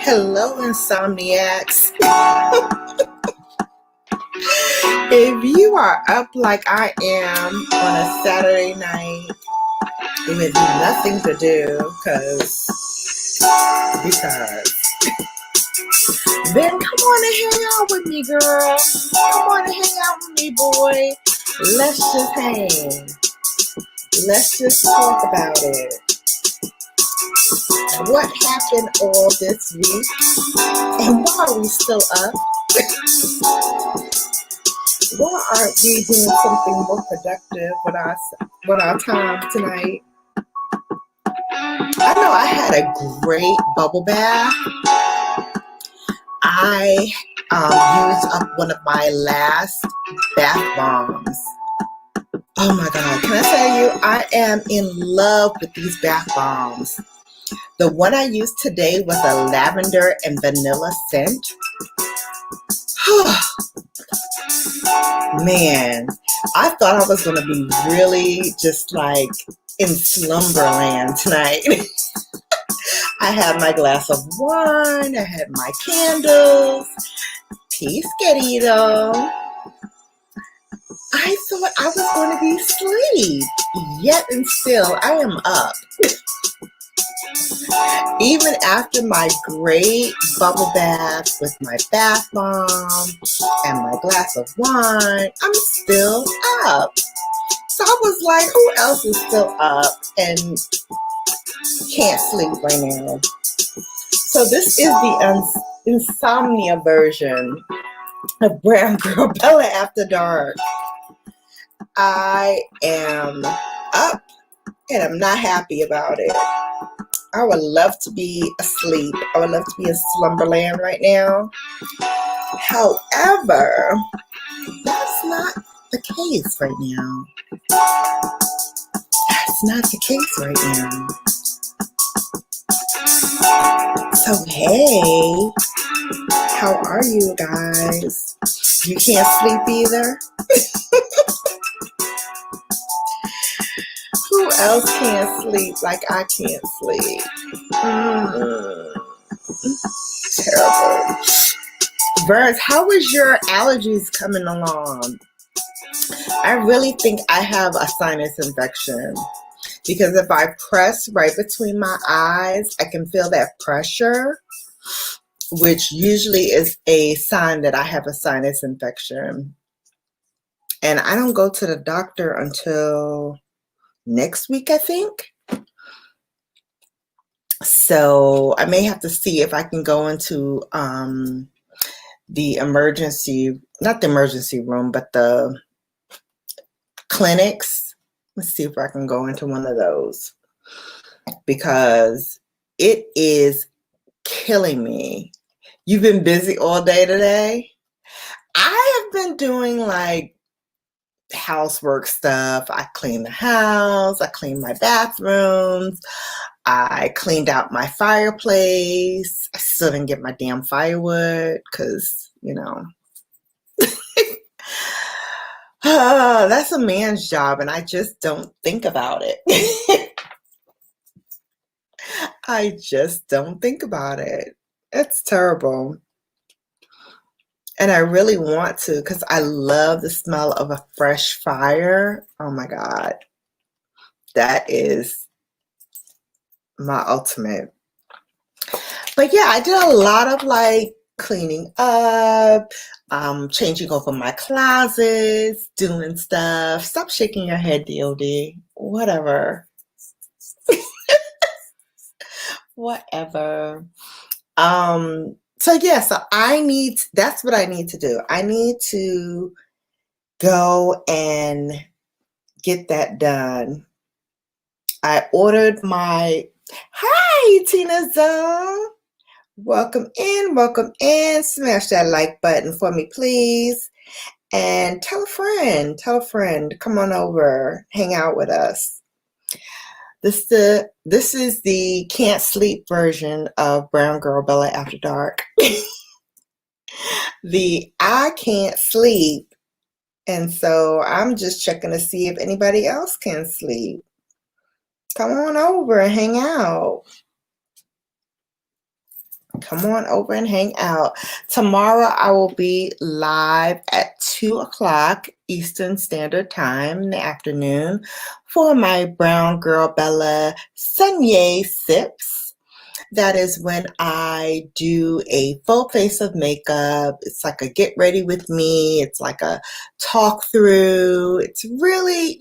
Hello, insomniacs. If you are up like I am on a Saturday night with nothing to do, because then come on and hang out with me, girl. Come on and hang out with me, boy. Let's just hang. Let's just talk about it. What happened all this week? And why are we still up? Why aren't we doing something more productive with our time tonight? I know I had a great bubble bath. I used up one of my last bath bombs. Oh my God, can I tell you, I am in love with these bath bombs. The one I used today was a lavender and vanilla scent. Man, I thought I was going to be really just like in slumberland tonight. I had my glass of wine, I had my candles. Peace, querido. I thought I was going to be asleep, yet and still I am up. Even after my great bubble bath with my bath bomb and my glass of wine, I'm still up. So I was like, who else is still up and can't sleep right now? So this is the insomnia version of Brown Girl Bella After Dark. I am up and I'm not happy about it. I would love to be asleep. I would love to be in slumberland right now. However, that's not the case right now. That's not the case right now. So, hey, how are you guys? You can't sleep either? Who else can't sleep like I can't sleep? Terrible. Verse, how is your allergies coming along? I really think I have a sinus infection because if I press right between my eyes, I can feel that pressure, which usually is a sign that I have a sinus infection. And I don't go to the doctor until next week, I think. So I may have to see if I can go into the emergency, not the emergency room, but the clinics. Let's see if I can go into one of those because it is killing me. You've been busy all day today? I have been doing like housework stuff. I cleaned the house, I cleaned my bathrooms, I cleaned out my fireplace. I still didn't get my damn firewood because, you know, that's a man's job and I just don't think about it. I just don't think about it. It's terrible. And I really want to because I love the smell of a fresh fire. Oh my God. That is my ultimate. But yeah, I did a lot of like cleaning up, changing over my closets, doing stuff. Stop shaking your head, DOD. Whatever. Whatever. So yeah, so that's what I need to do. I need to go and get that done. I ordered hi, Tina Zone. Welcome in. Smash that like button for me, please. And tell a friend, come on over, hang out with us. This is the can't sleep version of Brown Girl Bella After Dark. The I can't sleep, and so I'm just checking to see if anybody else can sleep. Come on over and hang out. Come on over and hang out. Tomorrow I will be live at 2 o'clock Eastern Standard Time in the afternoon for my Brown Girl Bella SaturYAY Sips. That is when I do a full face of makeup. It's like a get ready with me. It's like a talk through. It's really,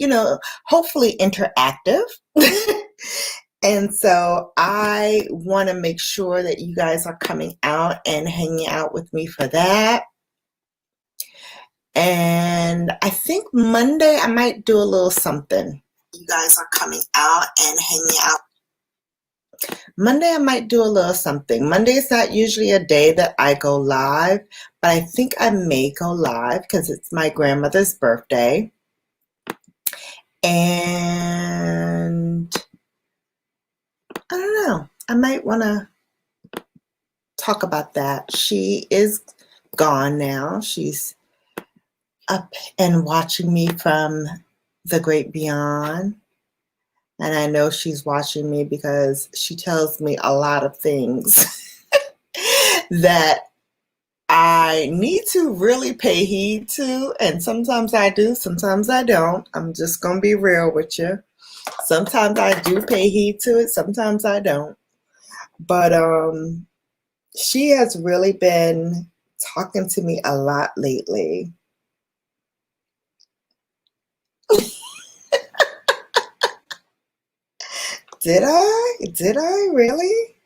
hopefully interactive. And so I want to make sure that you guys are coming out and hanging out with me for that. And I think Monday I might do a little something. You guys are coming out and hanging out. Monday I might do a little something. Monday is not usually a day that I go live, but I think I may go live because it's my grandmother's birthday. And I don't know. I might want to talk about that. She is gone now. She's up and watching me from the great beyond. And I know she's watching me because she tells me a lot of things that I need to really pay heed to. And sometimes I do, sometimes I don't. I'm just going to be real with you. Sometimes I do pay heed to it, sometimes I don't. But she has really been talking to me a lot lately. Did I? Did I really?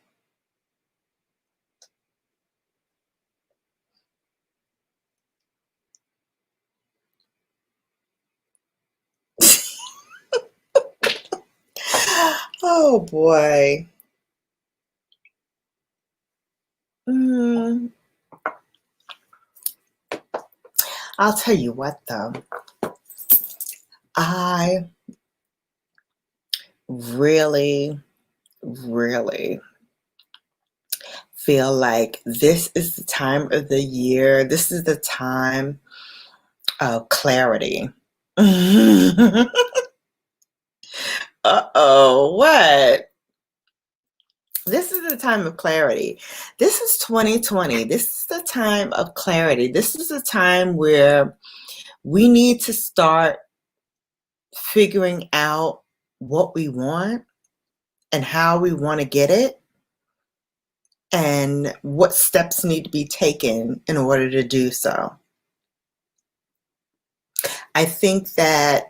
Oh boy. I'll tell you what though. I really, really feel like this is the time of the year. This is the time of clarity. Uh-oh, what? This is the time of clarity. This is 2020. This is the time of clarity. This is the time where we need to start figuring out what we want and how we want to get it and what steps need to be taken in order to do so. I think that,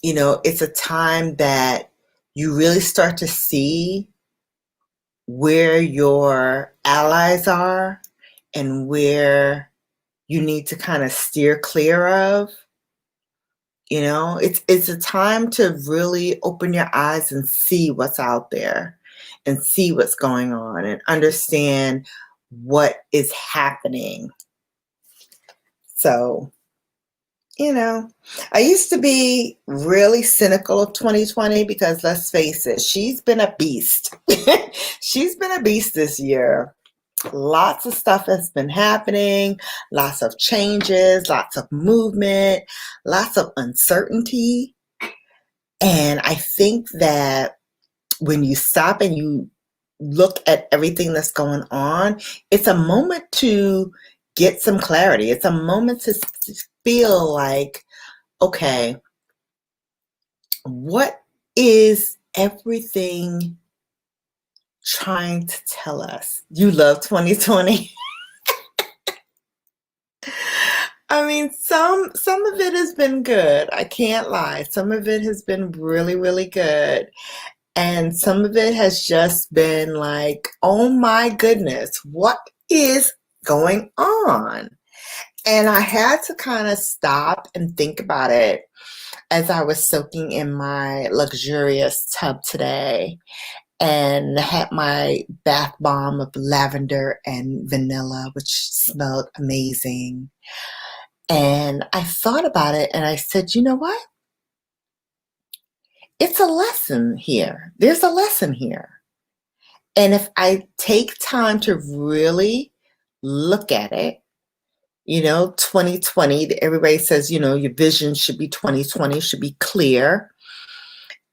it's a time that you really start to see where your allies are and where you need to kind of steer clear of. It's a time to really open your eyes and see what's out there and see what's going on and understand what is happening. So, I used to be really cynical of 2020 because let's face it, she's been a beast. She's been a beast this year. Lots of stuff has been happening, lots of changes, lots of movement, lots of uncertainty. And I think that when you stop and you look at everything that's going on, it's a moment to get some clarity. It's a moment to feel like, okay, what is everything trying to tell us? You love 2020. I mean, some of it has been good. I can't lie. Some of it has been really, really good. And some of it has just been like, oh my goodness, what is going on? And I had to kind of stop and think about it as I was soaking in my luxurious tub today and had my bath bomb of lavender and vanilla, which smelled amazing. And I thought about it and I said, you know what? It's a lesson here. There's a lesson here. And if I take time to really look at it, 2020, everybody says, your vision should be 2020, should be clear.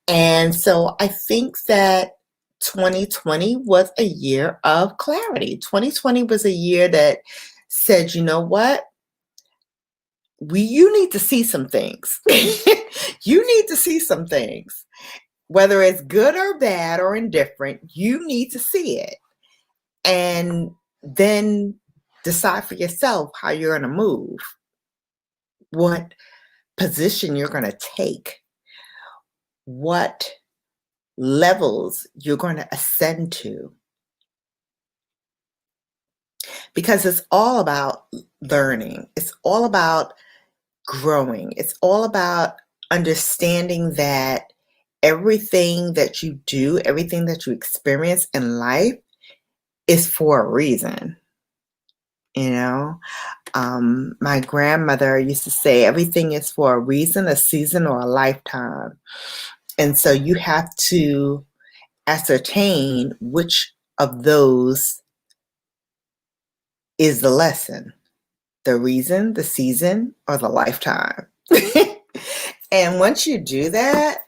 And so I think that 2020 was a year of clarity. 2020 was a year that said, you know what? You need to see some things. You need to see some things. Whether it's good or bad or indifferent, you need to see it. And then decide for yourself how you're going to move, what position you're going to take, what levels you're going to ascend to. Because it's all about learning. It's all about growing. It's all about understanding that everything that you do, everything that you experience in life is for a reason. You know, my grandmother used to say everything is for a reason, a season, or a lifetime. And so you have to ascertain which of those is the lesson, the reason, the season, or the lifetime. And once you do that,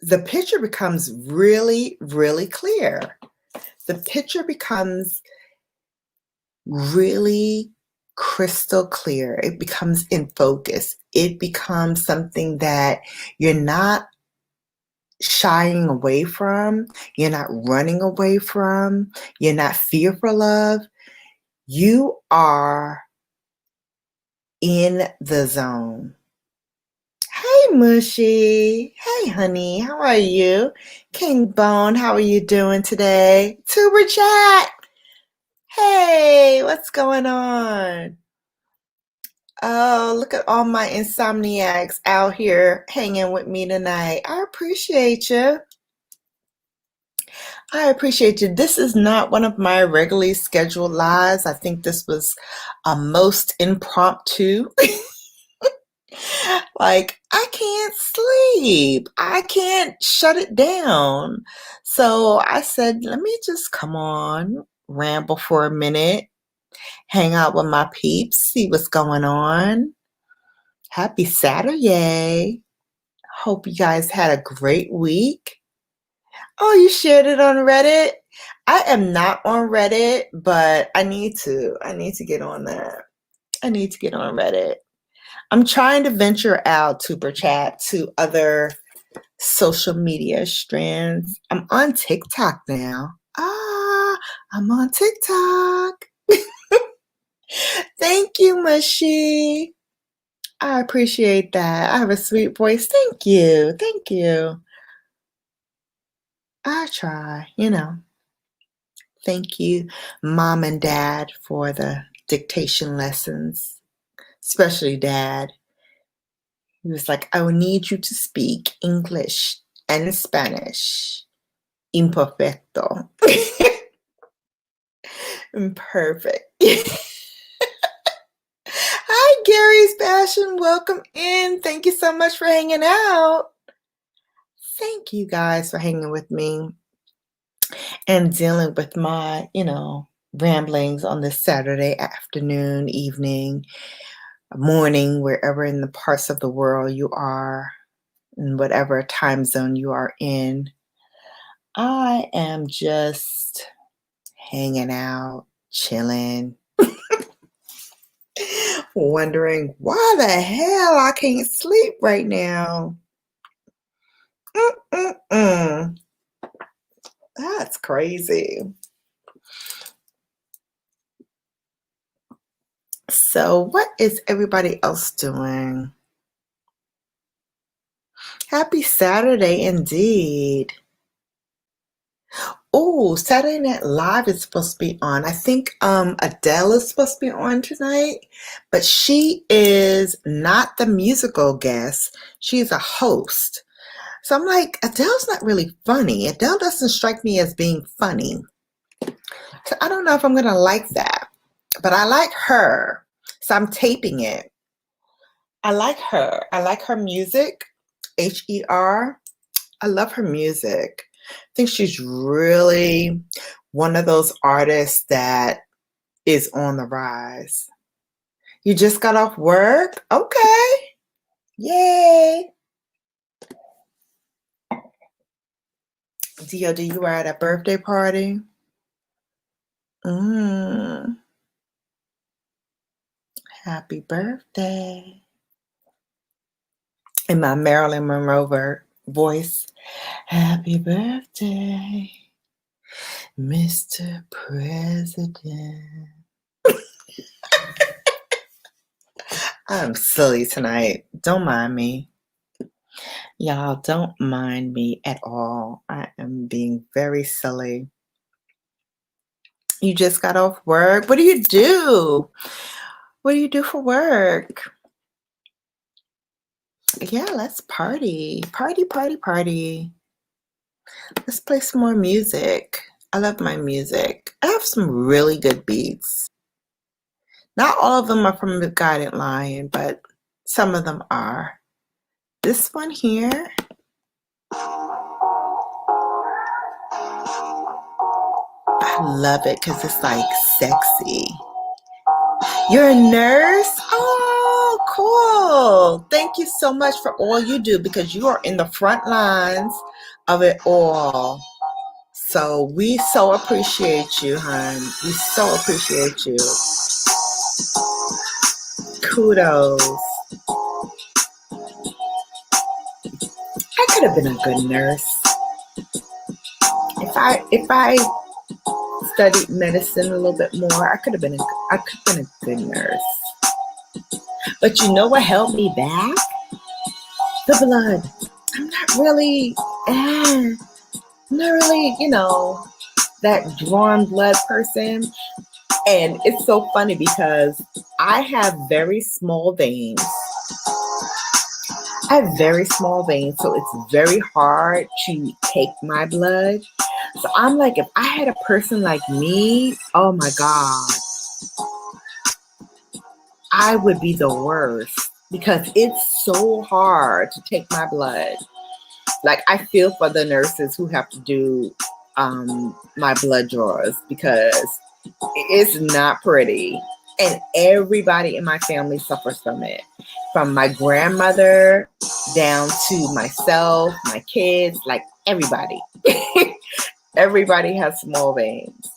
the picture becomes really, really clear. The picture becomes really crystal clear. It becomes in focus. It becomes something that you're not shying away from. You're not running away from. You're not fearful of. You are in the zone. Hey, Mushy. Hey, honey. How are you? King Bone, how are you doing today? Tuber Chat. Hey, what's going on? Oh, look at all my insomniacs out here hanging with me tonight. I appreciate you. I appreciate you. This is not one of my regularly scheduled lives. I think this was a most impromptu. Like, I can't sleep. I can't shut it down. So I said, let me just come on, ramble for a minute, hang out with my peeps, see what's going on. Happy SaturYAY. Hope you guys had a great week. Oh, you shared it on Reddit? I am not on Reddit, but I need to. I need to get on that. I need to get on Reddit. I'm trying to venture out, Tuber Chat, to other social media strands. I'm on TikTok now. I'm on TikTok. Thank you, Mushy. I appreciate that. I have a sweet voice. Thank you. Thank you. I try, you know. Thank you, Mom and Dad, for the dictation lessons, especially Dad. He was like, I will need you to speak English and Spanish. Imperfecto. Perfect. Hi, Gary's Passion. Welcome in. Thank you so much for hanging out. Thank you guys for hanging with me and dealing with my, ramblings on this Saturday afternoon, evening, morning, wherever in the parts of the world you are, in whatever time zone you are in. I am just hanging out, chilling, wondering why the hell I can't sleep right now. That's crazy. So what is everybody else doing? Happy Saturday indeed. Oh, Saturday Night Live is supposed to be on. I think Adele is supposed to be on tonight, but she is not the musical guest. She's a host. So I'm like, Adele's not really funny. Adele doesn't strike me as being funny. So I don't know if I'm going to like that, but I like her. So I'm taping it. I like her. I like her music, Her. I love her music. I think she's really one of those artists that is on the rise. You just got off work? Okay. Yay. DOD, you were at a birthday party? Mm, happy birthday. In my Marilyn Monroe voice, happy birthday, Mr. President. I'm silly tonight. Don't mind me. Y'all, don't mind me at all. I am being very silly. You just got off work. What do you do? What do you do for work? Yeah, let's party. Party, party, party. Let's play some more music. I love my music. I have some really good beats. Not all of them are from the Guided Lion, but some of them are. This one here. I love it because it's like sexy. You're a nurse? Oh, cool. Thank you so much for all you do because you are in the front lines of it all. So we so appreciate you, hon. We so appreciate you. Kudos. I could have been a good nurse. If I studied medicine a little bit more, I could have been a good nurse. But you know what held me back? The blood. I'm not really, that drawn blood person. And it's so funny because I have very small veins. I have very small veins, so it's very hard to take my blood. So I'm like, if I had a person like me, oh my God, I would be the worst because it's so hard to take my blood. Like, I feel for the nurses who have to do my blood draws because it's not pretty. And everybody in my family suffers from it. From my grandmother down to myself, my kids, like everybody. Everybody has small veins.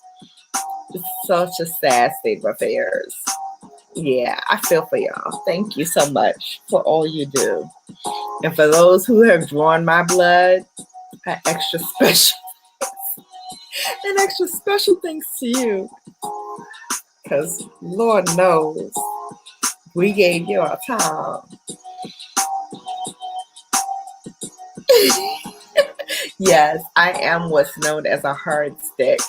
It's such a sad state of affairs. Yeah, I feel for y'all. Thank you so much for all you do. And for those who have drawn my blood, an extra special thanks to you. Because Lord knows we gave you our time. Yes, I am what's known as a hard stick.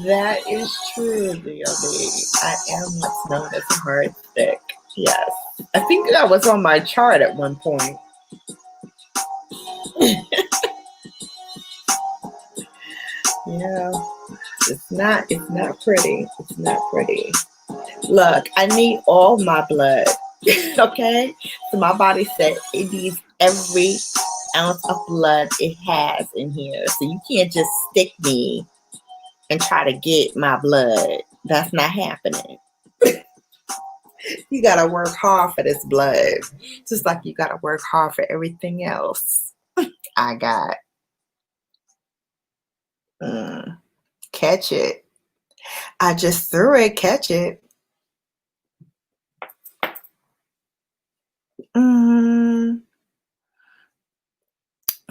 That is true, DLD. I am what's known as a hard stick. Yes. I think that was on my chart at one point. Yeah. It's not pretty. It's not pretty. Look, I need all my blood. Okay? So my body said it needs every ounce of blood it has in here. So you can't just stick me and try to get my blood. That's not happening. You gotta work hard for this blood. Just like you gotta work hard for everything else. I got. Catch it. I just threw it. Catch it.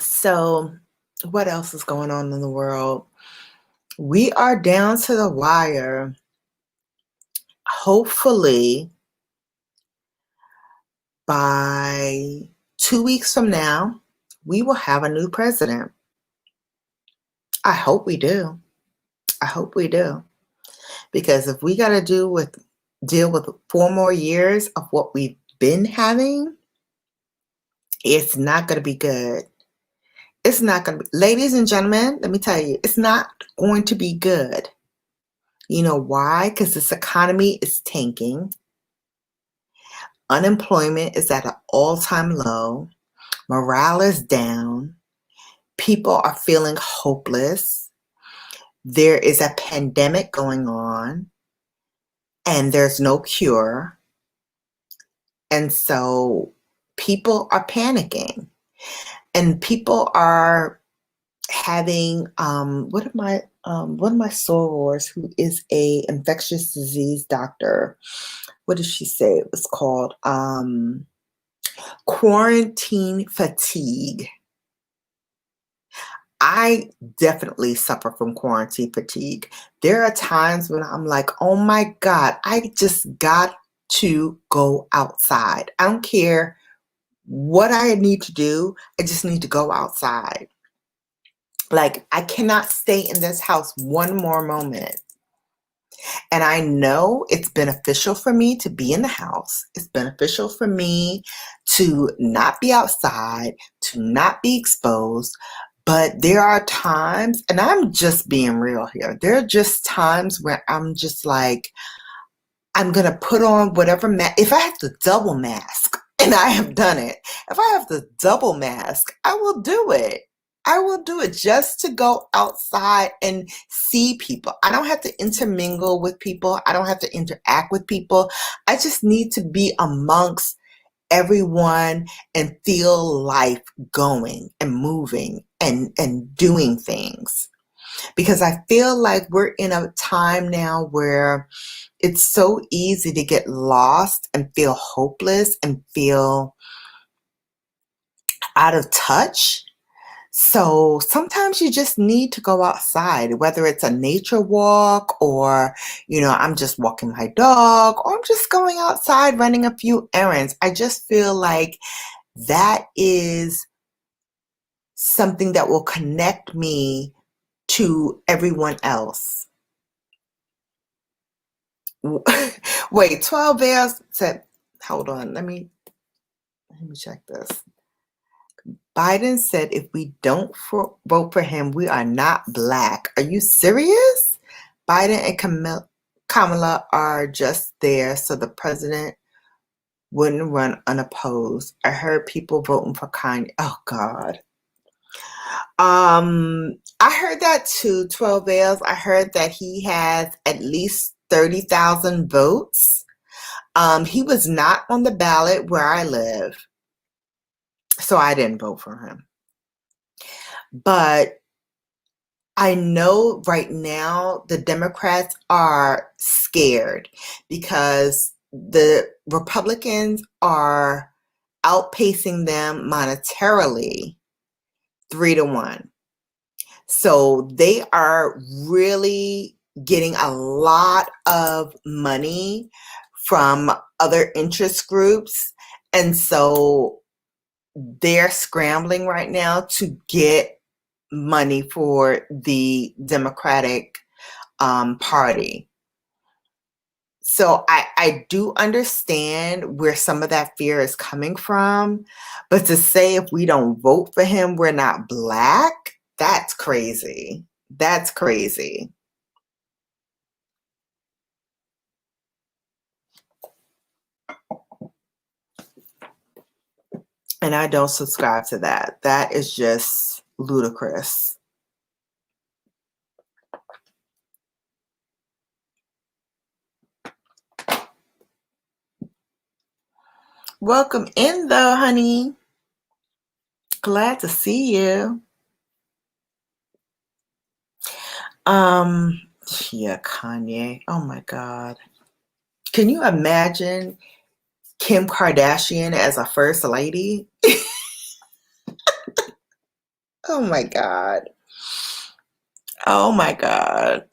So, what else is going on in the world? We are down to the wire. Hopefully, by 2 weeks from now, we will have a new president. I hope we do. I hope we do. Because if we got to deal with 4 more years of what we've been having, it's not going to be good. It's not going to be, ladies and gentlemen, let me tell you, it's not going to be good. You know why? Because this economy is tanking. Unemployment is at an all-time low. Morale is down. People are feeling hopeless. There is a pandemic going on, and there's no cure. And so people are panicking, and people are having one of my sorors who is a infectious disease doctor. What did she say it was called? Quarantine fatigue. I definitely suffer from quarantine fatigue. There are times when I'm like, oh my God, I just got to go outside. I don't care what I need to do. I just need to go outside. Like, I cannot stay in this house one more moment. And I know it's beneficial for me to be in the house. It's beneficial for me to not be outside, to not be exposed. But there are times, and I'm just being real here, there are just times where I'm just like, I'm going to put on whatever mask. If I have to double mask, and I have done it, if I have to double mask, I will do it. I will do it just to go outside and see people. I don't have to intermingle with people. I don't have to interact with people. I just need to be amongst everyone and feel life going and moving and doing things. Because I feel like we're in a time now where it's so easy to get lost and feel hopeless and feel out of touch. So sometimes you just need to go outside, whether it's a nature walk or, I'm just walking my dog, or I'm just going outside running a few errands. I just feel like that is something that will connect me to everyone else. Wait, 12 Bears said, hold on, let me check this. Biden said if we don't vote for him, we are not black. Are you serious? Biden and Kamala are just there so the president wouldn't run unopposed. I heard people voting for Kanye. Oh, God. I heard that too, 12 Bells. I heard that he has at least 30,000 votes. He was not on the ballot where I live, so I didn't vote for him. But I know right now the Democrats are scared because the Republicans are outpacing them monetarily 3-1. So they are really getting a lot of money from other interest groups. And so they're scrambling right now to get money for the Democratic Party. So I do understand where some of that fear is coming from, but to say if we don't vote for him, we're not black, that's crazy. That's crazy. And I don't subscribe to that. That is just ludicrous. Welcome in though, honey. Glad to see you. Yeah, Kanye. Oh my God. Can you imagine Kim Kardashian as a first lady? Oh my God. Oh my God.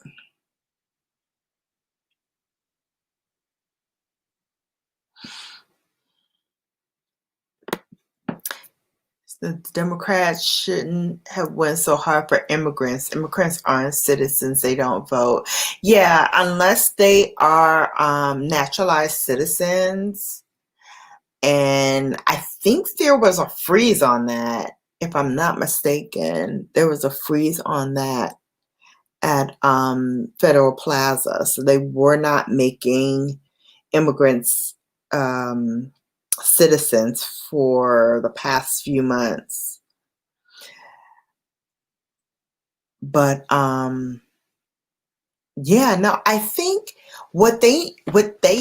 The Democrats shouldn't have went so hard for immigrants. Immigrants aren't citizens. They don't vote. Yeah, unless they are naturalized citizens. And I think there was a freeze on that, if I'm not mistaken. There was a freeze on that at Federal Plaza. So they were not making immigrants citizens for the past few months. But Yeah, no, I think what they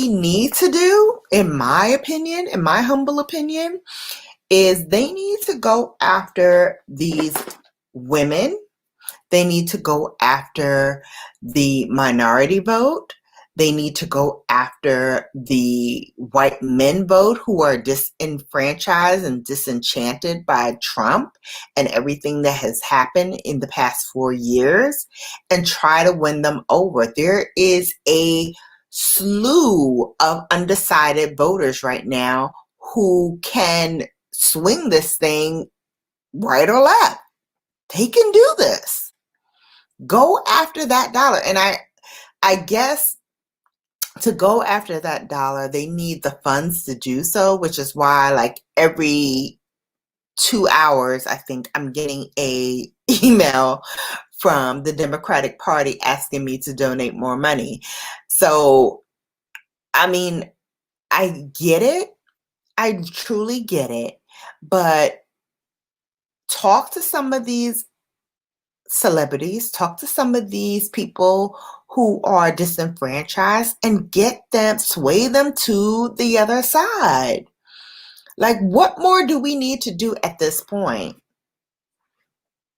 need to do, in my opinion, in my humble opinion, is they need to go after these women. They need to go after the minority vote. They need to go after the white men vote who are disenfranchised and disenchanted by Trump and everything that has happened in the past 4 years, and try to win them over. There is a slew of undecided voters right now who can swing this thing right or left. They can do this. Go after that dollar. And I guess to go after that dollar, they need the funds to do so, which is why like every 2 hours, I think I'm getting a email from the Democratic Party asking me to donate more money. So, I mean, I get it. I truly get it. But talk to some of these celebrities, talk to some of these people who are disenfranchised and get them, sway them to the other side. Like, what more do we need to do at this point?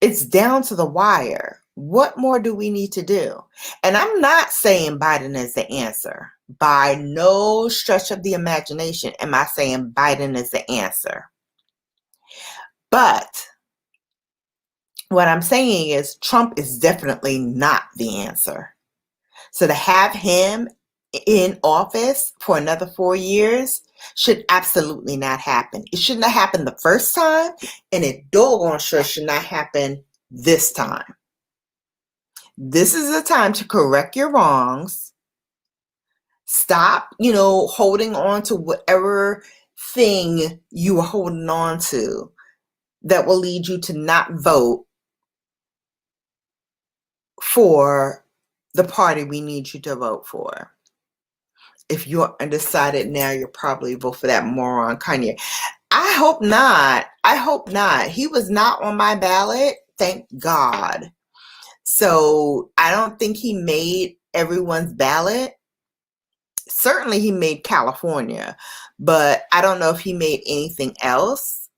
It's down to the wire. What more do we need to do? And I'm not saying Biden is the answer. By no stretch of the imagination am I saying Biden is the answer. But what I'm saying is Trump is definitely not the answer. So to have him in office for another 4 years should absolutely not happen. It shouldn't have happened the first time, and it doggone sure should not happen this time. This is the time to correct your wrongs. Stop, holding on to whatever thing you are holding on to that will lead you to not vote for the party we need you to vote for. If you're undecided now, you'll probably vote for that moron Kanye. I hope not. I hope not. He was not on my ballot, thank God. So I don't think he made everyone's ballot. Certainly he made California, but I don't know if he made anything else.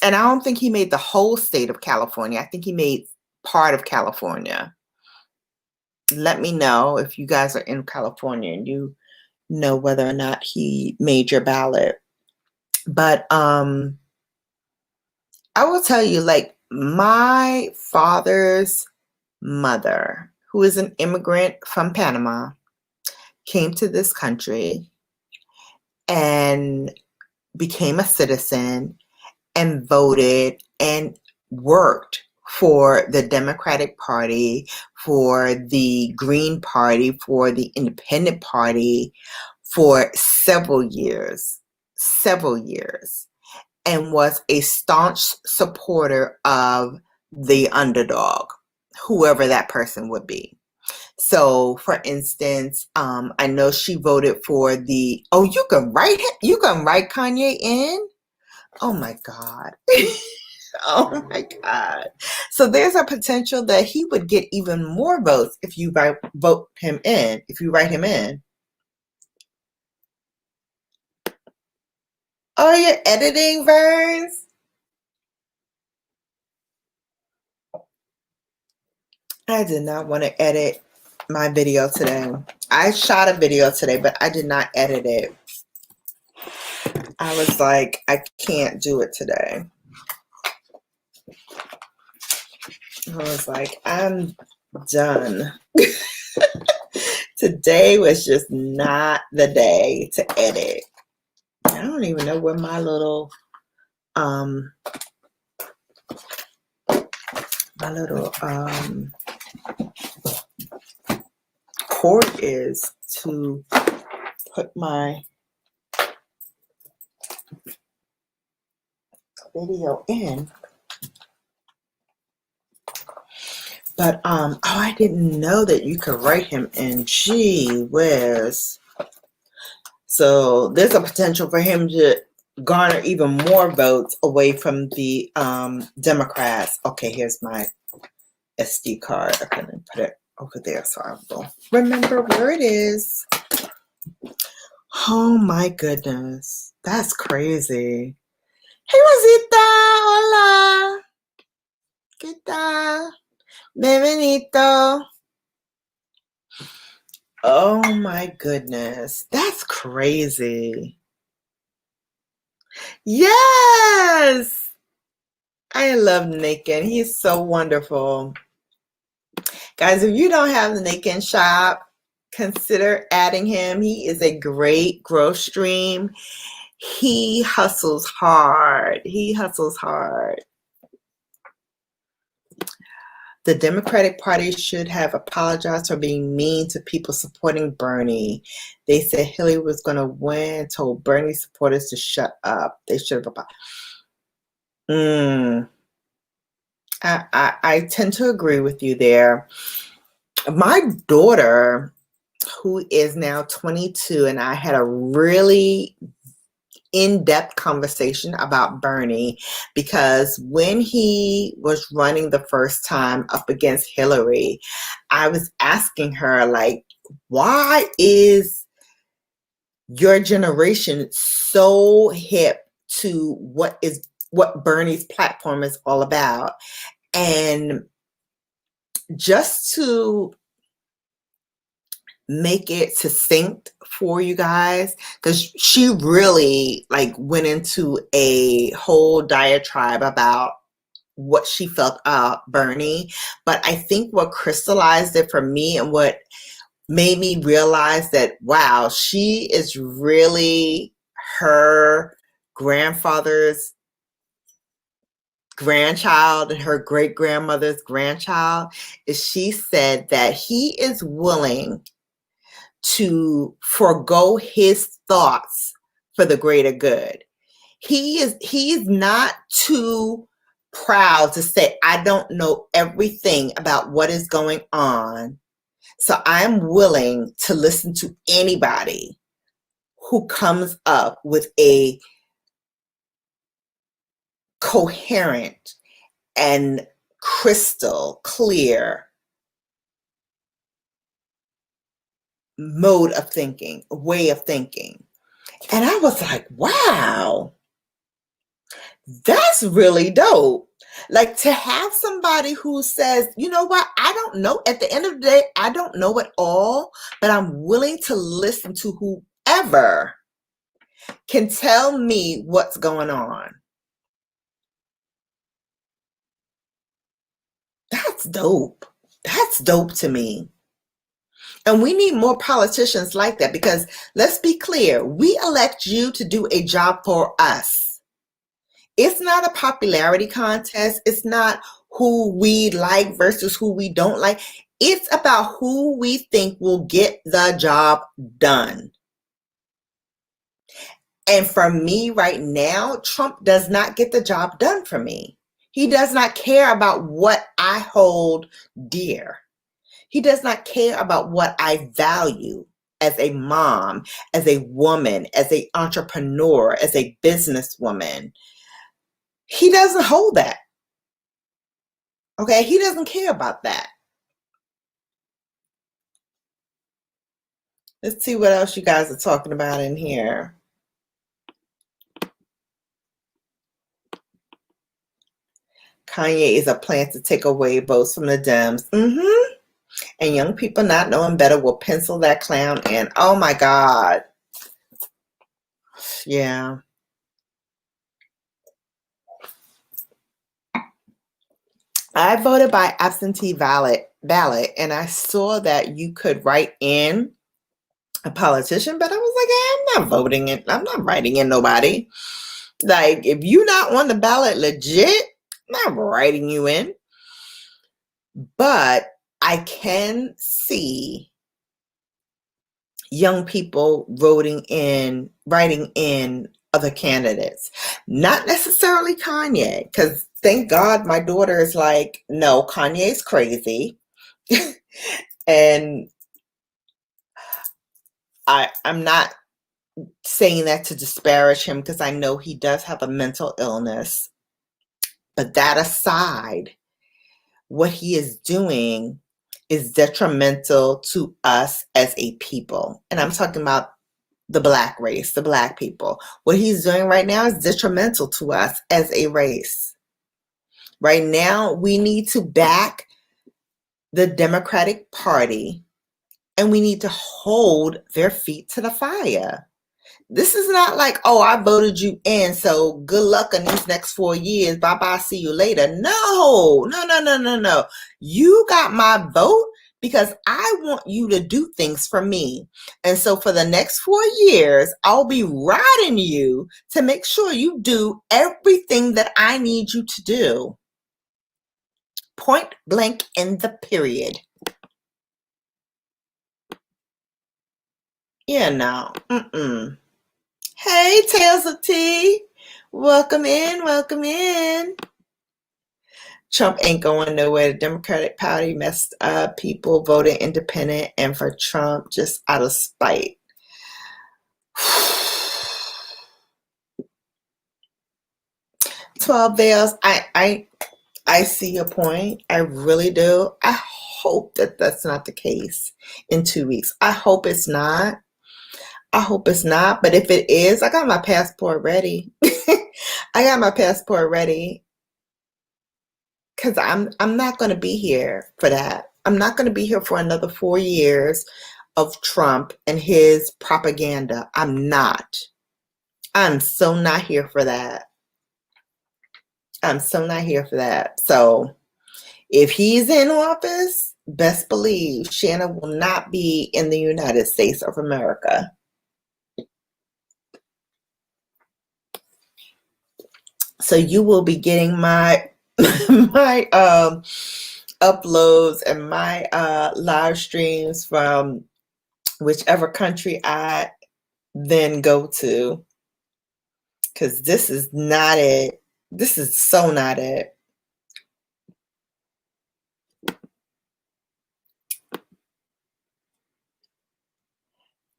And I don't think he made the whole state of California. I think he made part of California. Let me know if you guys are in California and you know whether or not he made your ballot. But I will tell you, like, my father's mother, who is an immigrant from Panama, came to this country and became a citizen and voted and worked for the Democratic Party, for the Green Party, for the Independent Party for several years, and was a staunch supporter of the underdog, whoever that person would be. So, for instance, I know she voted for the, oh, you can write Kanye in? Oh my God. Oh my God. So there's a potential that he would get even more votes if you vote him in, if you write him in. Oh, you're editing, Verns? I did not want to edit my video today. I shot a video today, but I did not edit it. I was like, I can't do it today. I was like, I'm done. Today was just not the day to edit. I don't even know where my little cord is to put my video in. But I didn't know that you could write him in. Gee whiz. So there's a potential for him to garner even more votes away from the Democrats. Okay, here's my SD card. I couldn't put it over there so I will remember where it is. Oh my goodness. That's crazy. Hey, Rosita. Hola. ¿Qué tal? Bienvenido. Oh my goodness. That's crazy. Yes. I love Nicken. He's so wonderful. Guys, if you don't have the Nicken shop, consider adding him. He is a great growth stream. He hustles hard. He hustles hard. The Democratic Party should have apologized for being mean to people supporting Bernie. They said Hillary was going to win, told Bernie supporters to shut up. They should have apologized. I tend to agree with you there. My daughter, who is now 22, and I had a really in-depth conversation about Bernie, because when he was running the first time up against Hillary, I was asking her, like, why is your generation so hip to what Bernie's platform is all about? And just to make it succinct for you guys, because she really went into a whole diatribe about what she felt about Bernie. But I think what crystallized it for me and what made me realize that, wow, she is really her grandfather's grandchild and her great-grandmother's grandchild, is she said that he is willing to forego his thoughts for the greater good. He's not too proud to say, I don't know everything about what is going on, so I'm willing to listen to anybody who comes up with a coherent and crystal clear mode of thinking, way of thinking. And I was like, wow, that's really dope. Like, to have somebody who says, you know what, I don't know. At the end of the day, I don't know it all, but I'm willing to listen to whoever can tell me what's going on. That's dope. That's dope to me. And we need more politicians like that, because let's be clear, we elect you to do a job for us. It's not a popularity contest. It's not who we like versus who we don't like. It's about who we think will get the job done. And for me right now, Trump does not get the job done for me. He does not care about what I hold dear. He does not care about what I value as a mom, as a woman, as an entrepreneur, as a businesswoman. He doesn't hold that. Okay, he doesn't care about that. Let's see what else you guys are talking about in here. Kanye is a plan to take away votes from the Dems. And young people not knowing better will pencil that clown in. Oh my God. Yeah. I voted by absentee ballot, and I saw that you could write in a politician, but I was like, I'm not voting in. I'm not writing in nobody. Like, if you're not on the ballot legit, I'm not writing you in. But I can see young people writing in other candidates. Not necessarily Kanye, because thank God my daughter is like, no, Kanye's crazy. And I'm not saying that to disparage him, because I know he does have a mental illness. But that aside, what he is doing is detrimental to us as a people. And I'm talking about the black race, the black people. What he's doing right now is detrimental to us as a race. Right now, we need to back the Democratic Party and we need to hold their feet to the fire. This is not like, oh, I voted you in, so good luck in these next 4 years. Bye-bye, see you later. No. You got my vote because I want you to do things for me. And so for the next 4 years, I'll be riding you to make sure you do everything that I need you to do. Point blank in the period. Yeah, no. Hey, Tales of Tea. Welcome in. Trump ain't going nowhere. The Democratic Party messed up. People voted independent and for Trump just out of spite. 12 veils. I see your point. I really do. I hope that that's not the case in 2 weeks. I hope it's not. But if it is, I got my passport ready. Because I'm not going to be here for that. I'm not going to be here for another 4 years of Trump and his propaganda. I'm not. I'm so not here for that. So if he's in office, best believe Shannon will not be in the United States of America. So you will be getting my my uploads and my live streams from whichever country I then go to, because this is not it. This is so not it.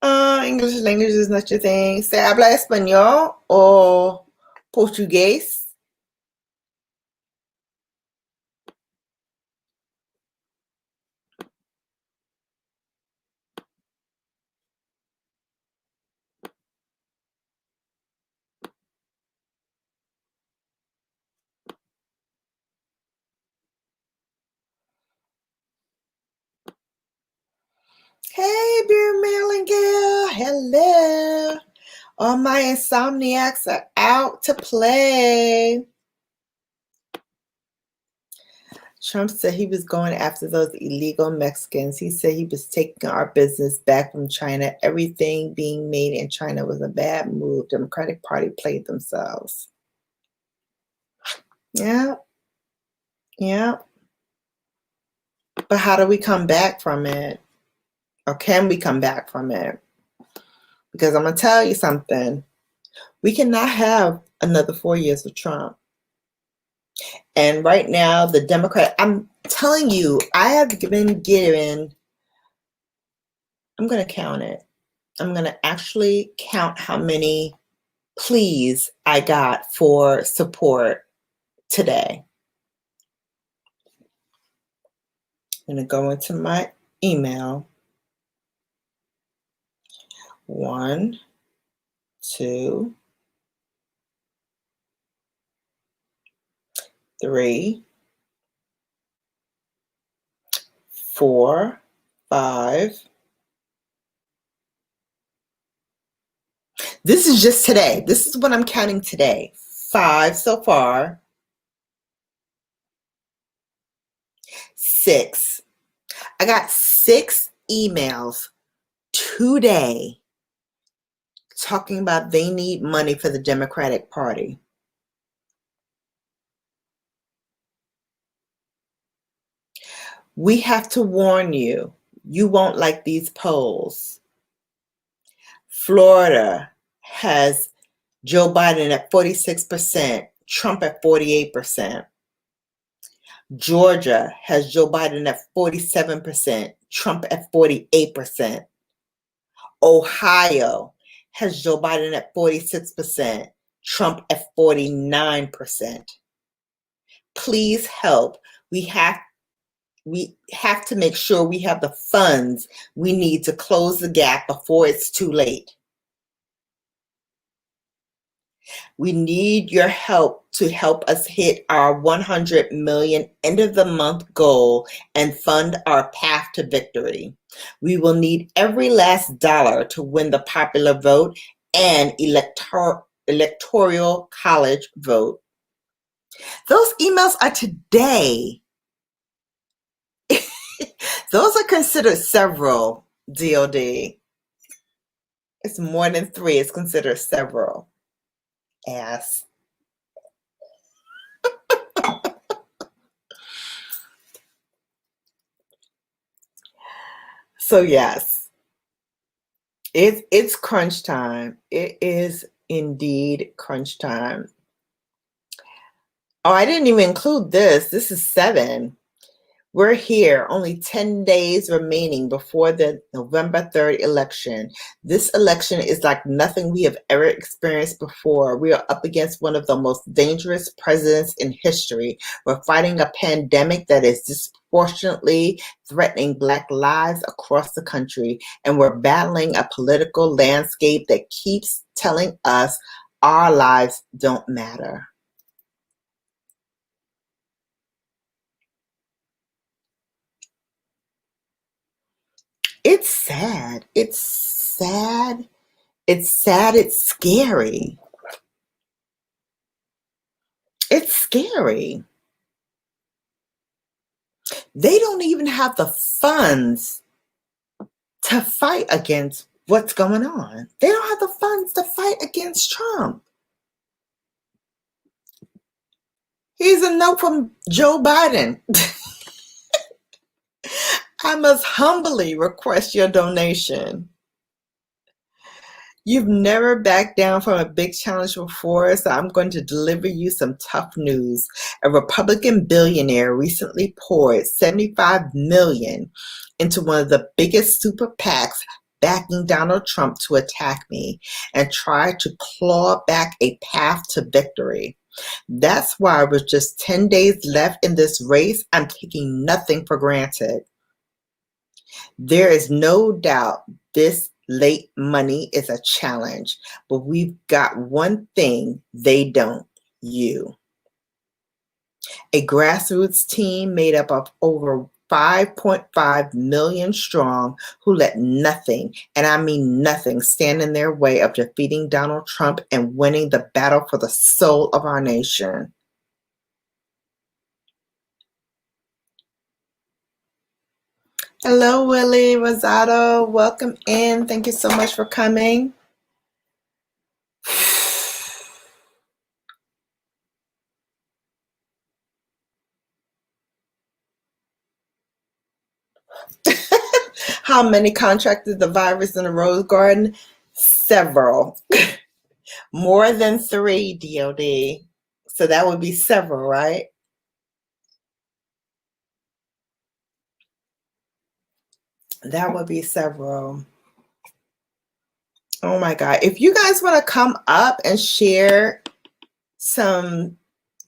English language is not your thing. ¿Se habla español o portugués? Hey, Beer Maryland girl. Hello. All my insomniacs are out to play. Trump said he was going after those illegal Mexicans. He said he was taking our business back from China. Everything being made in China was a bad move. Democratic Party played themselves. Yeah. But how do we come back from it? Or can we come back from it? Because I'm going to tell you something. We cannot have another 4 years of Trump. And right now, the Democrat, I'm telling you, I have been given, I'm going to count it. I'm going to actually count how many pleas I got for support today. I'm going to go into my email. 1, 2, 3, 4, 5. This is just today. This is what I'm counting today. 5 so far. 6. I got 6 emails today talking about they need money for the Democratic Party. We have to warn you, you won't like these polls. Florida has Joe Biden at 46%, Trump at 48%. Georgia has Joe Biden at 47%, Trump at 48%. Ohio has Joe Biden at 46%, Trump at 49%. Please help. We have We have to make sure we have the funds we need to close the gap before it's too late. We need your help to help us hit our 100 million end of the month goal and fund our path to victory. We will need every last dollar to win the popular vote and electoral college vote. Those emails are today. Those are considered several, DOD. It's more than 3. It's considered several. Ass. So yes, it's crunch time. It is indeed crunch time. Oh, I didn't even include this. This is 7. We're here, only 10 days remaining before the November 3rd election. This election is like nothing we have ever experienced before. We are up against one of the most dangerous presidents in history. We're fighting a pandemic that is disproportionately threatening Black lives across the country. And we're battling a political landscape that keeps telling us our lives don't matter. It's sad. It's sad. It's sad. It's scary. It's scary. They don't even have the funds to fight against what's going on. They don't have the funds to fight against Trump. Here's a note from Joe Biden. I must humbly request your donation. You've never backed down from a big challenge before, so I'm going to deliver you some tough news. A Republican billionaire recently poured $75 million into one of the biggest super PACs backing Donald Trump to attack me and try to claw back a path to victory. That's why with just 10 days left in this race, I'm taking nothing for granted. There is no doubt this late money is a challenge, but we've got one thing they don't: you. A grassroots team made up of over 5.5 million strong who let nothing, and I mean nothing, stand in their way of defeating Donald Trump and winning the battle for the soul of our nation. Hello, Willie Rosado. Welcome in. Thank you so much for coming. How many contracted the virus in the Rose Garden? Several. More than 3, DOD. So that would be several, right? That would be several. Oh my God. If you guys want to come up and share some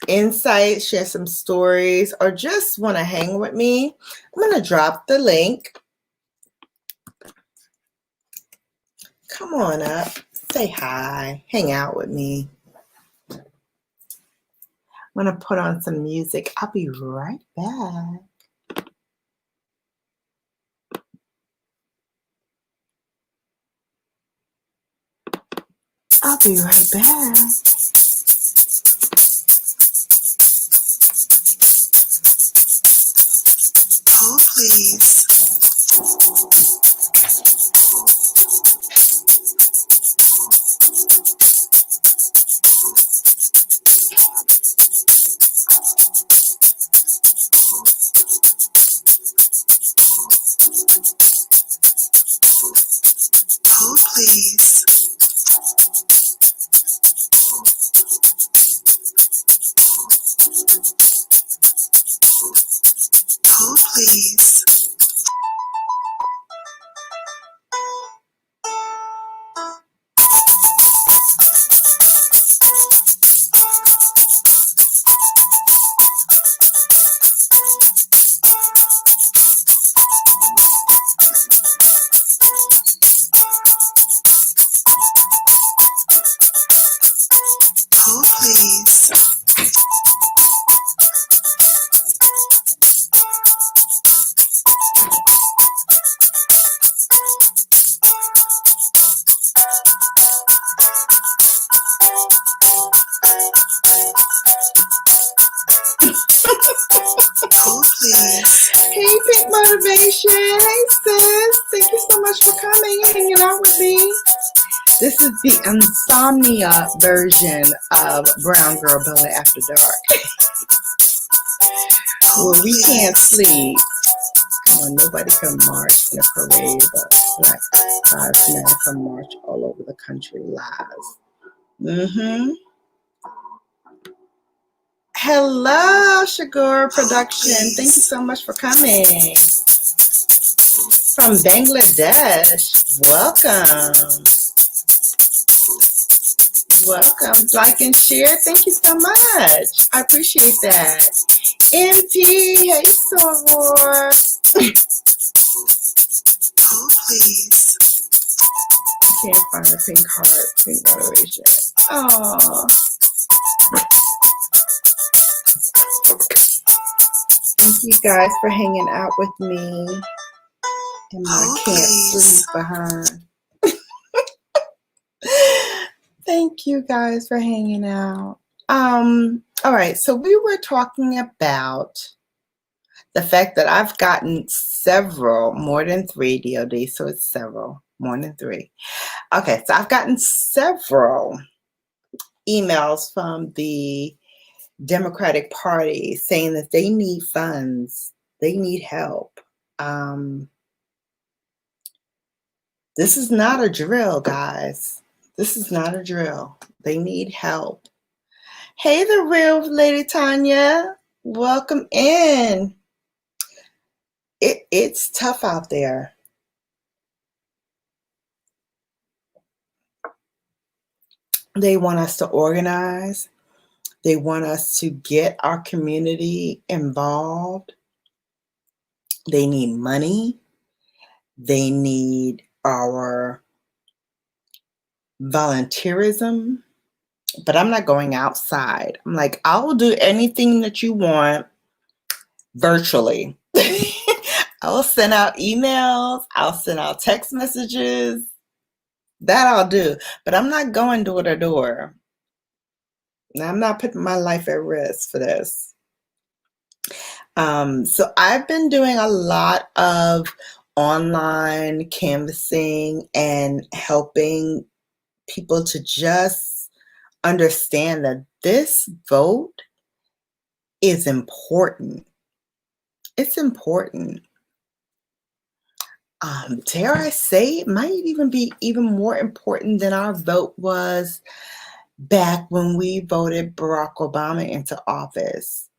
insights, share some stories, or just want to hang with me, I'm going to drop the link. Come on up, say hi, hang out with me. I'm going to put on some music. I'll be right back. I'll be right back. Oh, please. Oh, please. Oh, please. Motivation. Hey, sis. Thank you so much for coming and hanging out with me. This is the insomnia version of Brown Girl Bella After Dark, where we can't sleep. Come on, nobody can march in a parade, but Black Lives Matter can march all over the country live. Hello, Shagor Production. Thank you so much for coming. From Bangladesh. Welcome. Welcome. Like and share. Thank you so much. I appreciate that. MP, hey, Soror. Oh, please. I can't find a pink heart, pink motivation. Oh. Thank you guys for hanging out with me and my Can't Sleep behind. Thank you guys for hanging out. All right, so we were talking about the fact that I've gotten several, more than 3 DOD, so it's several, more than 3. Okay, so I've gotten several emails from the Democratic Party saying that they need funds, they need help. This is not a drill, guys. This is not a drill. They need help. Hey, the real Lady Tanya. Welcome in. It's tough out there. They want us to organize. They want us to get our community involved. They need money. They need our volunteerism. But I'm not going outside. I'm like, I will do anything that you want virtually. I will send out emails. I'll send out text messages. That I'll do. But I'm not going door to door. Now, I'm not putting my life at risk for this. So I've been doing a lot of online canvassing and helping people to just understand that this vote is important. It's important. Dare I say, it might even be even more important than our vote was back when we voted Barack Obama into office.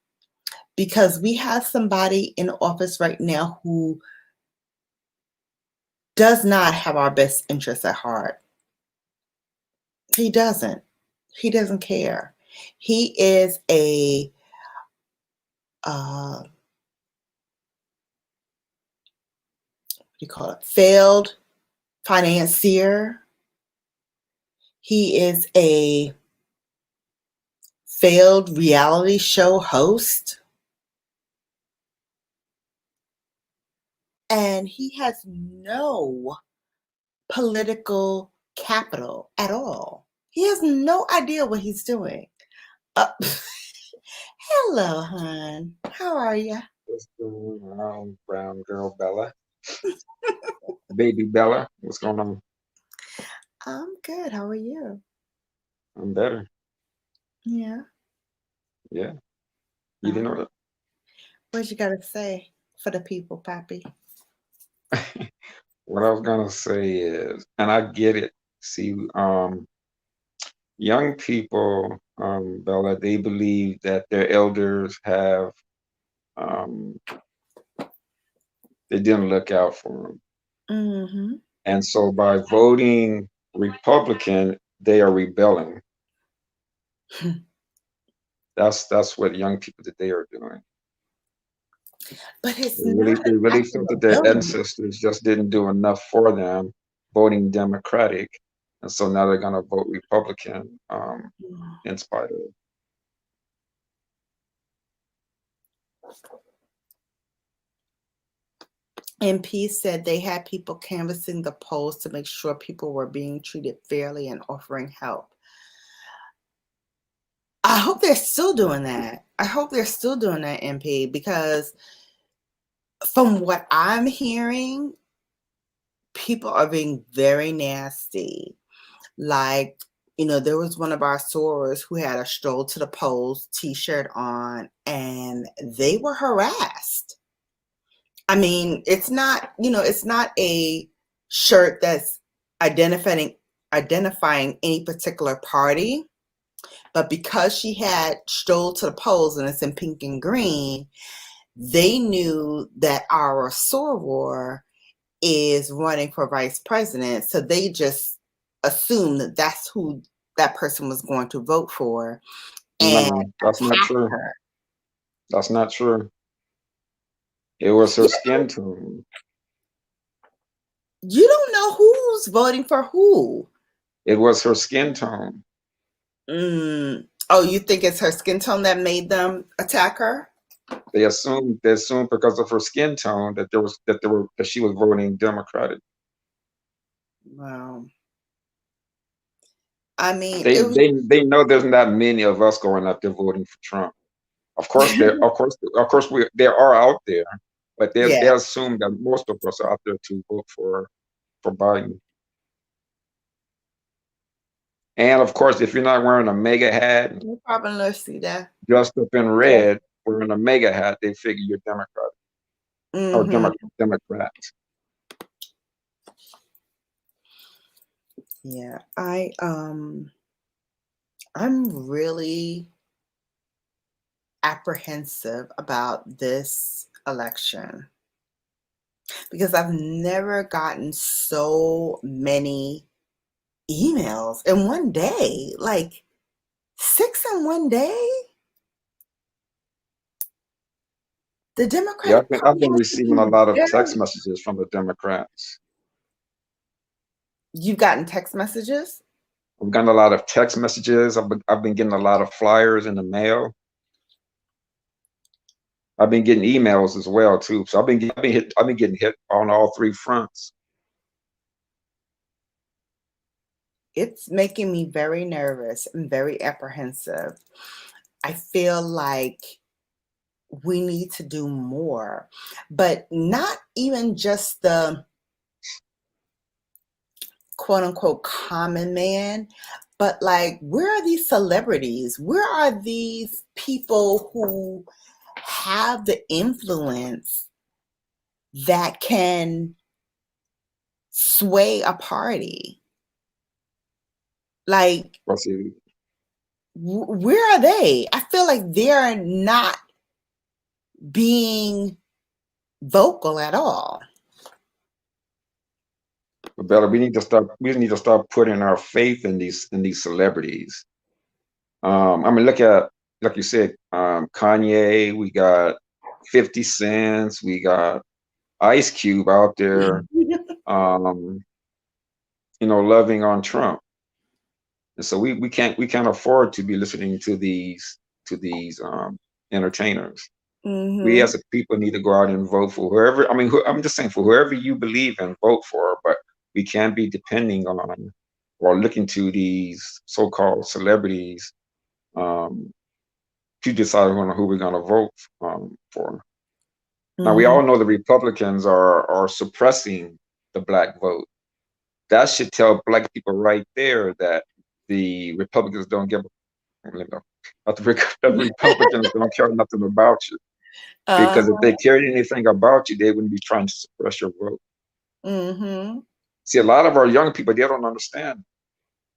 Because we have somebody in office right now who does not have our best interests at heart. He doesn't. He doesn't care. He is a what do you call it? Failed financier. He is a failed reality show host. And he has no political capital at all. He has no idea what he's doing. Hello, hon. How are you? What's going on, Brown Girl Bella? Baby Bella, what's going on? I'm good. How are you? I'm better. Yeah. Yeah. You didn't know that? What you got to say for the people, Pappy? What I was gonna say is, and I get it. See, young people, Bella, they believe that their elders have, they didn't look out for them, Mm-hmm. and so by voting Republican, they are rebelling. That's what young people today are doing. But it's They not really exactly felt that their rebellion. ancestors just didn't do enough for them, voting Democratic, and so now they're going to vote Republican in spite of. MP said they had people canvassing the polls to make sure people were being treated fairly and offering help. I hope they're still doing that. I hope they're still doing that, MP, because From what I'm hearing, people are being very nasty. Like, there was one of our sorors who had a stroll to the polls t-shirt on, and they were harassed. I mean, it's not a shirt that's identifying any particular party, but because she had strolled to the polls and it's in pink and green, they knew that our soror is running for vice president, so they just assumed that that's who that person was going to vote for and No, that's not attacked true. her. That's not true. It was her You, skin tone. you don't know who's voting for who. It was her skin tone. Oh, you think it's her skin tone that made them attack her? They assumed because of her skin tone that she was voting Democratic. Wow. I mean, They it was. they they know there's not many of us going up there voting for Trump. Of course they are out there, but they Yeah, assume that most of us are out there to vote for Biden. And of course, if you're not wearing a mega hat, no problem. Let's see that. dressed up in Yeah. red, wearing a mega hat, they figure you're Democrat or Mm-hmm. Democrat. Yeah. I'm really apprehensive about this election because I've never gotten so many emails in one day, like 6 in one day. The Yeah, Democratic I've Party been has receiving a become lot of text very. messages from the Democrats. You've gotten text messages? I've gotten a lot of text messages. I've been getting a lot of flyers in the mail. I've been getting emails as well too. So I've been getting hit on all three fronts. It's making me very nervous and very apprehensive. I feel like we need to do more, but not even just the quote unquote common man, but like, where are these celebrities? Where are these people who have the influence that can sway a party? Like, Well, see, where are they? I feel like they're not being vocal at all. Bella, we need to start putting our faith in these celebrities. I mean, look at like you said, Kanye. We got 50 Cents. We got Ice Cube out there, um, loving on Trump. And so we can't afford to be listening to these entertainers. We Mm-hmm. as a people need to go out and vote for whoever. I mean, I'm just saying for whoever you believe in, vote for. But we can't be depending on or looking to these so-called celebrities um, to decide who we're going to vote for. Now we Mm-hmm. all know the Republicans are suppressing the black vote. That should tell black people right there that the Republicans don't give that the Republicans don't care nothing about you. Because if Uh-huh. they cared anything about you, they wouldn't be trying to suppress your vote. Mm-hmm. See, a lot of our young people, they don't understand.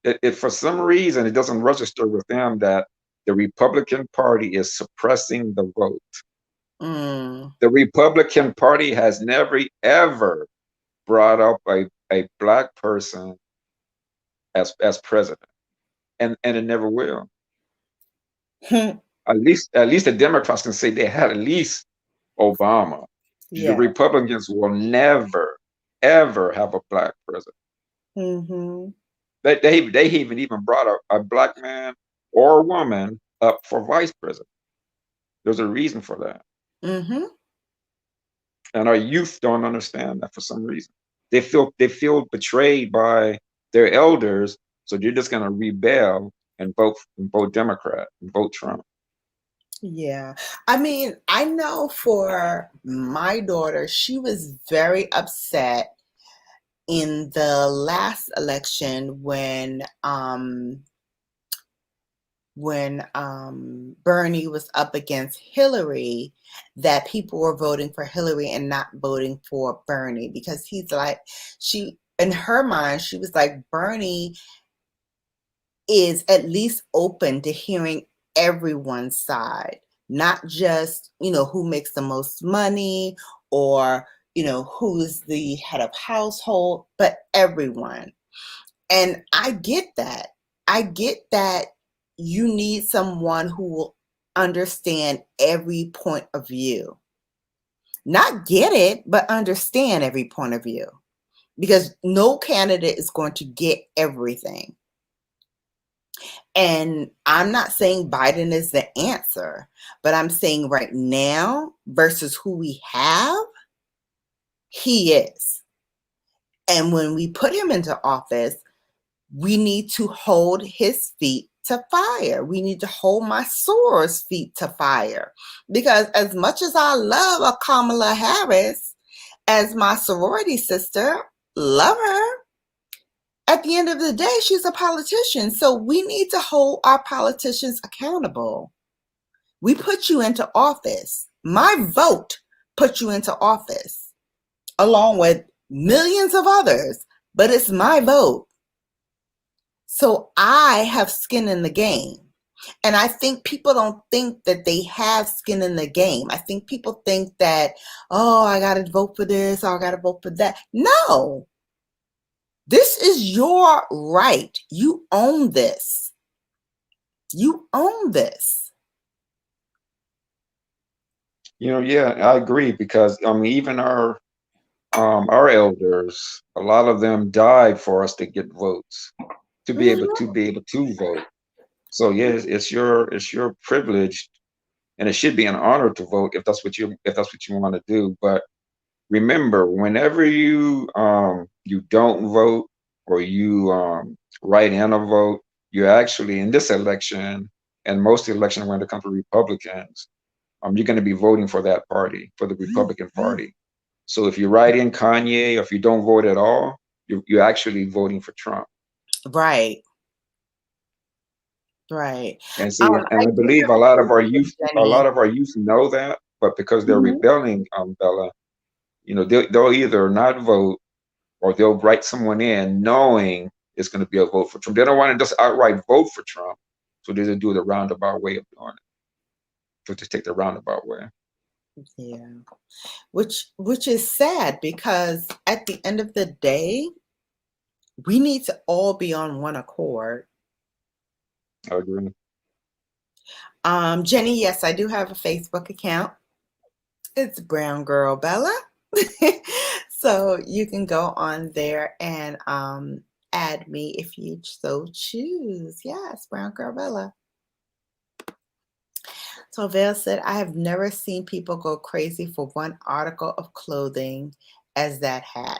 It for some reason, it doesn't register with them that the Republican Party is suppressing the vote. Mm. The Republican Party has never, ever brought up a black person as president, and it never will. At least the Democrats can say they had at least Obama. The Yeah. Republicans will never, ever have a black president. Mm-hmm. They even brought a black man or a woman up for vice president. There's a reason for that. Mm-hmm. And our youth don't understand that for some reason. They feel betrayed by their elders, so they're just gonna rebel and vote Democrat and vote Trump. Yeah. I mean, I know for my daughter, she was very upset in the last election when Bernie was up against Hillary, that people were voting for Hillary and not voting for Bernie because he's like, she, in her mind, she was like, Bernie is at least open to hearing everyone's side, not just, who makes the most money or, who's the head of household, but everyone. And I get that. I get that you need someone who will understand every point of view. Not get it, but understand every point of view. Because no candidate is going to get everything. And I'm not saying Biden is the answer, but I'm saying right now versus who we have, he is. And when we put him into office, we need to hold his feet to fire. We need to hold my soror's feet to fire. Because as much as I love a Kamala Harris as my sorority sister, love her, at the end of the day, she's a politician. So we need to hold our politicians accountable. We put you into office. My vote put you into office, along with millions of others, but it's my vote. So I have skin in the game. And I think people don't think that they have skin in the game. I think people think that, oh, I got to vote for this, or I got to vote for that. No, this is your right. You own this. You own this. Yeah, I agree because I mean, even our elders, a lot of them died for us to get votes, to be able Mhm. to vote. So yes, it's your privilege, and it should be an honor to vote if that's what you want to do. But remember, whenever you don't vote or you write in a vote, you're actually in this election and most elections when it comes to Republicans, you're going to be voting for that party, for the Republican Party. So if you write in Kanye, or if you don't vote at all, you're actually voting for Trump. Right, right. And see, and I I do believe have a a lot of our question, youth, a lot Jenny. of our youth know that, but because they're Mhm. rebelling, Bella, they'll either not vote or they'll write someone in knowing it's going to be a vote for Trump. They don't want to just outright vote for Trump, so they just do the roundabout way of doing it. So just take the roundabout way. Yeah. Which is sad because at the end of the day, we need to all be on one accord. I agree. Jenny, yes, I do have a Facebook account. It's Brown Girl Bella. So you can go on there and add me if you so choose. Yes, Brown Girl Bella. So Vale said, I have never seen people go crazy for one article of clothing as that hat.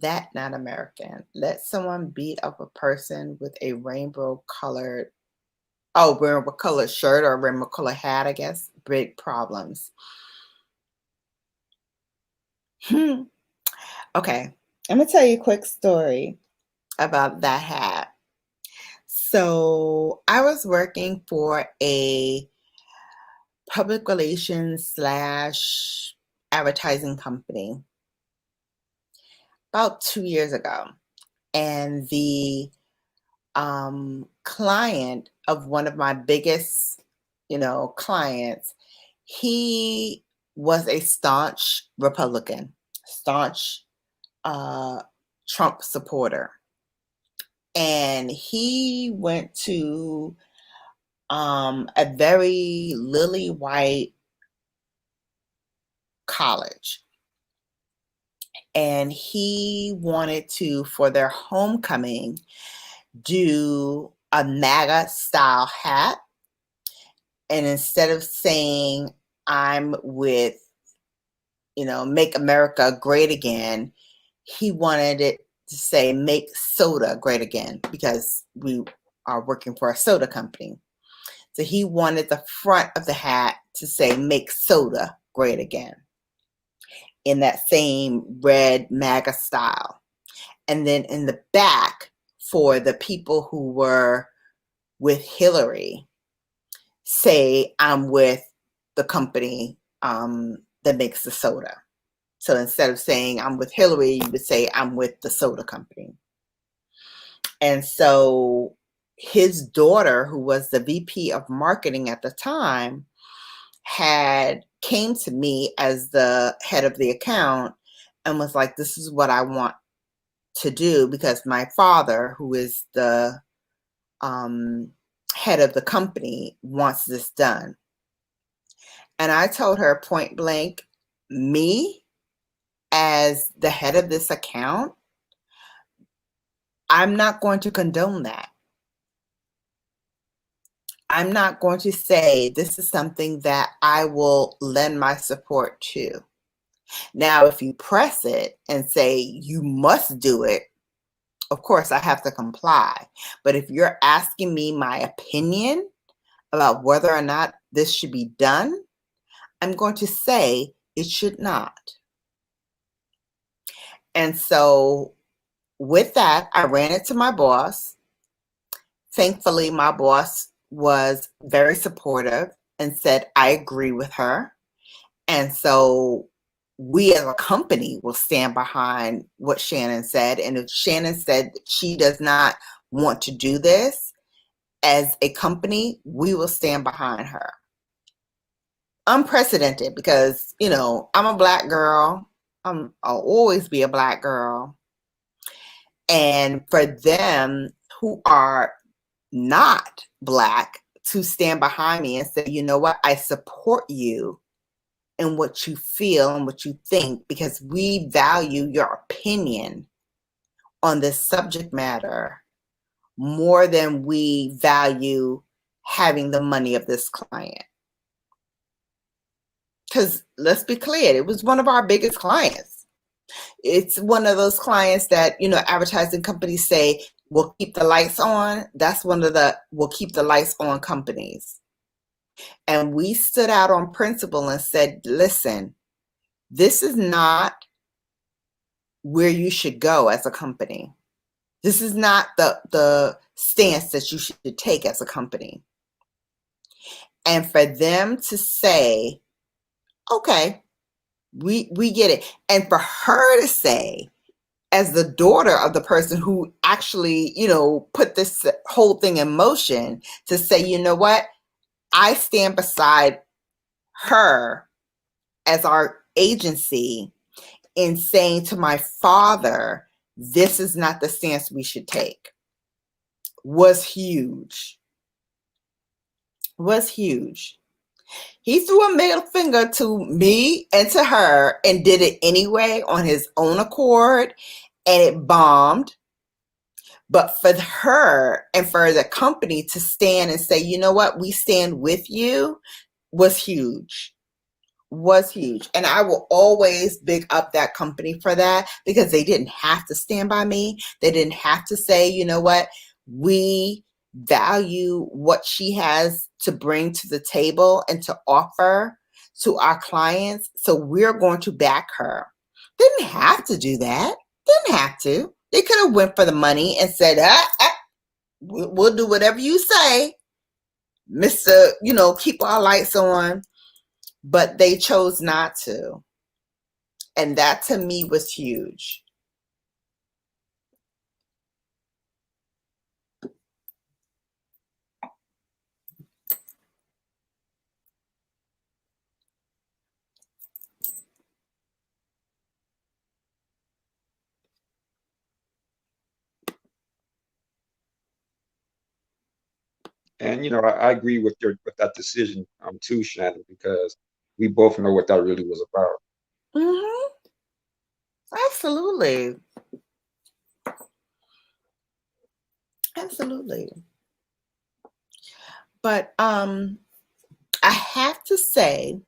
That not American. Let someone beat up a person with a rainbow colored shirt or rainbow colored hat, I guess. Big problems. Okay. I'm gonna tell you a quick story about that hat. So I was working for a public relations slash advertising company about 2 years ago. And the client of one of my biggest, clients, he was a staunch Republican, staunch uh, Trump supporter. And he went to a very lily white college. And he wanted to, for their homecoming, do a MAGA style hat. And instead of saying, I'm with, Make America Great Again, he wanted it to say, Make Soda Great Again, because we are working for a soda company. So he wanted the front of the hat to say, "Make soda great again," in that same red MAGA style. And then in the back, for the people who were with Hillary, say, "I'm with the company that makes the soda." So instead of saying, "I'm with Hillary," you would say, "I'm with the soda company." And so his daughter, who was the VP of marketing at the time, came to me as the head of the account and was like, "This is what I want to do," because my father, who is the head of the company, wants this done. And I told her point blank, me as the head of this account, I'm not going to condone that. I'm not going to say this is something that I will lend my support to. Now, if you press it and say you must do it, of course I have to comply. But if you're asking me my opinion about whether or not this should be done, I'm going to say it should not. And so with that, I ran it to my boss. Thankfully, my boss was very supportive and said, "I agree with her." And so we as a company will stand behind what Shannon said. And if Shannon said that she does not want to do this, as a company, we will stand behind her. Unprecedented, because, I'm a Black girl. I'll always be a Black girl. And for them who are not Black to stand behind me and say, "You know what, I support you in what you feel and what you think, because we value your opinion on this subject matter more than we value having the money of this client." Because let's be clear, it was one of our biggest clients. It's one of those clients that, advertising companies say, "We'll keep the lights on." That's one of the "we'll keep the lights on" companies. And we stood out on principle and said, "Listen, this is not where you should go as a company. This is not the stance that you should take as a company." And for them to say, "Okay, we get it." And for her to say, as the daughter of the person who actually, put this whole thing in motion, to say, "You know what? I stand beside her as our agency in saying to my father, this is not the stance we should take," was huge. Was huge. He threw a middle finger to me and to her and did it anyway on his own accord, and it bombed. But for her and for the company to stand and say, "You know what, we stand with you," was huge. Was huge. And I will always big up that company for that, because they didn't have to stand by me. They didn't have to say, "You know what, we value what she has to bring to the table and to offer to our clients, so we're going to back her." Didn't have to do that. Didn't have to. They could have went for the money and said, we'll do whatever you say, Mr. Keep our lights on." But they chose not to. And that to me was huge. And I agree with that decision too, Shannon, because we both know what that really was about. Mm-hmm. Absolutely. Absolutely. But I have to say,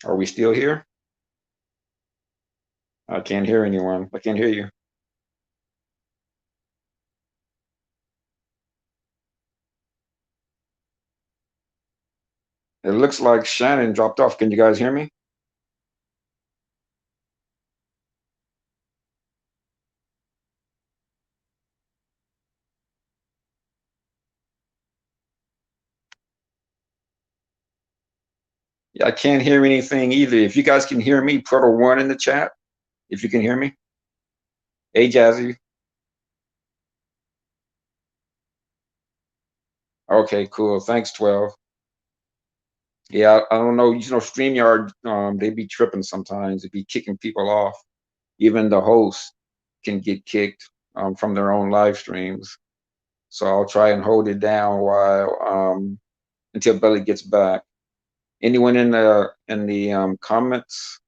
Are we still here? I can't hear anyone. I can't hear you. It looks like Shannon dropped off. Can you guys hear me? Yeah, I can't hear anything either. If you guys can hear me, put a one in the chat. If you can hear me. Hey, Jazzy. Okay, cool. Thanks, 12. Yeah, I don't know. StreamYard, they be tripping sometimes. They be kicking people off. Even the host can get kicked from their own live streams. So I'll try and hold it down while until Belly gets back. Anyone in the comments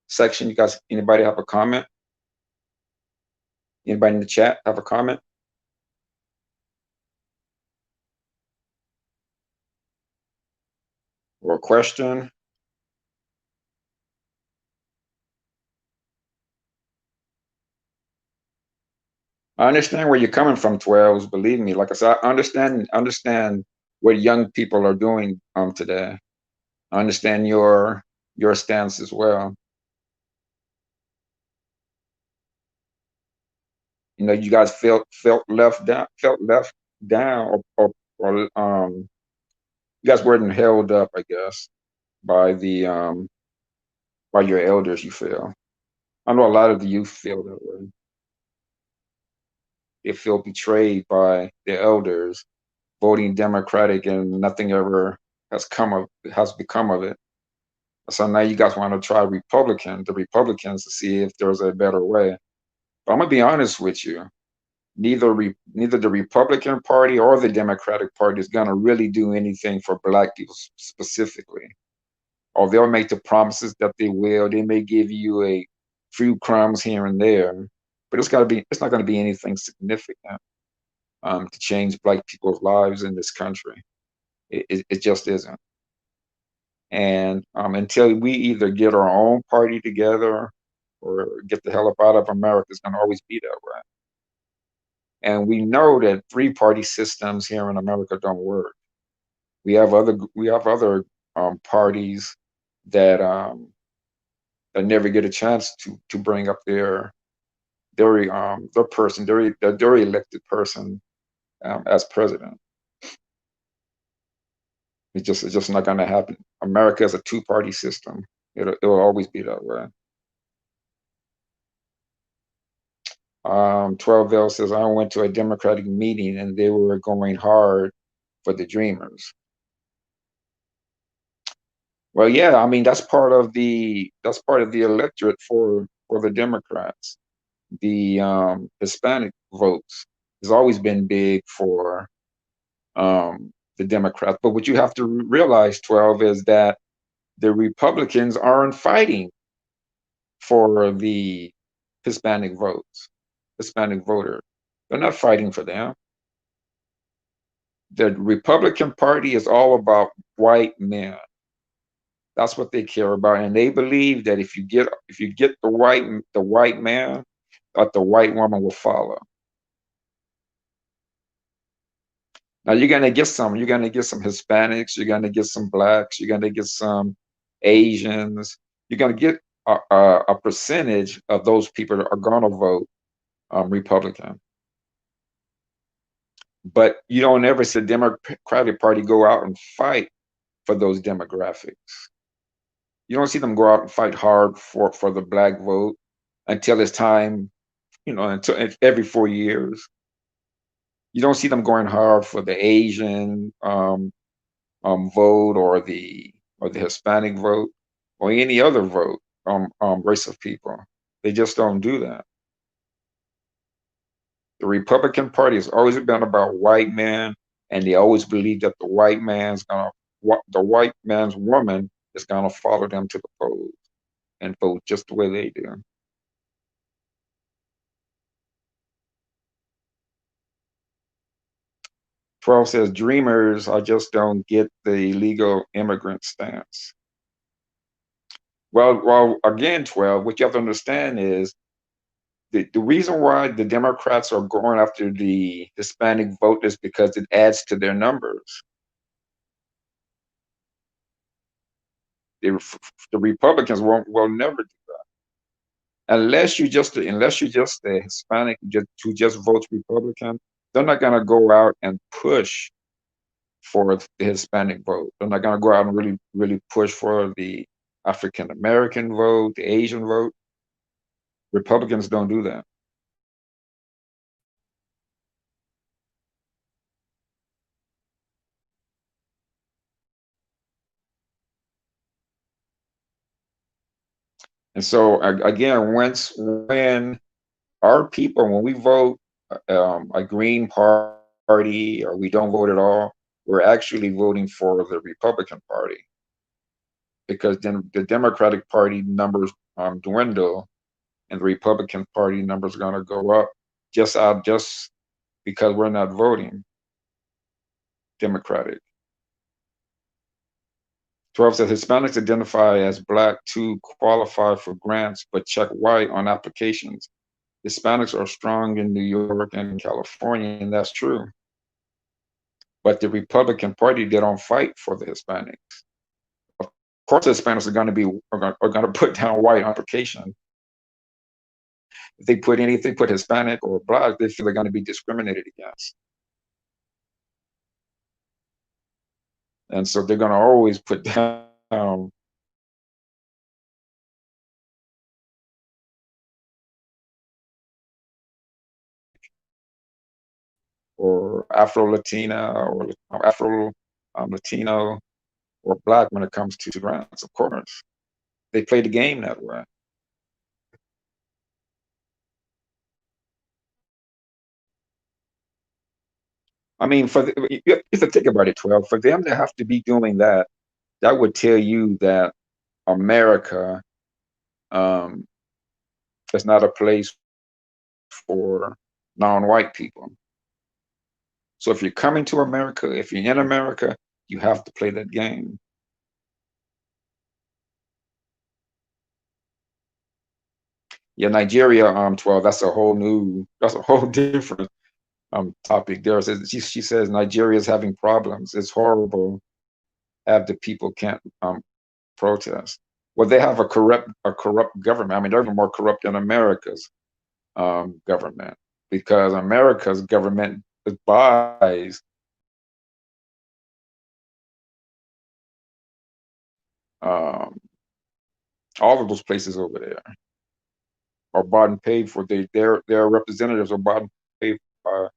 section? You guys, anybody have a comment? Anybody in the chat have a comment or a question? I understand where you're coming from, 12s. Believe me, like I said, I understand what young people are doing today. I understand your stance as well. You guys felt left down, or you guys weren't held up, I guess, by the by your elders. You feel. I know a lot of the youth feel that way. They feel betrayed by their elders, voting Democratic, and nothing ever has become of it. So now you guys want to try the Republicans, to see if there's a better way. But I'm gonna be honest with you. Neither the Republican Party or the Democratic Party is gonna really do anything for Black people specifically. Or they'll make the promises that they will. They may give you a few crumbs here and there, but it's not gonna be anything significant to change Black people's lives in this country. It just isn't. And until we either get our own party together or get the hell up out of America, it's going to always be that way. And we know that three-party systems here in America don't work. We have other parties that that never get a chance to bring up their person, their elected person as president. It's just not going to happen. America is a two-party system. It'll always be that way. 12L says, I went to a Democratic meeting and they were going hard for the Dreamers. Well, yeah, I mean that's part of the electorate for the Democrats. The Hispanic votes has always been big for the Democrats. But what you have to realize, 12, is that the Republicans aren't fighting for the Hispanic votes, Hispanic voter. They're not fighting for them. The Republican Party is all about white men. That's what they care about, and they believe that if you get the white man, that the white woman will follow. Now you're gonna get some. You're gonna get some Hispanics. You're gonna get some blacks. You're gonna get some Asians. You're gonna get a percentage of those people that are gonna vote Republican. But you don't ever see the Democratic Party go out and fight for those demographics. You don't see them go out and fight hard for the black vote until it's time, until every 4 years. You don't see them going hard for the Asian vote or the Hispanic vote or any other vote race of people. They just don't do that. The Republican Party has always been about white men, and they always believe that the white man's woman is gonna follow them to the polls and vote just the way they do. 12 says, Dreamers, I just don't get the illegal immigrant stance. Well, again, 12. What you have to understand is the reason why the Democrats are going after the Hispanic vote is because it adds to their numbers. The, the Republicans will never do unless you just a Hispanic who just votes Republican. They're not gonna go out and push for the Hispanic vote. They're not gonna go out and really push for the African American vote, the Asian vote. Republicans don't do that. And so again, when our people, when we vote a Green Party or we don't vote at all, we're actually voting for the Republican Party because then the Democratic Party numbers dwindle and the Republican Party numbers are going to go up just because we're not voting Democratic. 12 says Hispanics identify as Black to qualify for grants but check white on applications. Hispanics are strong in New York and California, and that's true. But the Republican Party, they don't fight for the Hispanics. Of course, the Hispanics are going to put down white on application. If they put Hispanic or Black, they feel they're going to be discriminated against. And so they're going to always put down or Afro-Latina or Afro-Latino or Black when it comes to grants, of course. They play the game that way. I mean, you have to think about it, 12. For them to have to be doing that, that would tell you that America um, is not a place for non-white people. So if you're coming to America, if you're in America, you have to play that game. Yeah, Nigeria, 12, that's a whole different topic there. She says Nigeria is having problems. It's horrible. Have the people can't protest. Well, they have a corrupt government. I mean, they're even more corrupt than America's government because America's government buys um, all of those places over there are bought and paid for. Their representatives are bought and paid by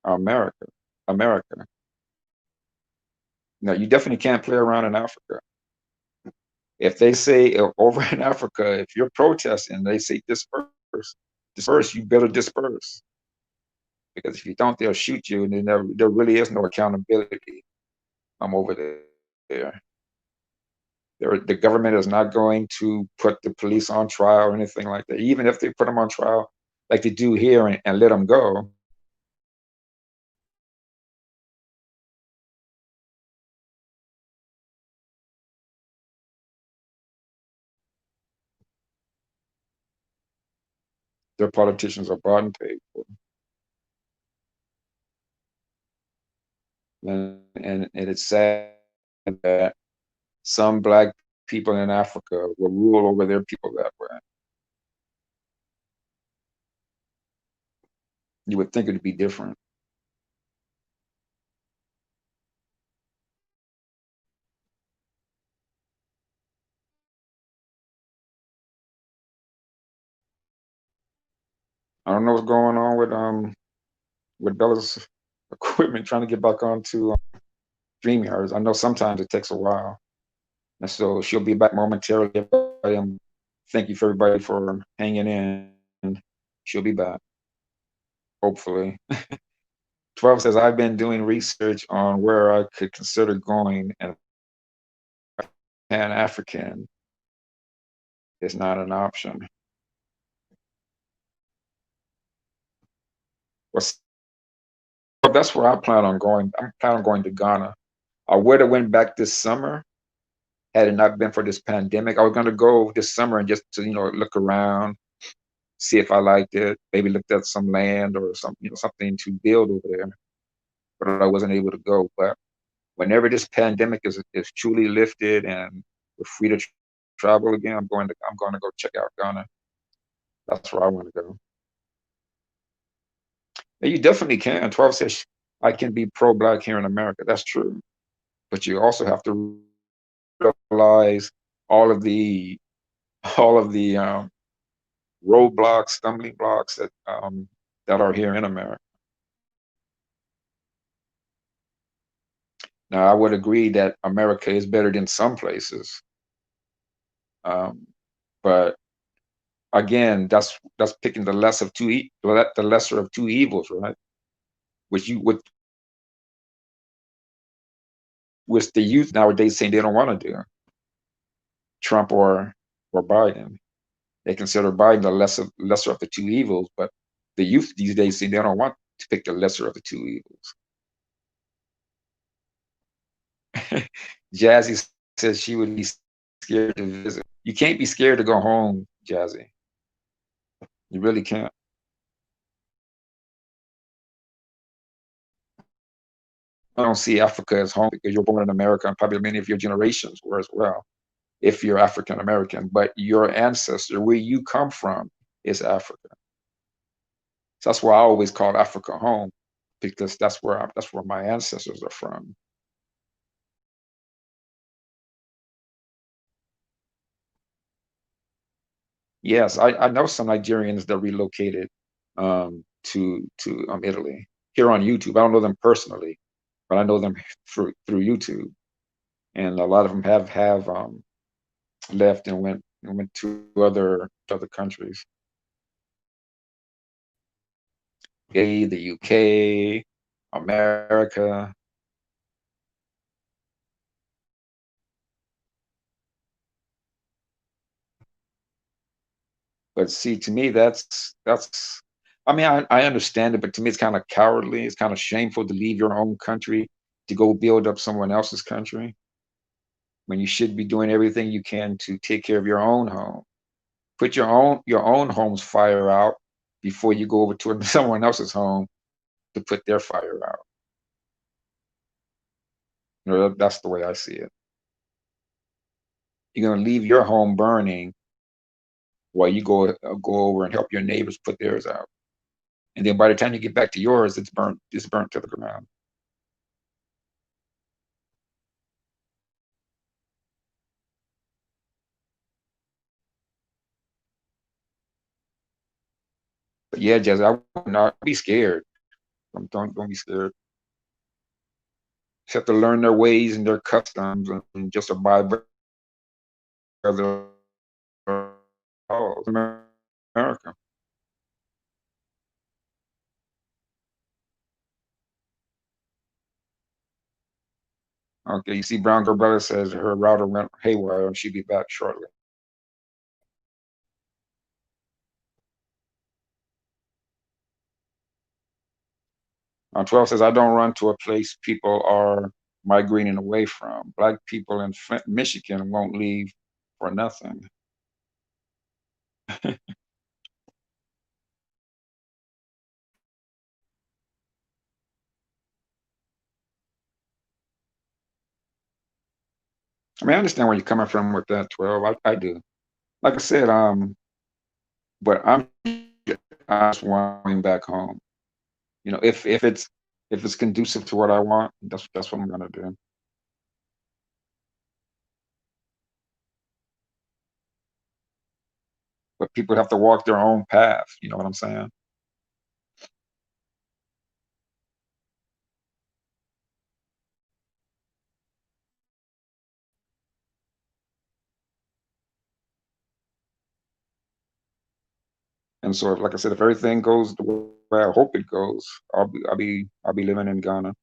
America. America. Now, you definitely can't play around in Africa. If they say over in Africa, if you're protesting, they say disperse, you better disperse. Because if you don't, they'll shoot you, and there really is no accountability over there. The government is not going to put the police on trial or anything like that. Even if they put them on trial, like they do here, and let them go, their politicians are bought and paid for. And it's sad that some Black people in Africa will rule over their people that way. You would think it'd be different. I don't know what's going on with Bella's equipment trying to get back onto StreamYards. I know sometimes it takes a while, and so she'll be back momentarily. Thank you for everybody for hanging in. She'll be back, hopefully. 12 says I've been doing research on where I could consider going, and Pan African is not an option. Well, that's where I plan on going. I plan on going to Ghana. I would have went back this summer Had it not been for this pandemic, I was going to go this summer and just to, look around, see if I liked it, maybe looked at some land or some, something to build over there, but I wasn't able to go. But whenever this pandemic is truly lifted and we're free to travel again, I'm going to go check out Ghana. That's where I want to go. And you definitely can. 12 says I can be pro-black here in America. That's true. But you also have to realize all of the all of the roadblocks, stumbling blocks that are here in America. Now, I would agree that America is better than some places, but again, that's picking the less of the lesser of two evils, right? Which you would, which the youth nowadays saying they don't want to do, Trump or Biden. They consider Biden the lesser of the two evils, but the youth these days say they don't want to pick the lesser of the two evils. Jazzy says she would be scared to visit. You can't be scared to go home, Jazzy. You really can't. I don't see Africa as home because you're born in America, and probably many of your generations were as well, if you're African American. But your ancestor, where you come from, is Africa. So that's why I always call Africa home, because that's where my ancestors are from. Yes, I know some Nigerians that relocated to Italy here on YouTube. I don't know them personally, but I know them through YouTube, and a lot of them have left and went to other countries, the UK, America. But see, to me, that's. I mean, I understand it, but to me, it's kind of cowardly. It's kind of shameful to leave your own country to go build up someone else's country when you should be doing everything you can to take care of your own home. Put your own home's fire out before you go over to someone else's home to put their fire out. That's the way I see it. You're gonna leave your home burning while you go over and help your neighbors put theirs out, and then by the time you get back to yours, it's burnt. It's burnt to the ground. But yeah, Jess, I would not be scared. Don't be scared. Just have to learn their ways and their customs and just abide by their laws. America. Okay, you see, Brown Girl Brother says her router went haywire and she'll be back shortly. On 12 says, I don't run to a place people are migrating away from. Black people in Michigan won't leave for nothing. I mean, I understand where you're coming from with that, 12. I do. Like I said, but I'm just wanting back home. If it's conducive to what I want, that's what I'm gonna do. But people have to walk their own path. You know what I'm saying? And so, like I said, if everything goes the way I hope it goes, I'll be living in Ghana.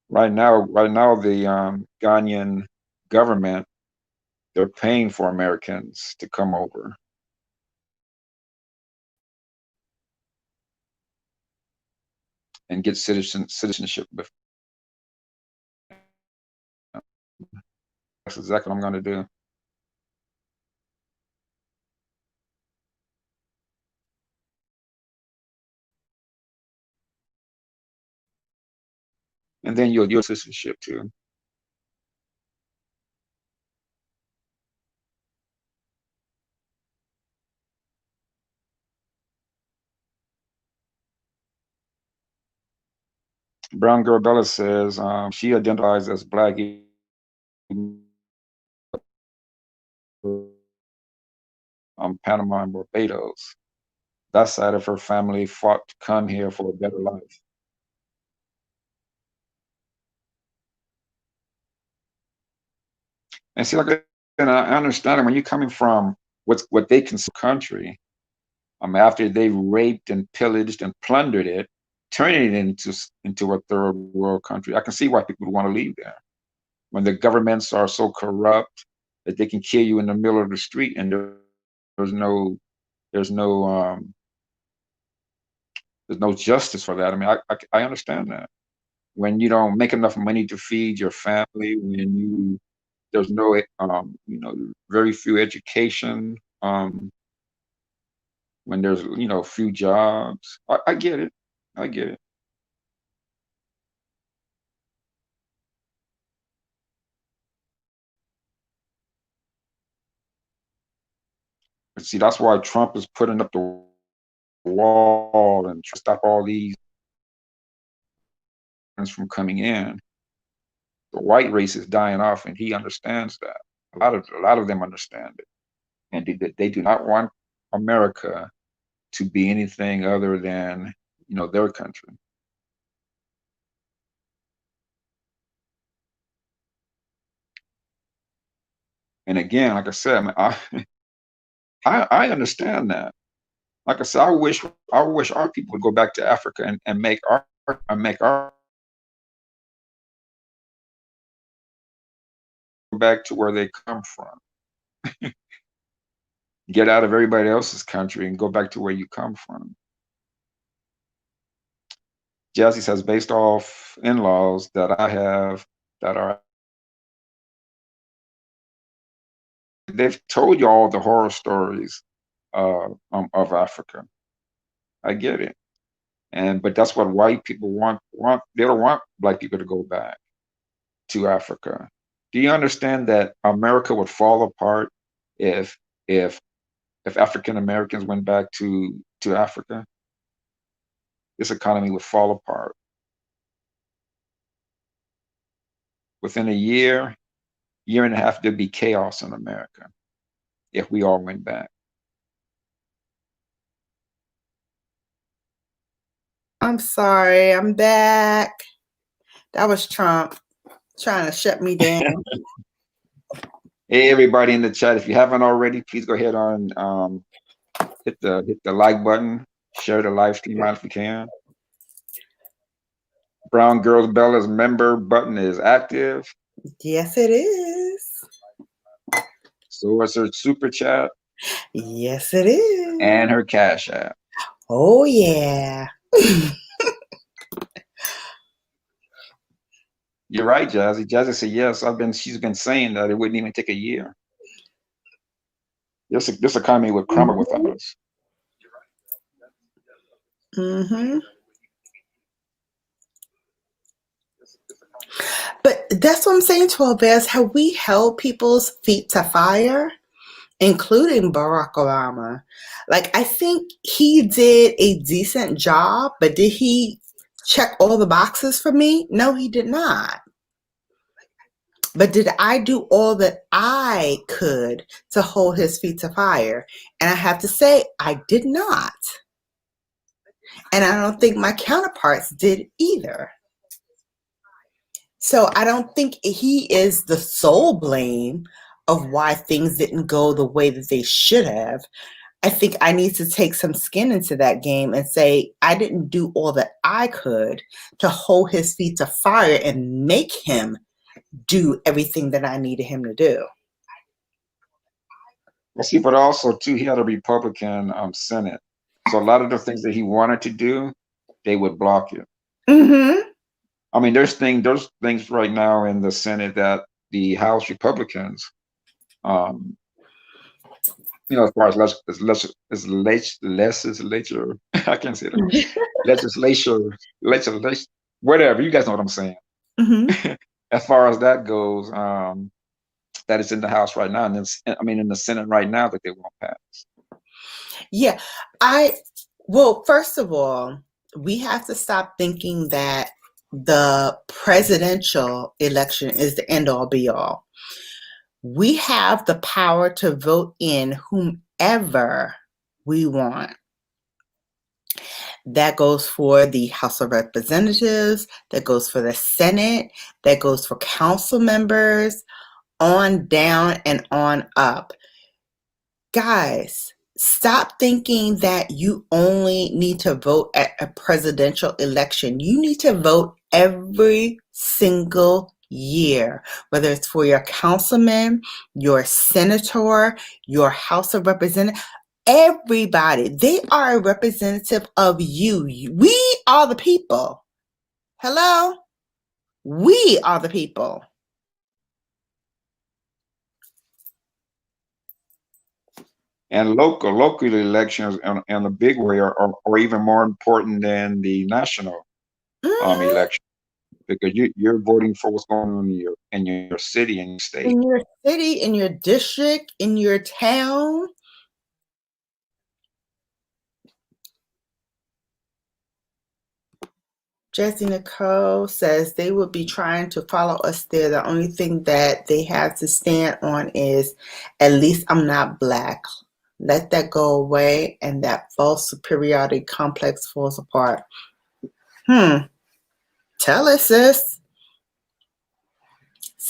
Right now, the Ghanaian government, they're paying for Americans to come over and get citizenship That's exactly what I'm going to do. And then you'll citizenship too. Brown Girl Bella says she identifies as Black Panama and Barbados. That side of her family fought to come here for a better life. And see, like, and I understand it when you're coming from what they consider country, after they raped and pillaged and plundered it, turning it into a third world country. I can see why people would want to leave there. When the governments are so corrupt that they can kill you in the middle of the street and there's no there's no um, there's no justice for that. I mean, I understand that. When you don't make enough money to feed your family, when there's no very few education, when there's few jobs. I get it. I get it. But see, that's why Trump is putting up the wall and trying to stop all these from coming in. The white race is dying off, and he understands that. A lot of them understand it, and they do not want America to be anything other than their country. And again, like I said, I understand that. Like I said, I wish our people would go back to Africa and make our back to where they come from. Get out of everybody else's country and go back to where you come from. Jazzy says, based off in-laws that I have that are, they've told you all the horror stories of Africa. I get it. But that's what white people want. They don't want Black people to go back to Africa. Do you understand that America would fall apart if if African Americans went back to Africa? This economy would fall apart. Within a year and a half, there'd be chaos in America if we all went back. I'm sorry, I'm back. That was Trump trying to shut me down. Hey, everybody in the chat, if you haven't already, please go ahead on hit the like button, share the live stream out if you can. Brown Girls Bella's member button is active. Yes, it is. So is her super chat. Yes, it is. And her Cash App. Oh yeah. You're right, Jazzy. Jazzy said yes. She's been saying that it wouldn't even take a year. This economy would crumble without us. Mm-hmm. But that's what I'm saying, 12 Bears. Have we held people's feet to fire, including Barack Obama? Like, I think he did a decent job, but did he check all the boxes for me? No, he did not. But did I do all that I could to hold his feet to fire? And I have to say, I did not. And I don't think my counterparts did either. So I don't think he is the sole blame of why things didn't go the way that they should have. I think I need to take some skin into that game and say, I didn't do all that I could to hold his feet to fire and make him do everything that I needed him to do. Well, see, but also too, he had a Republican Senate, so a lot of the things that he wanted to do, they would block it. Mm-hmm. I mean, there's things right now in the Senate that the House Republicans, um, as far as legislature, I can't say that, legislature, whatever. You guys know what I'm saying. Mm-hmm. As far as that goes, that is in the House right now, and in the Senate right now that they won't pass. Yeah, first of all, we have to stop thinking that the presidential election is the end all be all. We have the power to vote in whomever we want. That goes for the House of Representatives, that goes for the Senate, that goes for council members, on down and on up. Guys, stop thinking that you only need to vote at a presidential election. You need to vote every single year, whether it's for your councilman, your senator, your House of Representatives. Everybody, they are a representative of you. We are the people. Hello? We are the people. And local elections in a big way are even more important than the national election, because you're voting for what's going on in your city and your state. In your city, in your district, in your town. Jesse Nicole says they would be trying to follow us there. The only thing that they have to stand on is, at least I'm not Black. Let that go away, and that false superiority complex falls apart. Tell us, sis.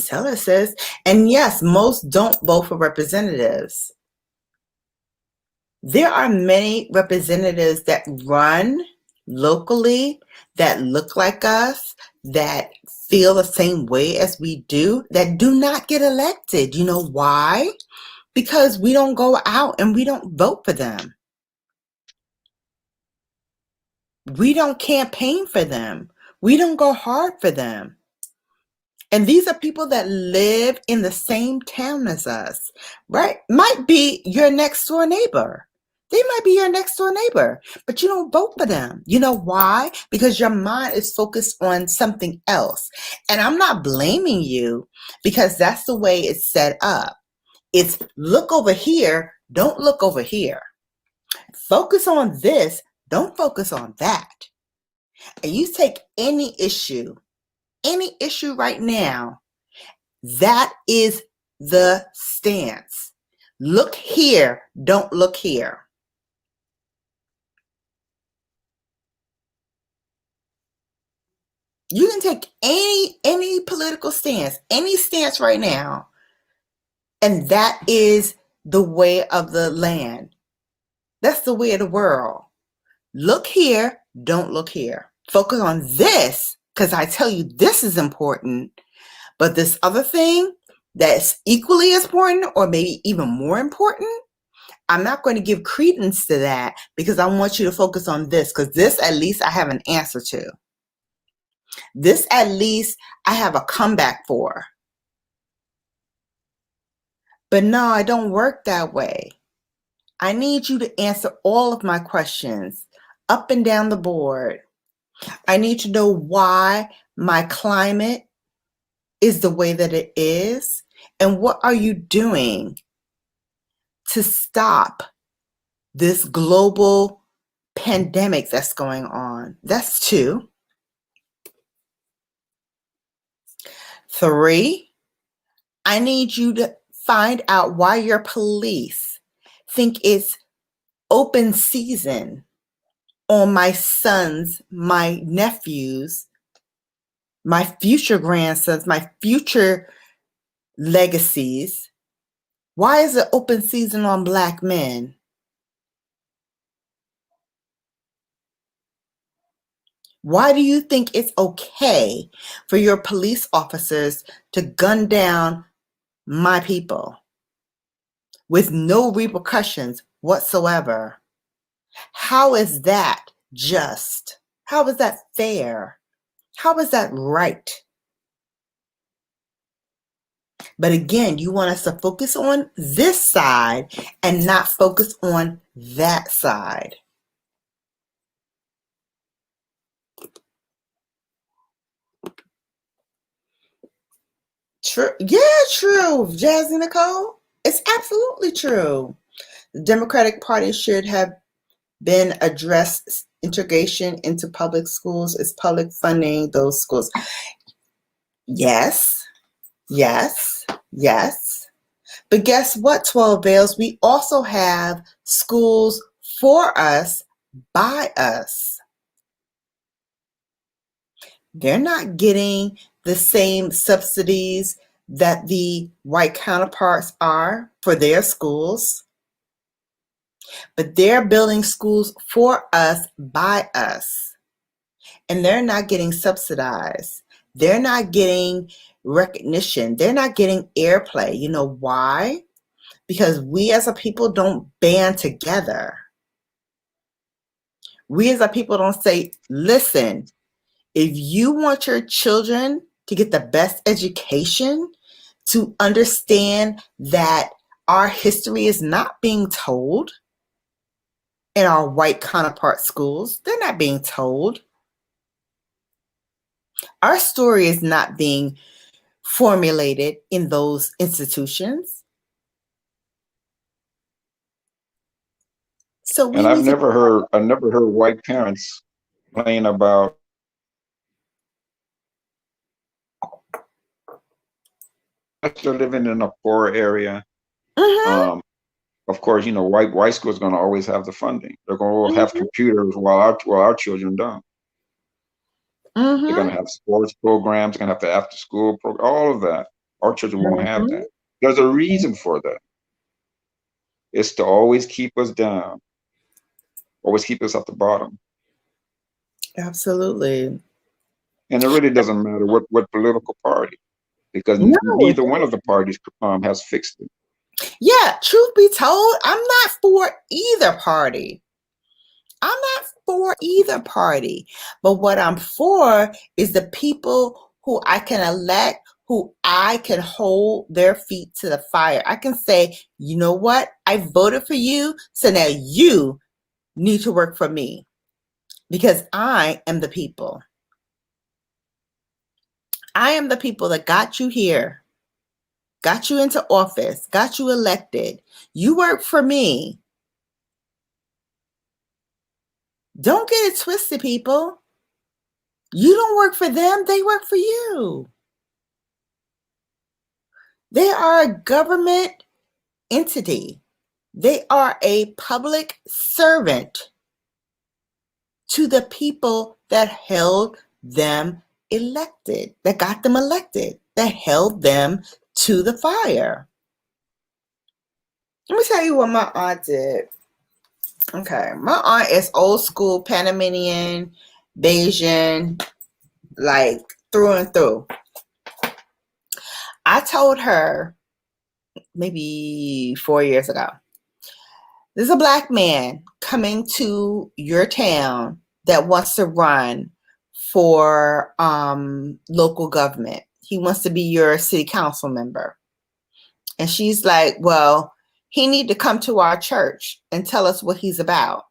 Tell us, sis. And yes, most don't vote for representatives. There are many representatives that run locally that look like us, that feel the same way as we do, that do not get elected. You know why? Because we don't go out and we don't vote for them. We don't campaign for them. We don't go hard for them. And these are people that live in the same town as us, right? Might be your next door neighbor. They might be your next door neighbor, but you don't vote for them. You know why? Because your mind is focused on something else. And I'm not blaming you, because that's the way it's set up. It's look over here, don't look over here. Focus on this, don't focus on that. And you take any issue right now, that is the stance. Look here, don't look here. You can take any political stance, any stance right now, and that is the way of the land. That's the way of the world. Look here, don't look here. Focus on this, because I tell you this is important, but this other thing that's equally as important, or maybe even more important, I'm not going to give credence to that, because I want you to focus on this, because this at least I have an answer to. This at least I have a comeback for. But no, I don't work that way. I need you to answer all of my questions up and down the board. I need to know why my climate is the way that it is, and what are you doing to stop this global pandemic that's going on. That's 2. 3, I need you to find out why your police think it's open season on my sons, my nephews, my future grandsons, my future legacies. Why is it open season on Black men? Why do you think it's okay for your police officers to gun down my people with no repercussions whatsoever? How is that just? How is that fair? How is that right? But again, you want us to focus on this side and not focus on that side. True. Yeah, true, Jazzy Nicole. It's absolutely true. The Democratic Party should have been addressed integration into public schools. Is public funding those schools? Yes, yes, yes. But guess what, 12 Bells? We also have schools for us, by us. They're not getting the same subsidies that the white counterparts are for their schools, but they're building schools for us, by us, and they're not getting subsidized. They're not getting recognition. They're not getting airplay. You know why? Because we as a people don't band together. We as a people don't say, listen, if you want your children to get the best education, to understand that our history is not being told in our white counterpart schools, they're not being told. Our story is not being formulated in those institutions. So we And I've need to. never heard white parents complain about they're living in a poor area. Mhm, Of course, white schools going to always have the funding. They're going to have mhm, computers while our children don't. They're going mhm, to have sports programs. They're going to have the after school program. All of that. Our children won't have mhm. that. There's a reason for that. It's to always keep us down, always keep us at the bottom. Absolutely. And it really doesn't matter what political party, because No, neither one of the parties has fixed it. yeah, truth be told, I'm not for either party. I'm not for either party. But what I'm for is the people who I can elect, who I can hold their feet to the fire. I can say, you know what? I voted for you, so now you need to work for me because I am the people. I am the people that got you here, got you into office, got you elected. You work for me. Don't get it twisted, people. You don't work for them, they work for you. They are a government entity. They are a public servant to the people that held them elected, that got them elected, that held them to the fire. Let me tell you what my aunt did. Okay, my aunt is old school Panamanian, Bayesian, like through and through. I told her maybe 4 years ago, there's a black man coming to your town that wants to run for local government. He wants to be your city council member. And she's like, well, he need to come to our church and tell us what he's about.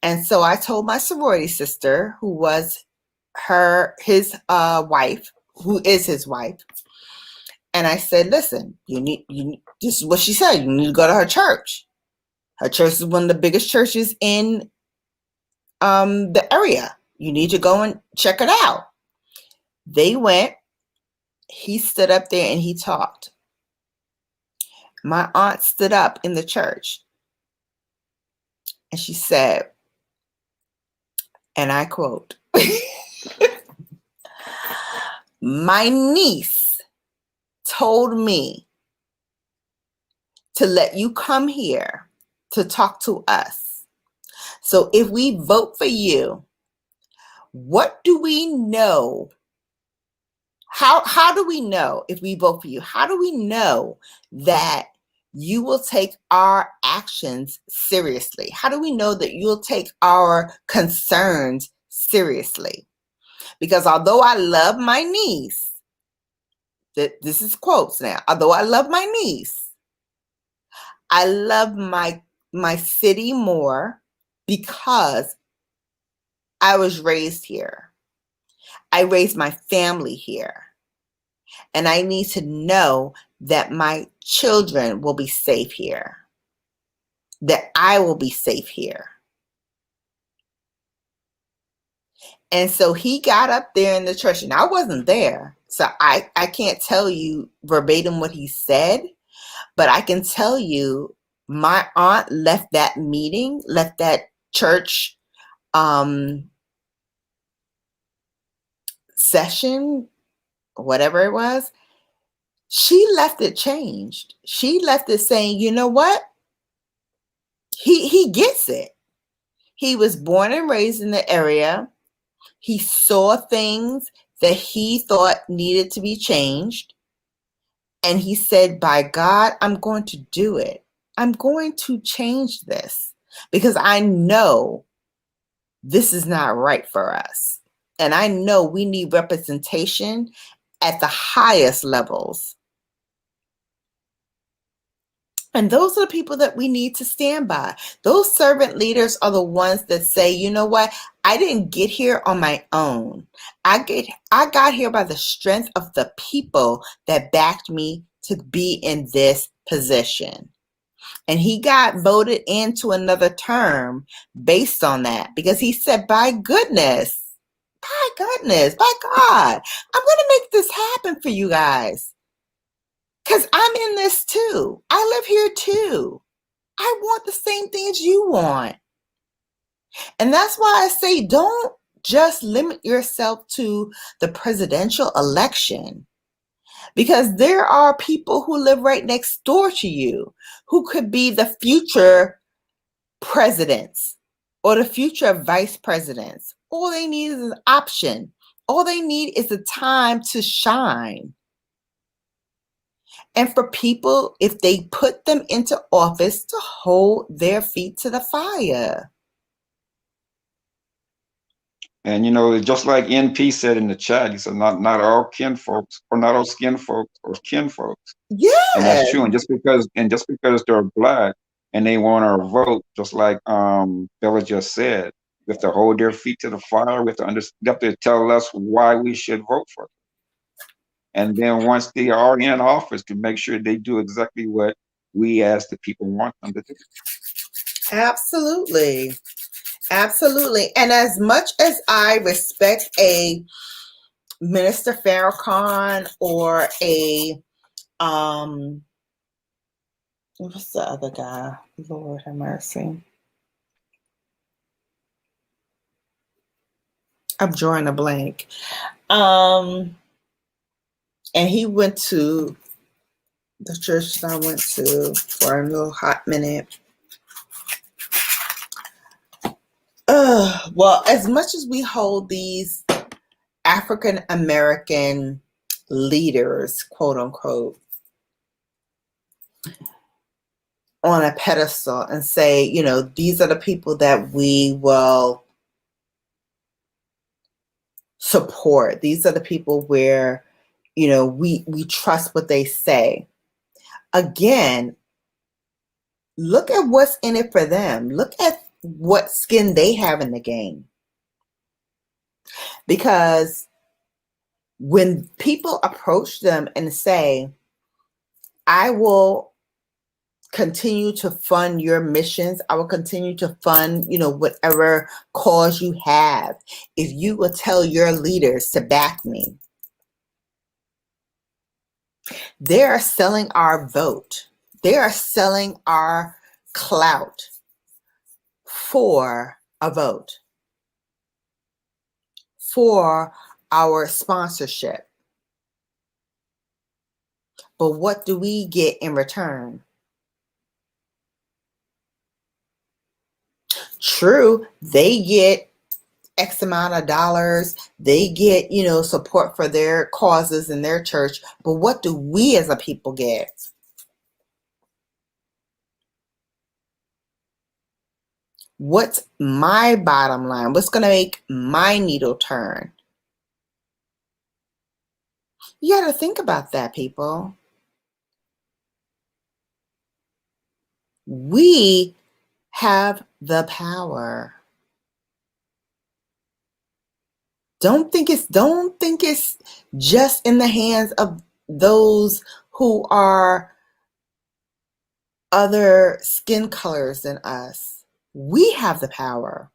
And so I told my sorority sister, who was his wife, who is his wife, and I said, listen, this is what she said, you need to go to her church. Her church is one of the biggest churches in the area. You need to go and check it out. They went. He stood up there and he talked. My aunt stood up in the church and she said, and I quote, my niece told me to let you come here to talk to us. So if we vote for you, what do we know? How do we know if we vote for you? How do we know that you will take our actions seriously? How do we know that you'll take our concerns seriously? Because although I love my niece, that this is quotes now. Although I love my niece, I love my city more because I was raised here. I raised my family here. And I need to know that my children will be safe here, that I will be safe here. And so he got up there in the church, and I wasn't there. So I can't tell you verbatim what he said, but I can tell you my aunt left that meeting, left that church session, whatever it was. She left it changed. She left it saying, you know what? He gets it. He was born and raised in the area. He saw things that he thought needed to be changed. And he said, by God, I'm going to do it. I'm going to change this because I know this is not right for us. And I know we need representation at the highest levels. And those are the people that we need to stand by. Those servant leaders are the ones that say, you know what? I didn't get here on my own. I got here by the strength of the people that backed me to be in this position. And he got voted into another term based on that because he said, by goodness, by God, I'm going to make this happen for you guys. Because I'm in this too. I live here too. I want the same things you want. And that's why I say don't just limit yourself to the presidential election. Because there are people who live right next door to you who could be the future presidents or the future vice presidents. All they need is an option. All they need is a time to shine. And for people, if they put them into office, to hold their feet to the fire. And just like NP said in the chat, he said, not all kinfolks, or not all skin folks, or kinfolks. Yeah. And that's true. And just because they're Black and they want our vote, just like Bella just said, we have to hold their feet to the fire. We have to tell us why we should vote for them. And then once they are in office, to make sure they do exactly what we as the people want them to do. Absolutely. Absolutely. And as much as I respect a Minister Farrakhan or a what's the other guy? Lord have mercy. I'm drawing a blank. And he went to the church that I went to for a little hot minute. Well, as much as we hold these African American leaders, quote unquote, on a pedestal and say, these are the people that we will support. These are the people where, we trust what they say. Again, look at what's in it for them. Look at what skin they have in the game. Because when people approach them and say, I will continue to fund your missions, I will continue to fund, whatever cause you have, if you will tell your leaders to back me. They are selling our vote. They are selling our clout for a vote, for our sponsorship. But what do we get in return? True, they get X amount of dollars. They get, support for their causes in their church. But what do we as a people get? What's my bottom line? What's going to make my needle turn? You got to think about that, people. We have the power. Don't think it's just in the hands of those who are other skin colors than us. We have the power.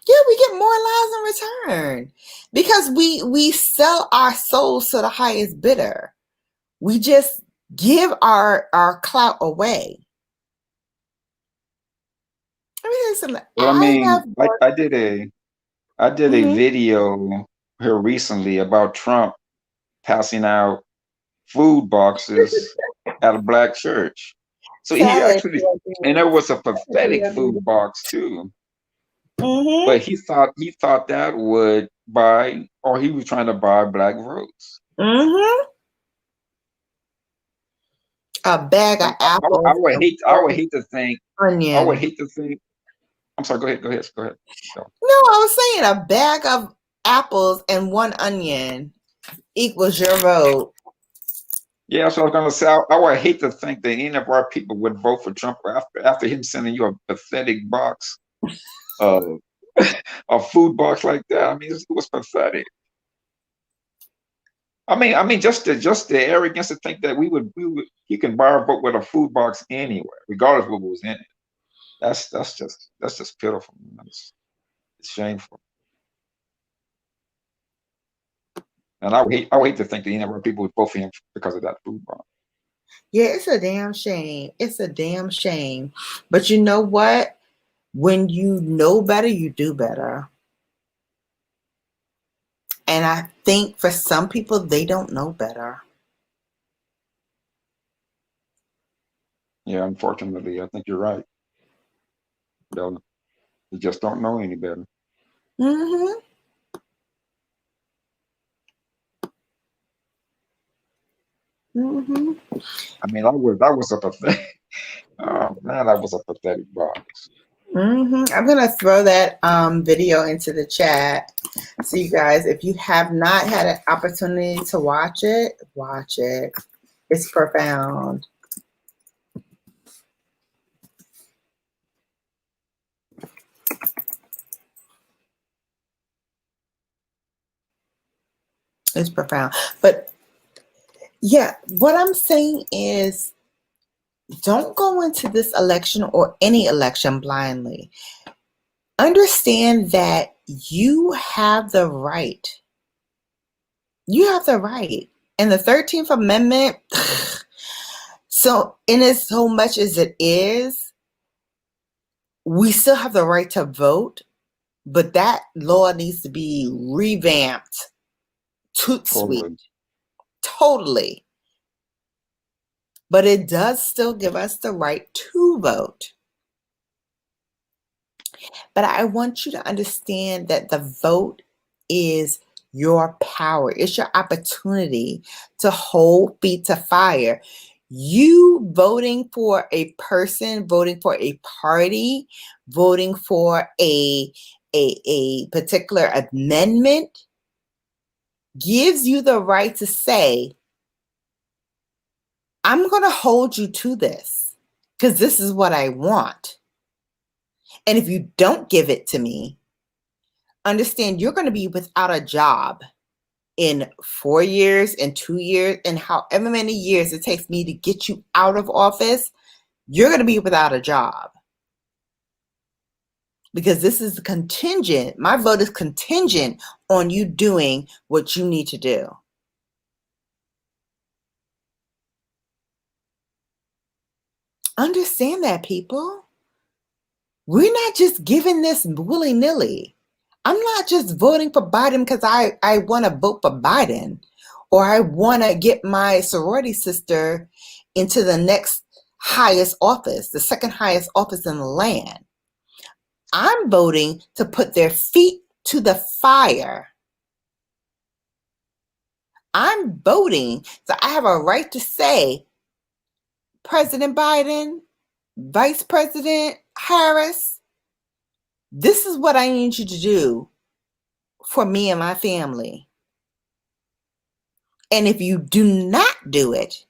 Yeah, we get more lives in return because we sell our souls to the highest bidder. We just give our clout away. Let me tell you something. Well, I I have mean, worked. I did a Mhm. video here recently about Trump passing out food boxes at a black church. So he Sorry. actually, and it was a pathetic food box too. Mm-hmm. But he thought that would buy, or he was trying to buy black votes. Mm-hmm. A bag of And apples and I one would hate to think, I would onion. hate to think. I'm sorry. Go ahead. Go. No, I was saying a bag of apples and one onion equals your vote. Yeah, that's what I was gonna say. I would hate to think that any of our people would vote for Trump after him sending you a pathetic box, uh, a food box like that. I mean, it was pathetic. I mean, just the arrogance to think that we would you can buy a vote with a food box anywhere, regardless of what was in it. That's just pitiful. Man. It's shameful. And I would hate to think that any of our people would vote for him because of that food box. Yeah, it's a damn shame. It's a damn shame. But you know what? When you know better, you do better. And I think for some people, they don't know better. Yeah, unfortunately, I think you're right. They just don't know any better. Mm-hmm. Mm-hmm. I mean, that was a pathetic. Oh man, that was a pathetic box. Mm-hmm. I'm gonna throw that video into the chat. So you guys, if you have not had an opportunity to watch it, watch it. It's profound. It's profound. But yeah, what I'm saying is don't go into this election or any election blindly. Understand that you have the right. You have the right. And the 13th Amendment, so in as so much as it is, we still have the right to vote, but that law needs to be revamped. Toot sweet. Totally. Totally. But it does still give us the right to vote. But I want you to understand that the vote is your power. It's your opportunity to hold feet to fire. You voting for a person, voting for a party, voting for a particular amendment gives you the right to say, I'm going to hold you to this because this is what I want. And if you don't give it to me, understand you're going to be without a job in 4 years, in 2 years, and however many years it takes me to get you out of office, you're going to be without a job. Because this is contingent. My vote is contingent on you doing what you need to do. Understand that, people. We're not just giving this willy-nilly. I'm not just voting for Biden because I want to vote for Biden or I want to get my sorority sister into the next highest office, the second highest office in the land. I'm voting to put their feet to the fire. I'm voting, so I have a right to say, President Biden, Vice President Harris, this is what I need you to do for me and my family. And if you do not do it,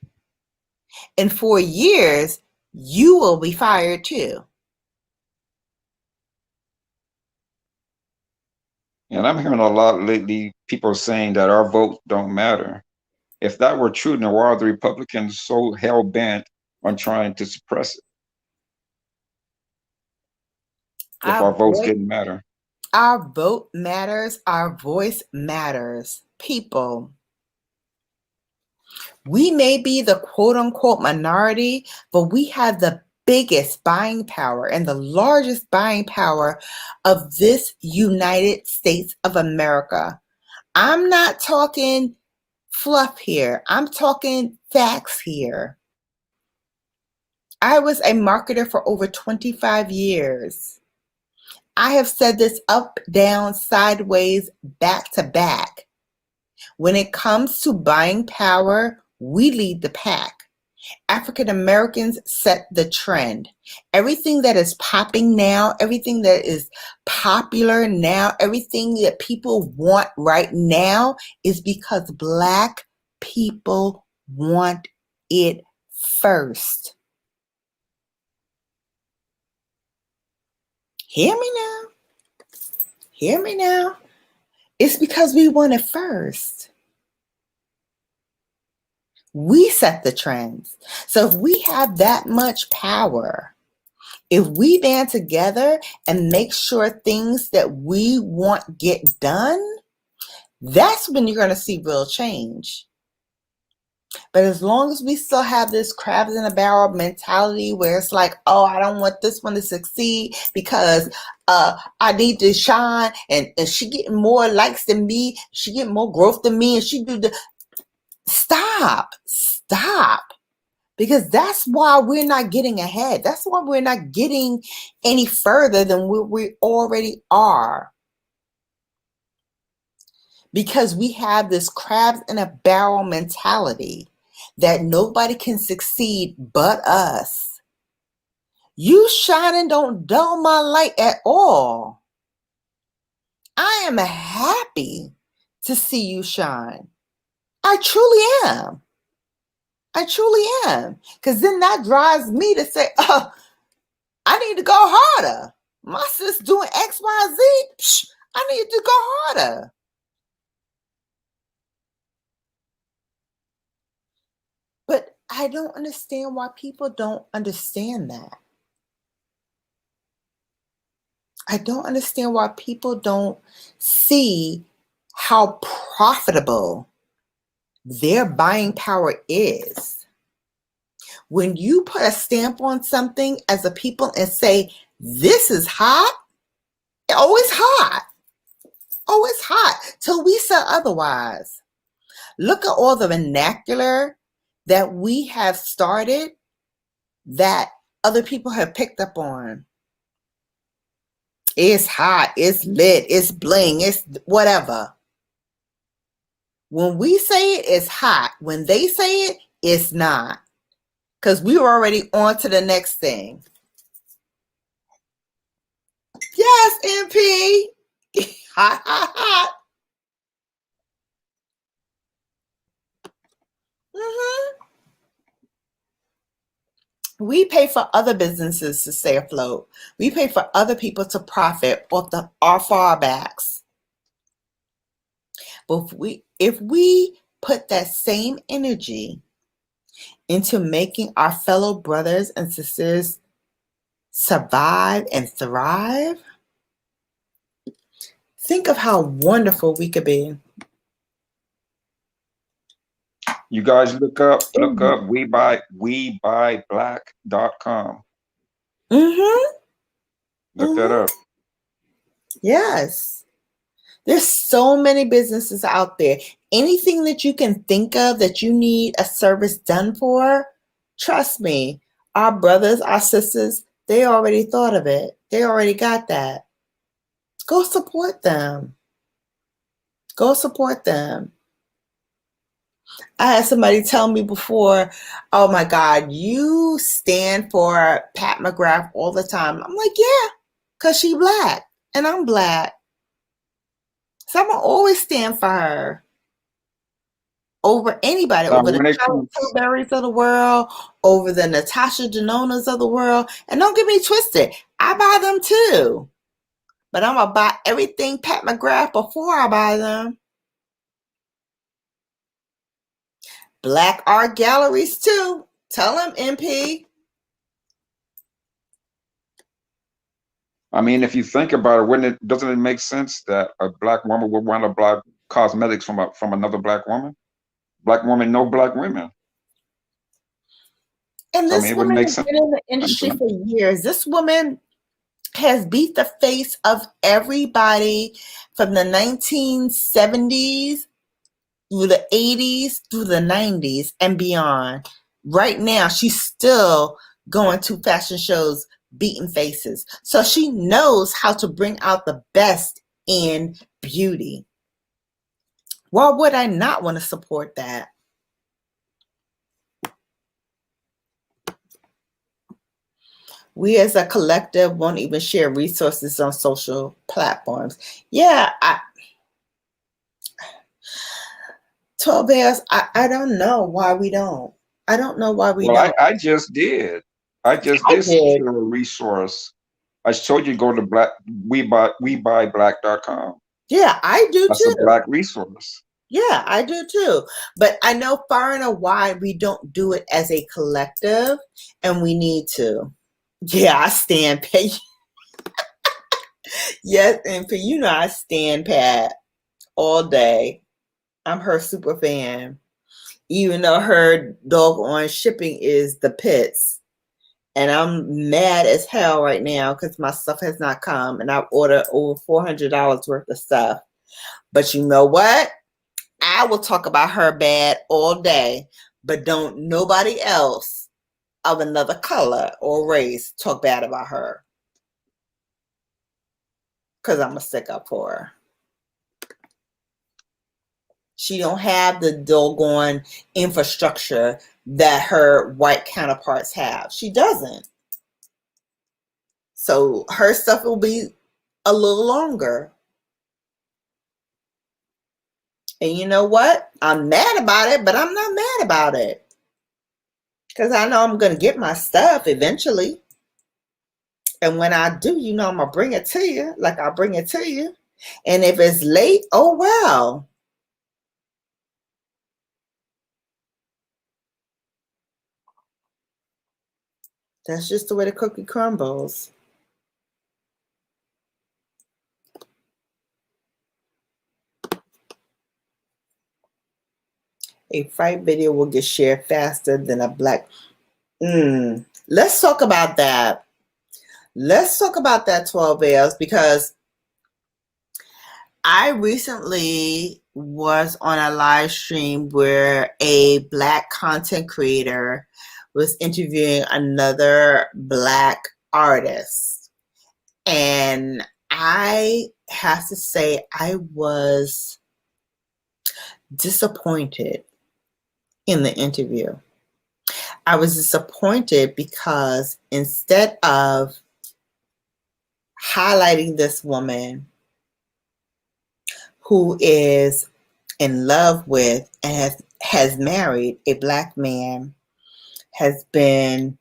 in 4 years, you will be fired too. And I'm hearing a lot lately, people saying that our votes don't matter. If that were true, then why are the Republicans so hell bent on trying to suppress it if our Our votes voice, didn't matter? our vote matters. Our voice matters. People, we may be the quote unquote minority, but we have the biggest buying power and the largest buying power of this United States of America. I'm not talking fluff here. I'm talking facts here. I was a marketer for over 25 years. I have said this up, down, sideways, back to back. When it comes to buying power, we lead the pack. African Americans set the trend. Everything that is popping now, everything that is popular now, everything that people want right now is because Black people want it first. Hear me now. Hear me now. It's because we want it first. We set the trends. So if we have that much power, if we band together and make sure things that we want get done, that's when you're going to see real change. But as long as we still have this crabs in a barrel mentality where it's like, oh, I don't want this one to succeed because I need to shine and she getting more likes than me, she getting more growth than me, and she do the stop. Because that's why we're not getting ahead. That's why we're not getting any further than we already are. Because we have this crabs in a barrel mentality that nobody can succeed but us. You shining don't dull my light at all. I am happy to see you shine. I truly am. Because then that drives me to say, oh, I need to go harder. My sis doing X, Y, Z. I need to go harder. But I don't understand why people don't understand that. I don't understand why people don't see how profitable their buying power is. When you put a stamp on something as a people and say, this is hot, always hot, till we say otherwise. Look at all the vernacular that we have started that other people have picked up on. It's hot, it's lit, it's bling, it's whatever. When we say it, it's hot. When they say it, it's not. Because we were already on to the next thing. Yes, MP. Hot, hot, hot. We pay for other businesses to stay afloat. We pay for other people to profit off our backs. But if we put that same energy into making our fellow brothers and sisters survive and thrive, think of how wonderful we could be. You guys look up WeBuyBlack.com. Look that up. Yes. There's so many businesses out there. Anything that you can think of that you need a service done for, trust me, our brothers, our sisters, they already thought of it. They already got that. Go support them. Go support them. I had somebody tell me before, oh my God, you stand for Pat McGrath all the time. I'm like, yeah, because she Black and I'm Black. So I'm going to always stand for her. over anybody, Now, over the when it Tyler comes, Tilburys of the world, over the Natasha Denonas of the world. And don't get me twisted, I buy them too. But I'm going to buy everything Pat McGrath before I buy them. Black art galleries too. Tell them, MP. I mean, if you think about it, doesn't it make sense that a black woman would want to buy cosmetics from another black woman? Black woman, no black women. And So I mean, this it would woman make has sense been in the to industry me. for years. This woman has beat the face of everybody from the 1970s through the 80s through the 90s and beyond. Right now, she's still going to fashion shows beating faces. So she knows how to bring out the best in beauty. Why would I not want to support that? We as a collective won't even share resources on social platforms. Yeah, 12 Bears, I don't know why we don't. I don't know why we Well, don't. I just did. I just I did did. secure a resource. I told you to go to WeBuyBlack.com. Yeah, I do That's a too. black resource. Yeah, I do too. But I know far and wide we don't do it as a collective, and we need to. Yeah, I stand Pat. Yes, and for you know I stand Pat all day. I'm her super fan. Even though her doggone shipping is the pits. And I'm mad as hell right now because my stuff has not come and I've ordered over $400 worth of stuff. But you know what? I will talk about her bad all day, but don't nobody else of another color or race talk bad about her because I'm a stick up for her. She don't have the doggone infrastructure that her white counterparts have. She doesn't. So her stuff will be a little longer. And you know what? I'm mad about it, but I'm not mad about it. Because I know I'm going to get my stuff eventually. And when I do, you know, I'm going to bring it to you like I'll bring it to you. And if it's late, oh well. That's just the way the cookie crumbles. A fight video will get shared faster than a black. Let's talk about that. Let's talk about that 12 Ls because I recently was on a live stream where a black content creator was interviewing another black artist. And I have to say, I was disappointed in the interview. I was disappointed because instead of highlighting this woman who is in love with and has married a black man, has been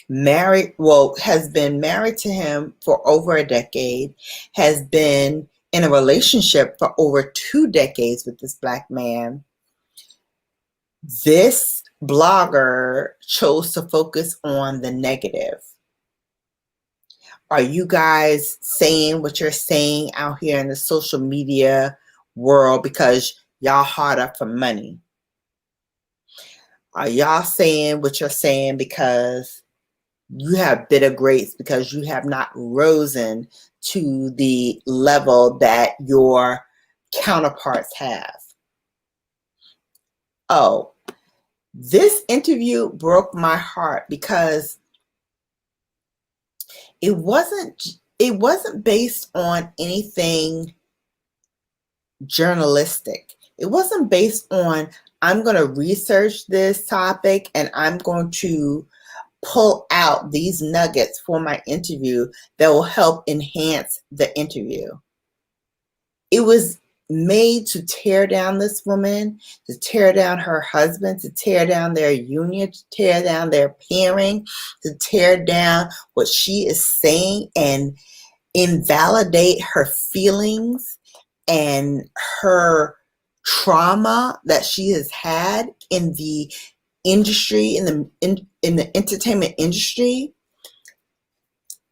married to him for over a decade, has been in a relationship for over 2 decades with this black man. This blogger chose to focus on the negative. Are you guys saying what you're saying out here in the social media world because y'all hard up for money? Are y'all saying what you're saying because you have bitter grapes because you have not risen to the level that your counterparts have? Oh, this interview broke my heart because it wasn't based on anything journalistic. It wasn't based on I'm going to research this topic and I'm going to pull out these nuggets for my interview that will help enhance the interview. It was made to tear down this woman, to tear down her husband, to tear down their union, to tear down their pairing, to tear down what she is saying and invalidate her feelings and her trauma that she has had in the industry, in the entertainment industry.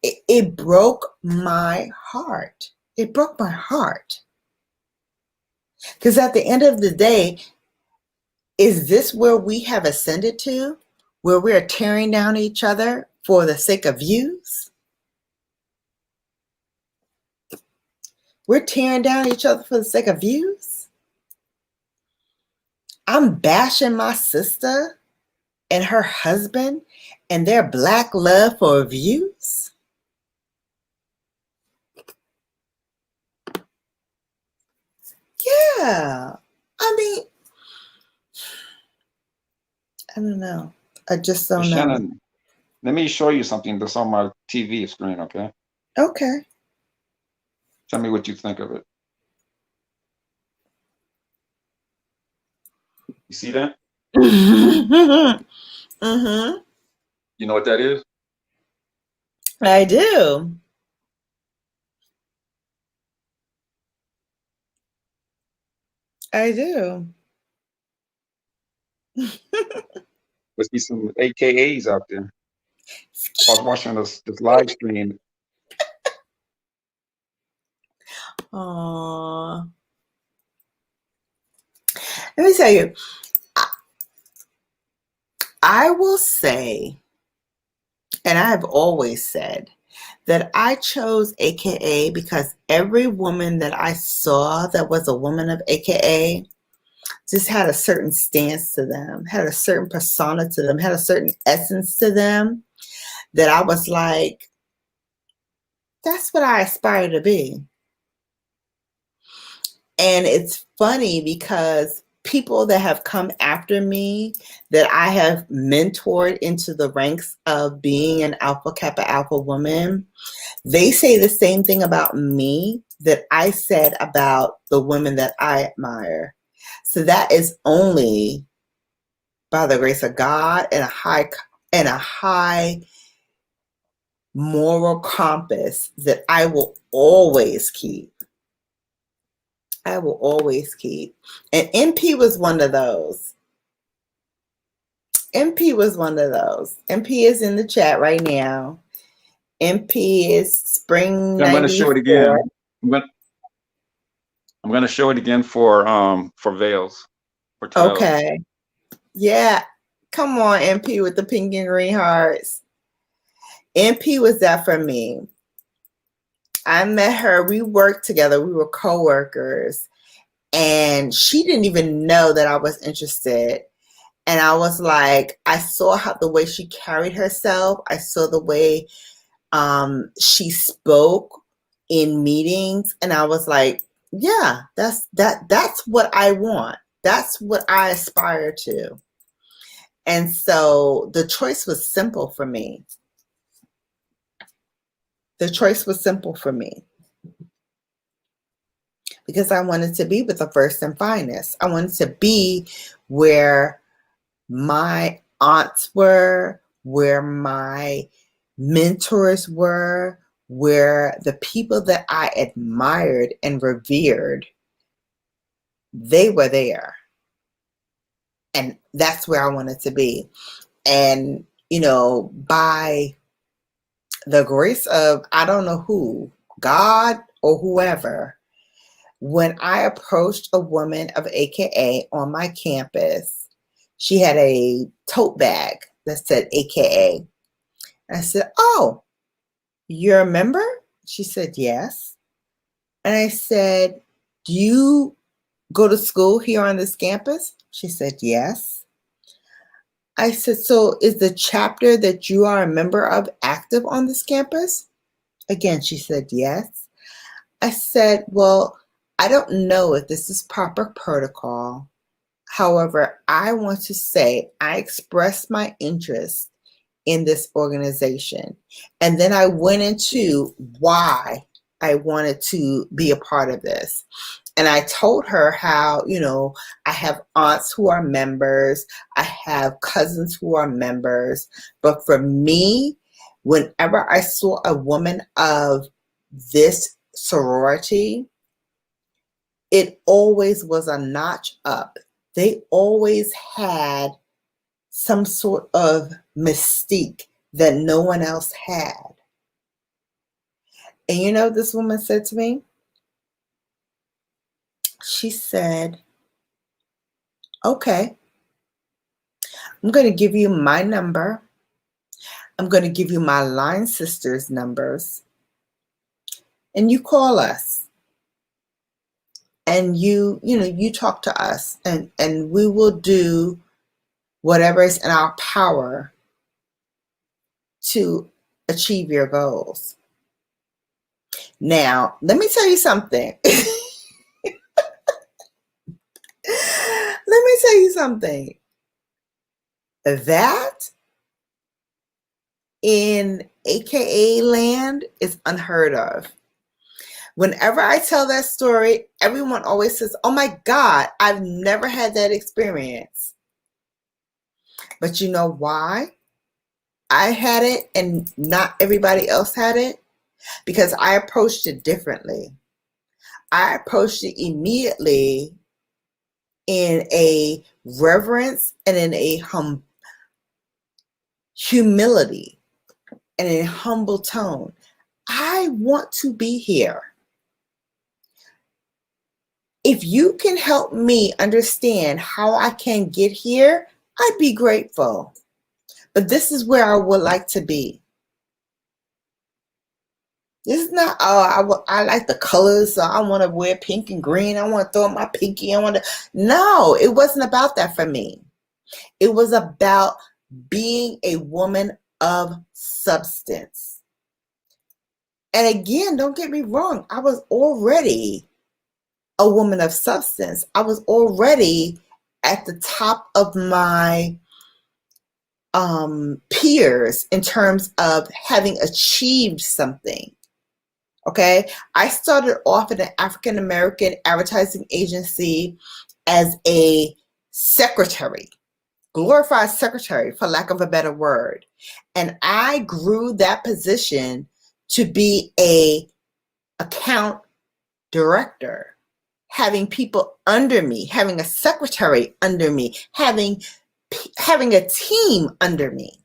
It broke my heart. It broke my heart. Because at the end of the day, is this where we have ascended to? Where we are tearing down each other for the sake of views? We're tearing down each other for the sake of views? I'm bashing my sister and her husband and their black love for views? Yeah. I mean, I don't know. I just don't know. Shannon, let me show you something that's on my TV screen, okay? Okay. Tell me what you think of it. You see that? Mm-hmm. You know what that is? I do. I do. Must be some AKAs out there. I was watching this live stream. Aww. Let me tell you, I will say, and I've always said, that I chose AKA because every woman that I saw that was a woman of AKA just had a certain stance to them, had a certain persona to them, had a certain essence to them that I was like, that's what I aspire to be. And it's funny because people that have come after me that I have mentored into the ranks of being an Alpha Kappa Alpha woman, they say the same thing about me that I said about the women that I admire. So that is only by the grace of God and a high moral compass that I will always keep. I will always keep. And MP was one of those. MP was one of those. MP is in the chat right now. MP is spring I'm going to show it 94. again. I'm going to show it again for veils, for 12. Okay. Yeah. Come on, MP with the pink and green hearts. MP was that for me. I met her. We worked together. We were co-workers. And she didn't even know that I was interested. And I was like, I saw the way she carried herself. I saw the way she spoke in meetings. And I was like, yeah, that's what I want. That's what I aspire to. And so the choice was simple for me. The choice was simple for me. Because I wanted to be with the first and finest. I wanted to be where my aunts were, where my mentors were, where the people that I admired and revered, they were there. And that's where I wanted to be. And, you know, by the grace of, I don't know who, God or whoever, when I approached a woman of AKA on my campus, she had a tote bag that said AKA. I said, oh, you're a member? She said, yes. And I said, do you go to school here on this campus? She said, yes. I said, so is the chapter that you are a member of active on this campus? Again, she said, yes. I said, well, I don't know if this is proper protocol. However, I want to say I expressed my interest in this organization. And then I went into why I wanted to be a part of this. And I told her how, I have aunts who are members, I have cousins who are members. But for me, whenever I saw a woman of this sorority, it always was a notch up. They always had some sort of mystique that no one else had. And you know what this woman said to me? She said, okay, I'm going to give you my number. I'm going to give you my line sisters' numbers. And you call us. And you talk to us. And we will do whatever is in our power to achieve your goals. Now, let me tell you something. Let me tell you something. That in AKA land is unheard of. Whenever I tell that story, everyone always says, oh my God, I've never had that experience. But you know why I had it and not everybody else had it? Because I approached it differently. I approached it immediately in a reverence and in a humility and in a humble tone. I want to be here. If you can help me understand how I can get here, I'd be grateful. But this is where I would like to be. This is not, I like the colors, so I want to wear pink and green. I want to throw up my pinky. No, it wasn't about that for me. It was about being a woman of substance. And again, don't get me wrong. I was already a woman of substance. I was already at the top of my peers in terms of having achieved something. Okay, I started off at an African American advertising agency as a secretary, glorified secretary, for lack of a better word. And I grew that position to be a account director, having people under me, having a secretary under me, having a team under me.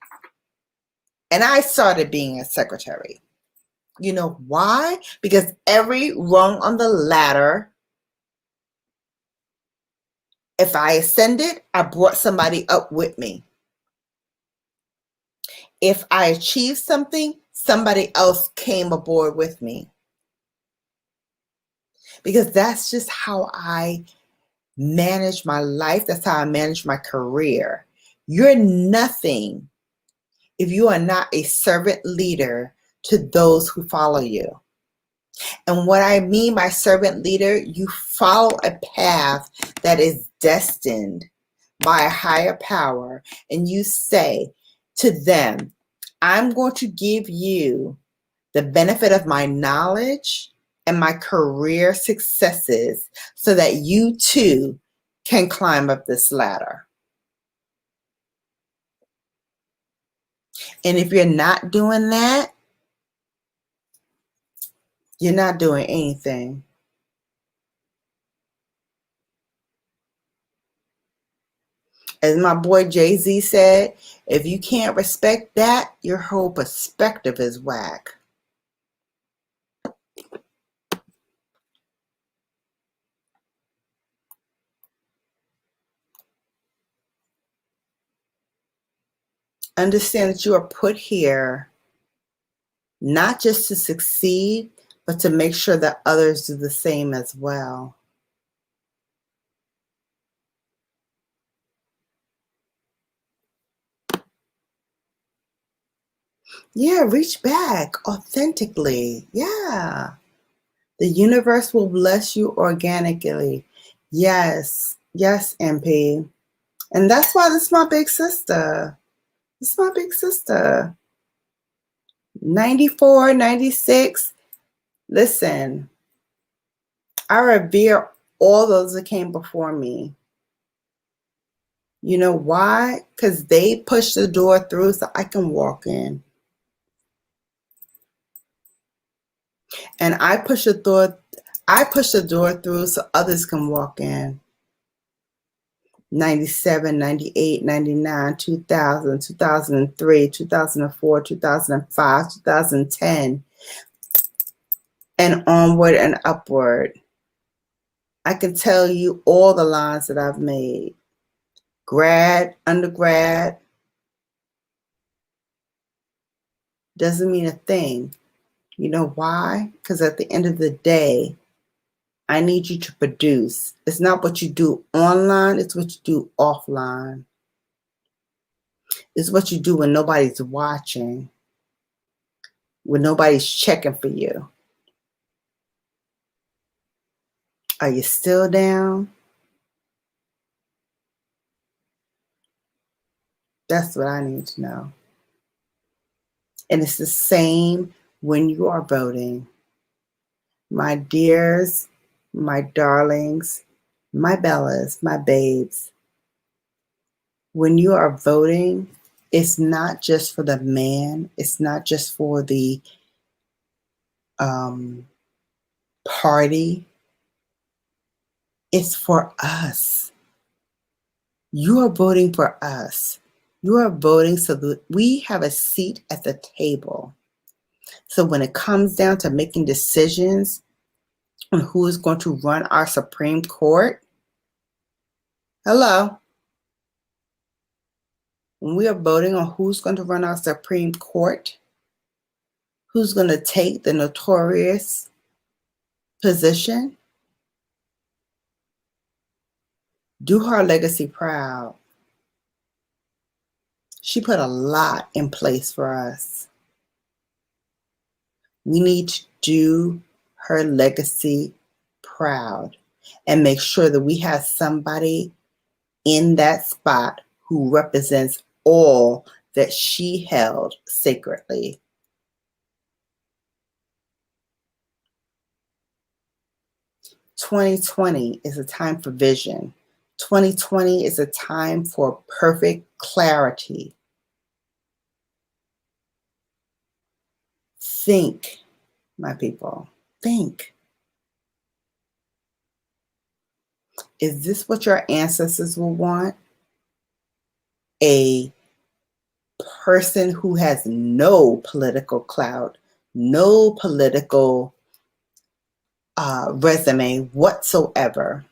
And I started being a secretary. You know why? Because every rung on the ladder, if I ascended, I brought somebody up with me. If I achieved something, somebody else came aboard with me. Because that's just how I manage my life. That's how I manage my career. You're nothing if you are not a servant leader to those who follow you. And what I mean by servant leader, you follow a path that is destined by a higher power, and you say to them, I'm going to give you the benefit of my knowledge and my career successes so that you too can climb up this ladder. And if you're not doing that, you're not doing anything. As my boy Jay-Z said, if you can't respect that, your whole perspective is whack. Understand that you are put here not just to succeed, but to make sure that others do the same as well. Yeah, reach back authentically. Yeah. The universe will bless you organically. Yes. Yes, MP. And that's why this is my big sister. This is my big sister. 94, 96. Listen, I revere all those that came before me. You know why? Because they pushed the door through so I can walk in. And I push the door through so others can walk in. 97, 98, 99, 2000, 2003, 2004, 2005, 2010, and onward and upward. I can tell you all the lines that I've made. Grad, undergrad, doesn't mean a thing. You know why? Because at the end of the day, I need you to produce. It's not what you do online, it's what you do offline. It's what you do when nobody's watching, when nobody's checking for you. Are you still down? That's what I need to know. And it's the same when you are voting. My dears, my darlings, my bellas, my babes, when you are voting, it's not just for the man, it's not just for the party, it's for us. You are voting for us. You are voting so that we have a seat at the table. So when it comes down to making decisions on who is going to run our Supreme Court, hello, when we are voting on who's going to run our Supreme Court, who's going to take the notorious position, do her legacy proud. She put a lot in place for us. We need to do her legacy proud and make sure that we have somebody in that spot who represents all that she held sacredly. "2020 is a time for vision. 2020 is a time for perfect clarity. Think, my people, think. Is this what your ancestors will want? A person who has no political clout, no political resume whatsoever,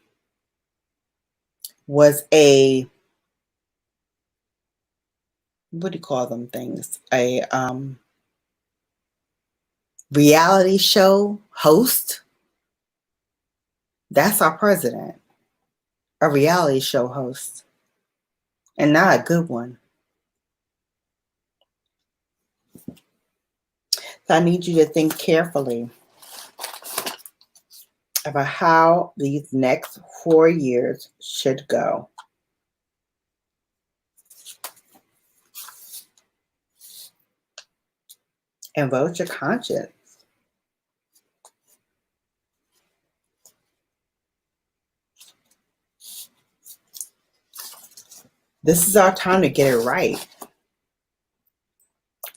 was a, what do you call them things? A reality show host? That's our president, a reality show host, and not a good one. So I need you to think carefully about how these next 4 years should go. And vote your conscience. This is our time to get it right.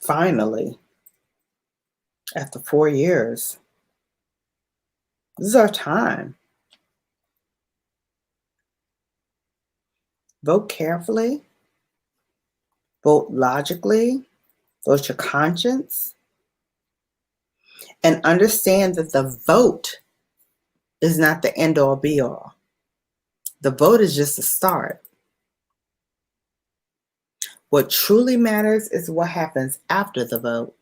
Finally, after 4 years, this is our time. Vote carefully, vote logically, vote your conscience, and understand that the vote is not the end all be all. The vote is just a start. What truly matters is what happens after the vote.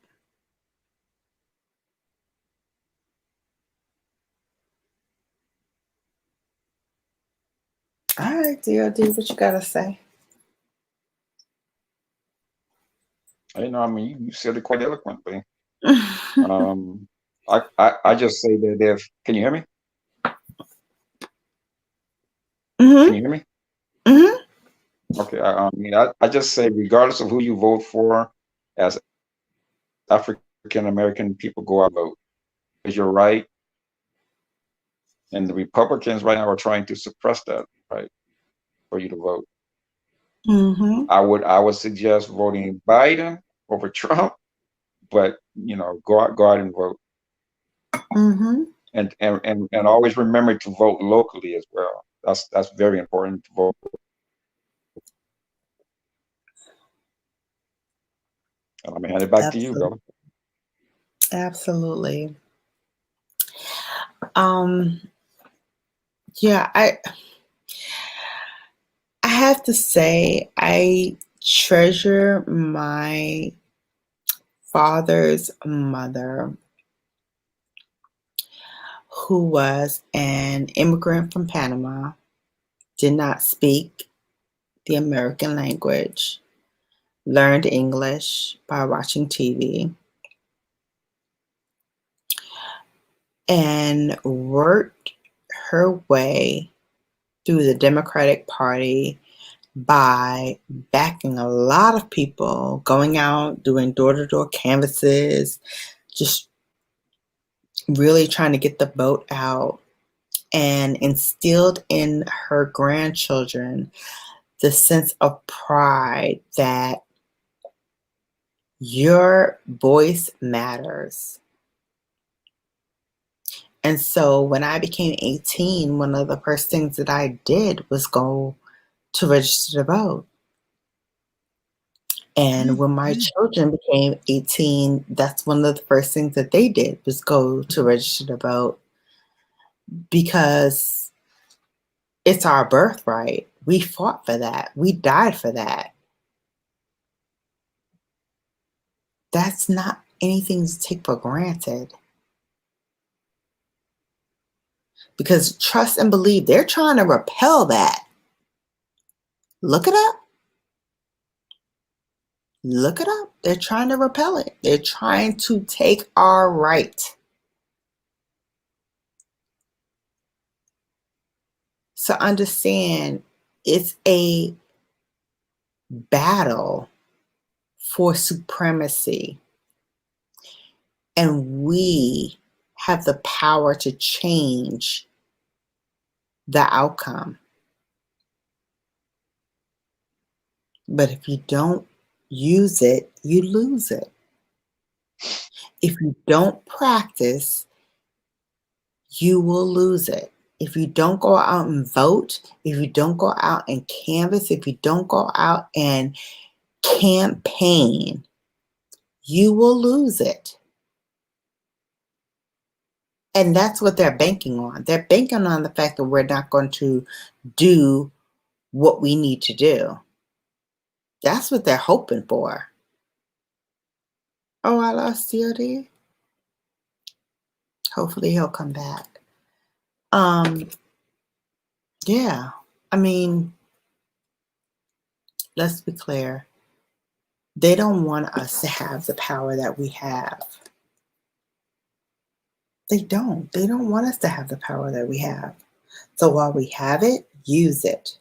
All right, DOD, what you got to say? I you said it quite eloquently. I just say that if, can you hear me? Can you hear me? Okay, I just say, regardless of who you vote for, as African American people, go out and vote, because you're right. And the Republicans right now are trying to suppress that, right, for you to vote. Mm-hmm. I would suggest voting Biden over Trump, but go out and vote. Mm-hmm. And always remember to vote locally as well. That's very important to vote. And I'm gonna hand it back to you, Absolutely. Bella. Absolutely. Um, yeah, I have to say I treasure my father's mother, who was an immigrant from Panama, did not speak the American language, learned English by watching TV, and worked her way through the Democratic Party by backing a lot of people, going out, doing door to door canvases, just really trying to get the vote out, and instilled in her grandchildren the sense of pride that your voice matters. And so when I became 18, one of the first things that I did was go to register to vote. And when my children became 18, that's one of the first things that they did was go to register to vote, because it's our birthright. We fought for that. We died for that. That's not anything to take for granted. Because trust and believe, they're trying to repel that. Look it up. Look it up. They're trying to repel it. They're trying to take our right. So understand, it's a battle for supremacy. And we have the power to change the outcome. But if you don't use it, you lose it. If you don't practice, you will lose it. If you don't go out and vote, if you don't go out and canvass, if you don't go out and campaign, you will lose it. And that's what they're banking on. They're banking on the fact that we're not going to do what we need to do. That's what they're hoping for. Oh, I lost COD. Hopefully he'll come back. Yeah. I mean, let's be clear. They don't want us to have the power that we have. They don't. They don't want us to have the power that we have. So while we have it, use it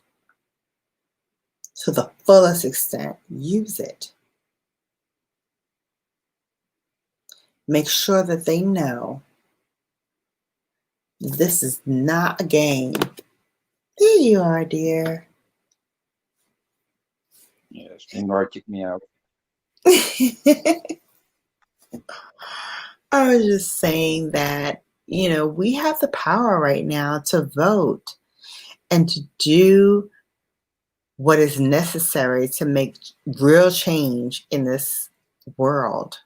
to the fullest extent. Use it. Make sure that they know this is not a game. There you are, dear. Yes, Ingrid kicked me out. I was just saying that, we have the power right now to vote and to do what is necessary to make real change in this world.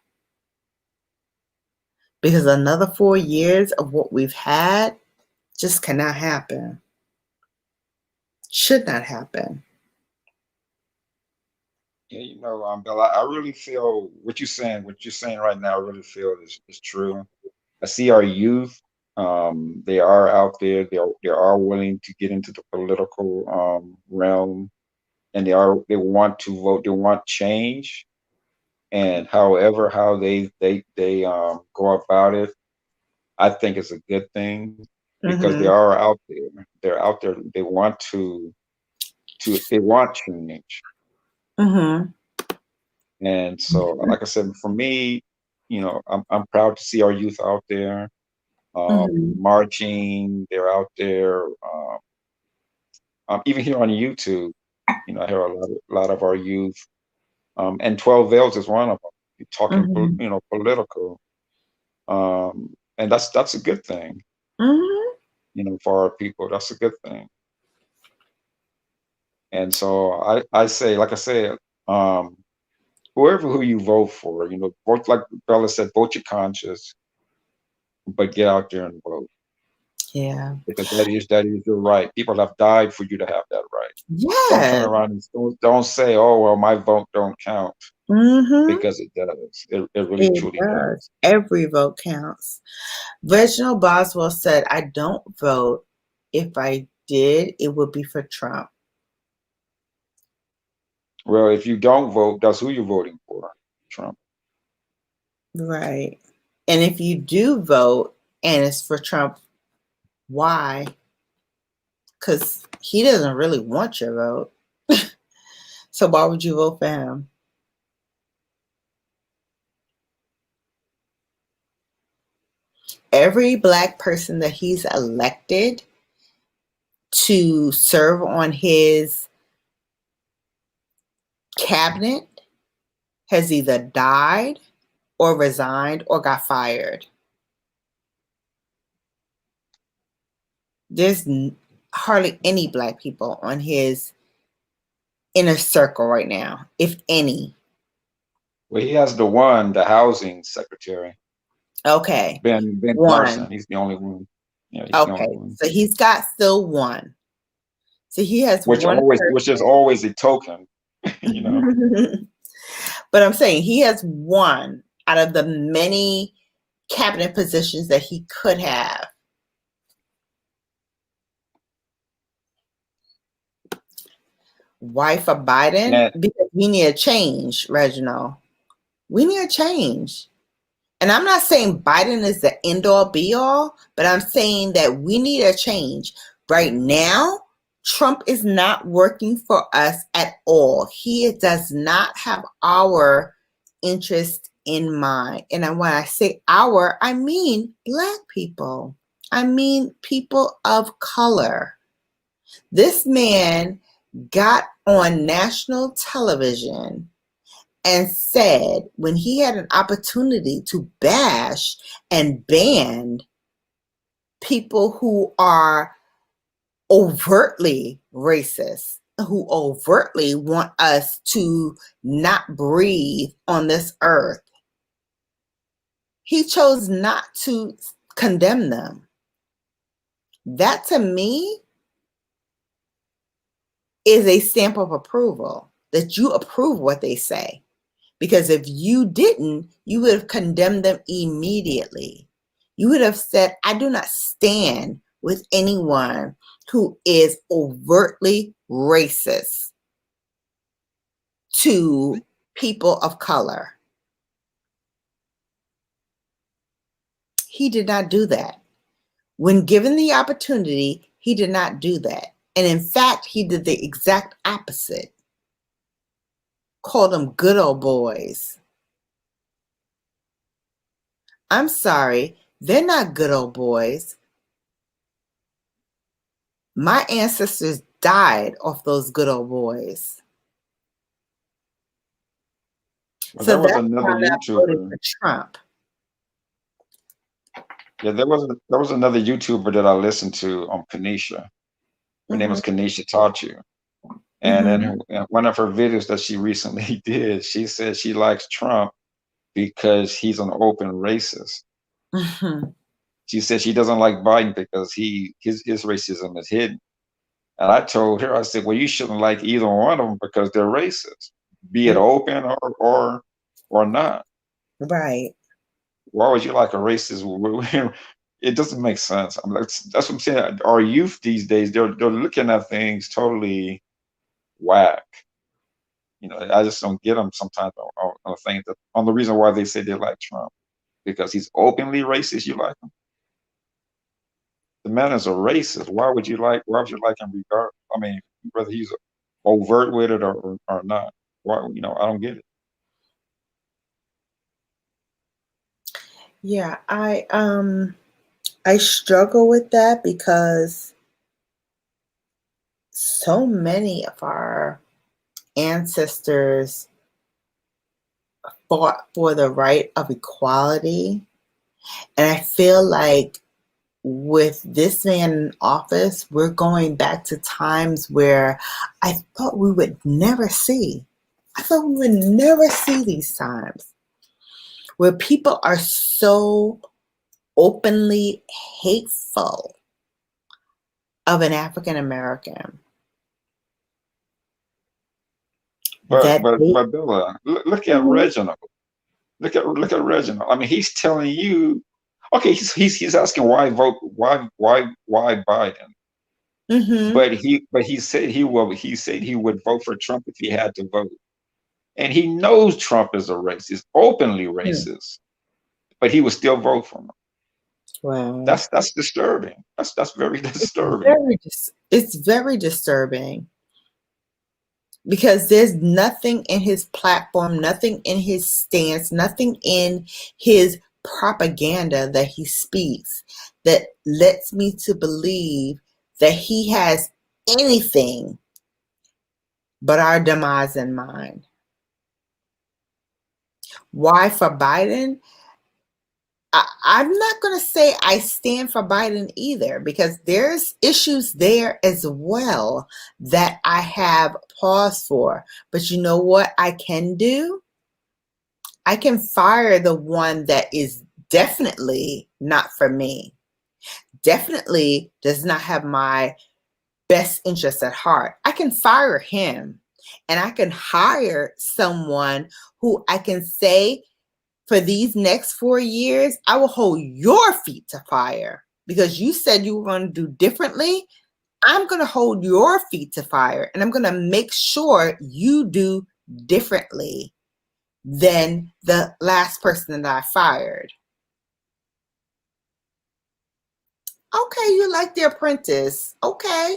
Because another 4 years of what we've had just cannot happen. Should not happen. Yeah, Bella, I really feel what you're saying right now, I really feel is true. I see our youth, they are out there, they are willing to get into the political realm, and they want to vote, they want change, and however how they go about it, I think it's a good thing because they Mm-hmm. are out there. They're out there. They want change. Mm-hmm. And so, like I said, for me, I'm proud to see our youth out there. Mhm. marching. They're out there. Even here on YouTube, I hear a lot of our youth, and 12 Veils is one of them, talking, Mhm. political, and that's a good thing, Mhm. for our people. That's a good thing. And so I say, like I said, um, who you vote for, vote like Bella said, vote your conscience, but get out there and vote Yeah. because that is your right. People have died for you to have that right. Don't turn Yes. around and don't say, "Oh well, my vote don't count," Mhm. because it does. It really It truly does. does. Every vote counts. Reginald Boswell said, "I don't vote. If I did, it would be for Trump." Well, if you don't vote, that's who you're voting for, Trump. Right. And if you do vote and it's for Trump, why? Because he doesn't really want your vote. So why would you vote for him? Every Black person that he's elected to serve on his cabinet has either died or resigned or got fired. There's hardly any Black people on his inner circle right now, if any. Well, he has the housing secretary, Okay, Ben one. Carson. He's the only one. Yeah, he's the only Okay, one. so he's got still one. So he has Which one always, which is person. always a token, you know. But I'm saying he has one out of the many cabinet positions that he could have. Why for Biden? And Because we need a change, Reginald. We need a change. And I'm not saying Biden is the end all be all, but I'm saying that we need a change. Right now, Trump is not working for us at all. He does not have our interest in mind. And when I say our, I mean Black people. I mean people of color. This man got on national television and said when he had an opportunity to bash and ban people who are overtly racist, who overtly want us to not breathe on this earth, he chose not to condemn them. That to me is a stamp of approval that you approve what they say. Because if you didn't, you would have condemned them immediately. You would have said, I do not stand with anyone who is overtly racist to people of color. He did not do that. When given the opportunity, he did not do that. And in fact, he did the exact opposite. Called them good old boys. I'm sorry, they're not good old boys. My ancestors died off those good old boys. well, So there was that's why another I'm not voting YouTuber. for Trump. Yeah, there was another YouTuber that I listened to, Kanisha. Her name Mm-hmm. is Kanisha Taught You. And Mm-hmm. in one of her videos that she recently did, she said she likes Trump because he's an open racist. Mm-hmm. She said she doesn't like Biden because his racism is hidden. And I told her, I said, well, you shouldn't like either one of them because they're racist, be it open or not. Right. Why would you like a racist? It doesn't make sense. That's what I'm saying. Our youth these days, they're looking at things totally whack. I just don't get them sometimes on things on the reason why they say they like Trump because he's openly racist. You like him? The man is a racist. Why would you like him regard? I mean, whether he's overt with it or not. Why? I don't get it. Yeah, I I struggle with that because so many of our ancestors fought for the right of equality. And I feel like with this man in office, we're going back to times where I thought we would never see. I thought we would never see these times where people are so openly hateful of an African American But that they. Bella, look at Mhm. Reginald. Look at Reginald. I mean, he's telling you, okay, he's asking why vote, why Biden? Mhm. But he said he would vote for Trump if he had to vote. And he knows Trump is a racist, openly Hmm. racist, but he would still vote for him. Wow. That's disturbing. That's very It's disturbing. it's very disturbing because there's nothing in his platform, nothing in his stance, nothing in his propaganda that he speaks that lets me to believe that he has anything but our demise in mind. Why for Biden? I'm not going to say I stand for Biden either because there's issues there as well that I have pause for. But you know what I can do? I can fire the one that is definitely not for me, definitely does not have my best interest at heart. I can fire him and I can hire someone who I can say, for these next 4 years, I will hold your feet to fire because you said you were going to do differently. I'm going to hold your feet to fire and I'm going to make sure you do differently than the last person that I fired. Okay, you like The Apprentice. Okay.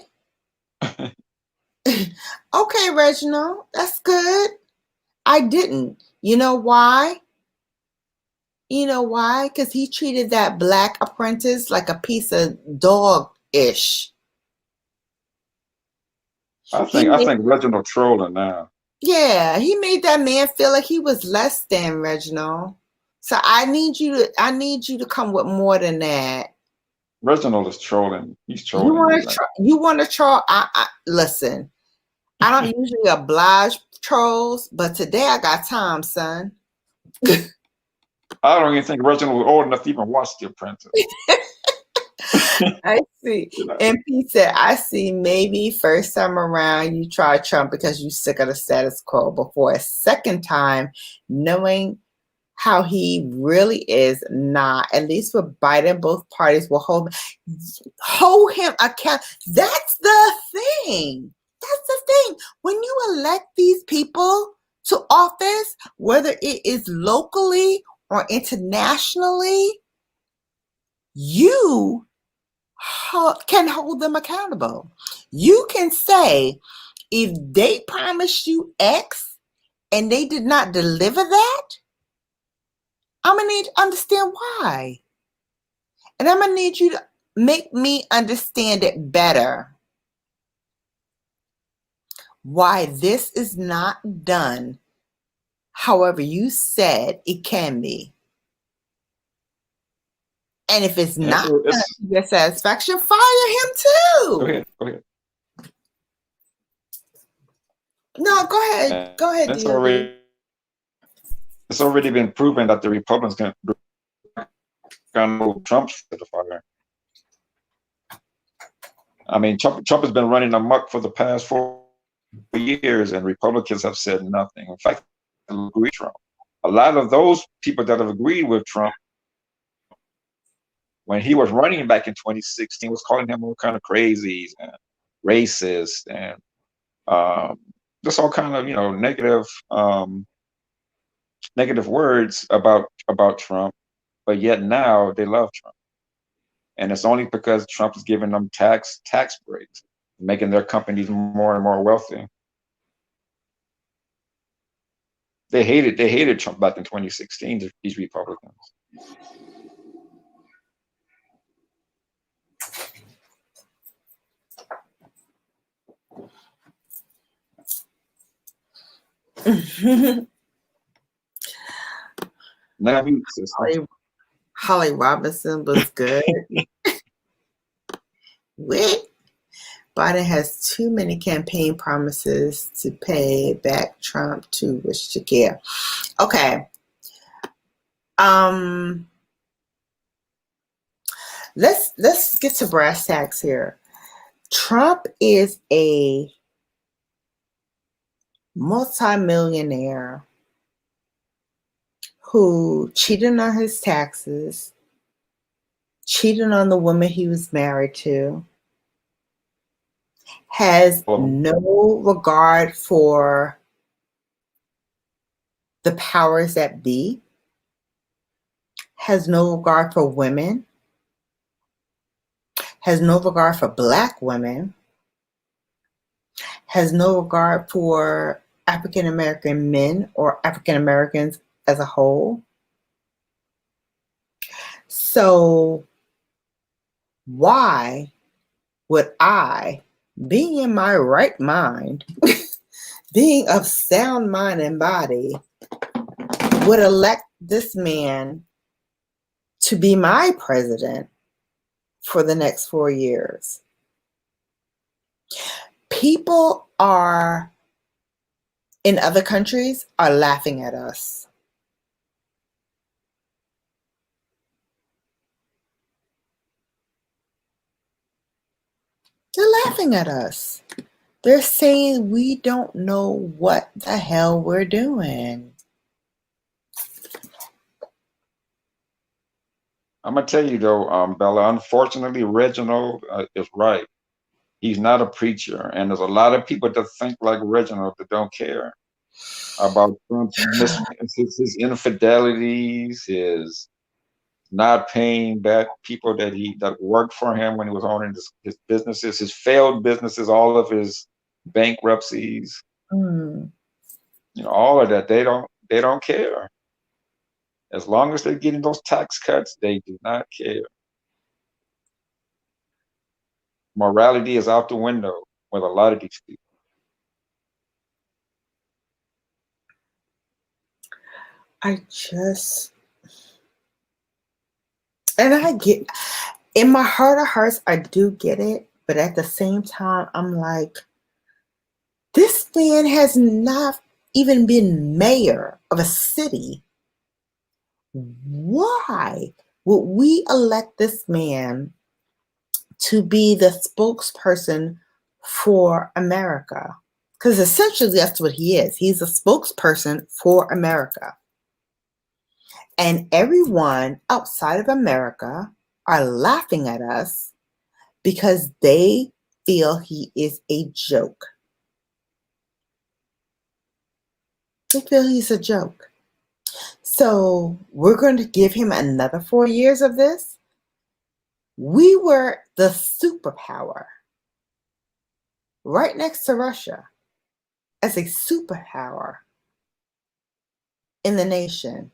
Okay, Reginald, that's good. I didn't. You know why? You know why? Because he treated that black apprentice like a piece of dog ish. He I made, think Reginald trolling now. yeah, he made that man feel like he was less than Reginald. So I need you to come with more than that. Reginald is trolling. He's You trolling you want to right. try? You want to troll? Listen. I don't usually oblige trolls, but today I got time, son. I don't even think Reginald was old enough to even watch The Apprentice. I see. You know, And Pete said, I see maybe first time around you try Trump because you sick of the status quo. Before a second time, knowing how he really is not, at least with Biden, both parties will hold him account. That's the thing. That's the thing. When you elect these people to office, whether it is locally or internationally, you can hold them accountable. You can say, if they promised you X and they did not deliver that, I'm going to need to understand why. And I'm going to need you to make me understand it better. Why this is not done however you said it can be. And if it's and not done it's to your satisfaction, fire him too. go ahead. No, go ahead. And Go ahead, DOB. it's already been proven that the Republicans can move Trump to the fire. I mean, Trump has been running amok for the past 4 years, and Republicans have said nothing. In fact, agree Trump. A lot of those people that have agreed with Trump when he was running back in 2016 was calling him all kind of crazies and racist and um, just all kind of negative words about Trump. But yet now they love Trump, and it's only because Trump is giving them tax breaks, making their companies more and more wealthy. They hated Trump back in 2016. These Republicans. Now mute, sister. Holly Robinson was good. What? Biden has too many campaign promises to pay back Trump to wish to care. Okay. Let's get to brass tacks here. Trump is a multimillionaire who cheated on his taxes, cheated on the woman he was married to, has no regard for the powers that be, has no regard for women, has no regard for Black women, has no regard for African American men or African Americans as a whole. So why would I, being in my right mind, being of sound mind and body, would elect this man to be my president for the next 4 years? People in other countries are laughing at us. They're laughing at us. They're saying we don't know what the hell we're doing. I'm gonna tell you though, Bella. Unfortunately, Reginald is right. He's not a preacher, and there's a lot of people that think like Reginald that don't care about Trump's his infidelities, his not paying back people that worked for him when he was owning his businesses, his failed businesses, all of his bankruptcies, all of that. They don't care. As long as they're getting those tax cuts, they do not care. Morality is out the window with a lot of these people. And I get, in my heart of hearts, I do get it. But at the same time, I'm like, this man has not even been mayor of a city. Why would we elect this man to be the spokesperson for America? Because essentially that's what he is. He's a spokesperson for America. And everyone outside of America are laughing at us because they feel he is a joke. They feel he's a joke. So we're going to give him another 4 years of this. We were the superpower right next to Russia as a superpower in the nation.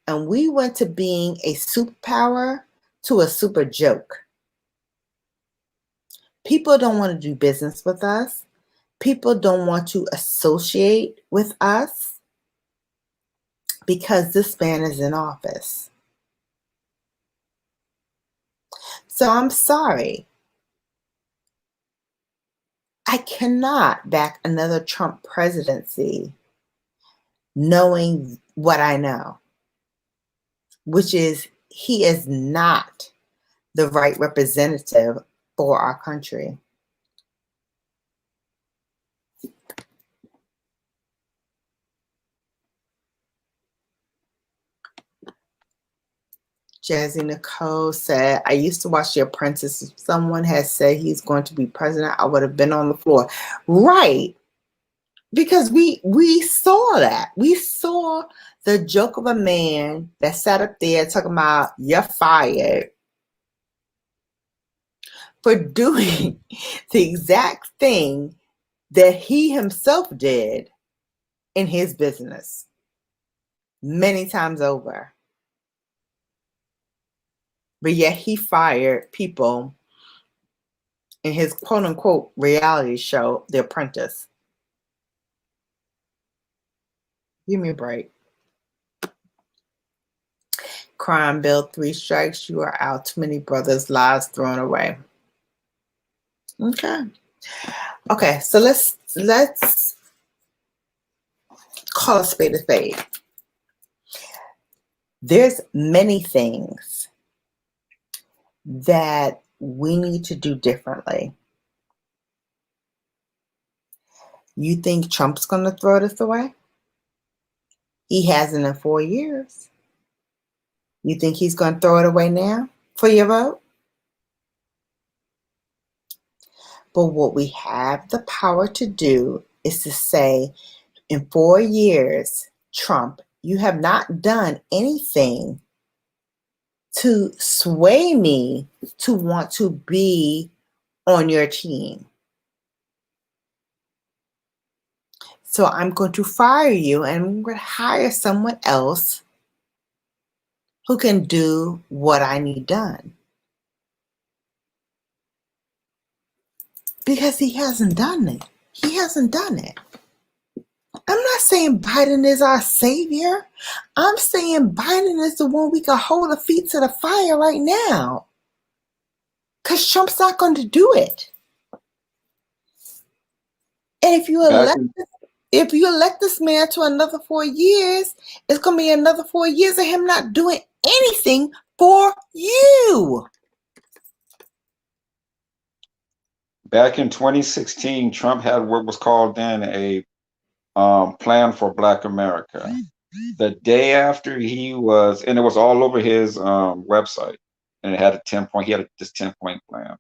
And we went to being a superpower to a super joke. People don't want to do business with us. People don't want to associate with us because this man is in office. So I'm sorry. I cannot back another Trump presidency knowing what I know, which is he is not the right representative for our country. Jazzy Nicole said, I used to watch The Apprentice. If someone had said he's going to be president, I would have been on the floor. Right. Because we saw that. We saw the joke of a man that sat up there talking about you're fired for doing the exact thing that he himself did in his business many times over. But yet he fired people in his quote unquote reality show, The Apprentice. Give me a break. Crime bill, 3 strikes, you are out. Too many brothers' lives thrown away. Okay, so let's call a spade a spade. There's many things that we need to do differently. You think Trump's going to throw this away? He hasn't in 4 years. You think he's going to throw it away now for your vote? But what we have the power to do is to say, in 4 years, Trump, you have not done anything to sway me to want to be on your team. So I'm going to fire you and I'm going to hire someone else who can do what I need done. Because he hasn't done it. He hasn't done it. I'm not saying Biden is our savior. I'm saying Biden is the one we can hold the feet to the fire right now. Because Trump's not going to do it. And if you elect this man to another 4 years, it's going to be another 4 years of him not doing anything for you. Back in 2016, Trump had what was called then a plan for Black America. The day after he was, and it was all over his website, and it had a 10-point. He had this 10-point plan.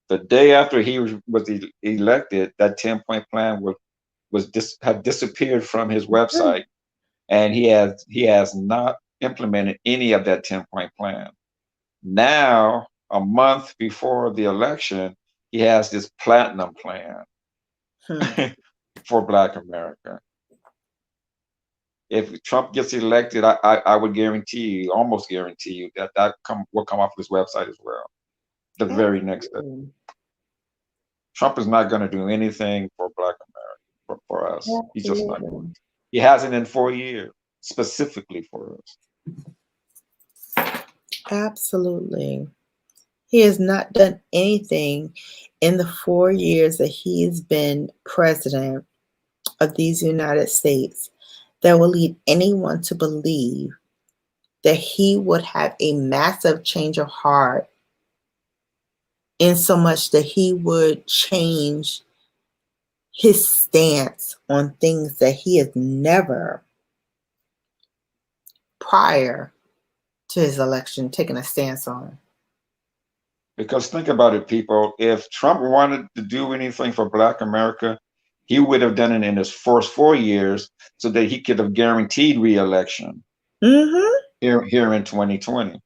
The day after he was elected, that 10-point plan had disappeared from his website, and he has not implemented any of that 10-point plan. Now, a month before the election, he has this platinum plan for Black America. If Trump gets elected, I would guarantee you, almost guarantee you, that will come off his website as well. The very next day. Trump is not going to do anything for Black America, for us. He's just not going to. He hasn't in 4 years, specifically for us. Absolutely. He has not done anything in the 4 years that he's been president of these United States that will lead anyone to believe that he would have a massive change of heart, in so much that he would change his stance on things that he has never, prior to his election, taken a stance on. Because think about it, people. If Trump wanted to do anything for Black America, he would have done it in his first 4 years so that he could have guaranteed re-election here in 2020.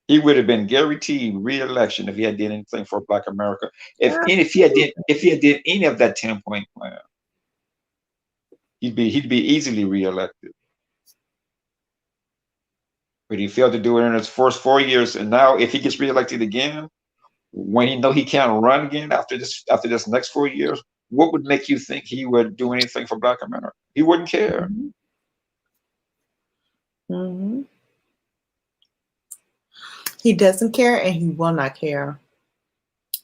He would have been guaranteed re-election if he had did anything for Black America. If he had did any of that 10-point plan, he'd be easily re-elected. But he failed to do it in his first 4 years, and now if he gets re-elected again, when he know he can't run again after this next 4 years, what would make you think he would do anything for Black America? He wouldn't care. He doesn't care, and he will not care.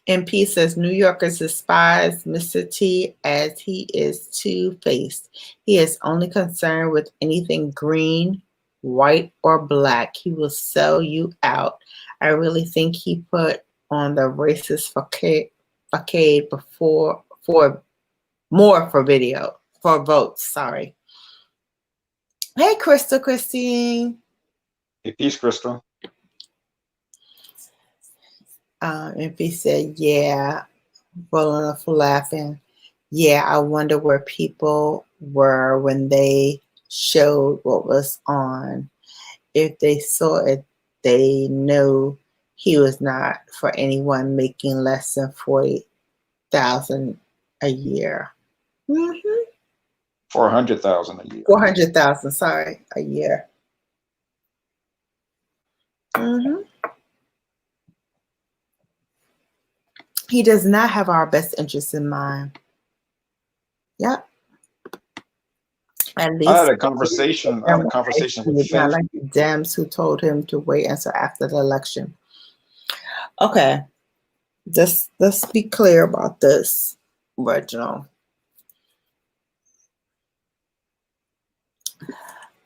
MP says New Yorkers despise Mr. T as he is two-faced. He is only concerned with anything green, white, or black. He will sell you out. I really think he put on the racist facade before for votes. Sorry. Hey, Christine. Hey, peace, Crystal. MP said, yeah, rolling up for laughing. Yeah, I wonder where people were when they showed what was on. If they saw it, they know he was not for anyone making less than $40,000 a year. 400,000 a year. 400,000, sorry, a year. He does not have our best interests in mind. Yep. At I least had a conversation. I had a conversation with not Faith. like the Dems who told him to wait until after the election. Okay, just let's be clear about this, Reginald.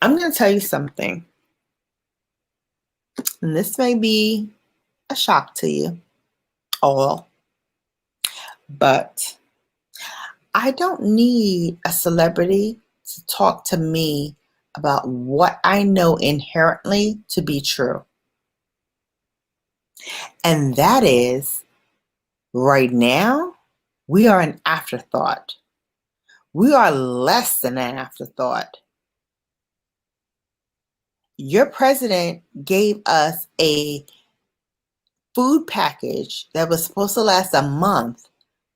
I'm going to tell you something, and this may be a shock to you all, but I don't need a celebrity to talk to me about what I know inherently to be true. And that is, right now, we are an afterthought. We are less than an afterthought. Your president gave us a food package that was supposed to last a month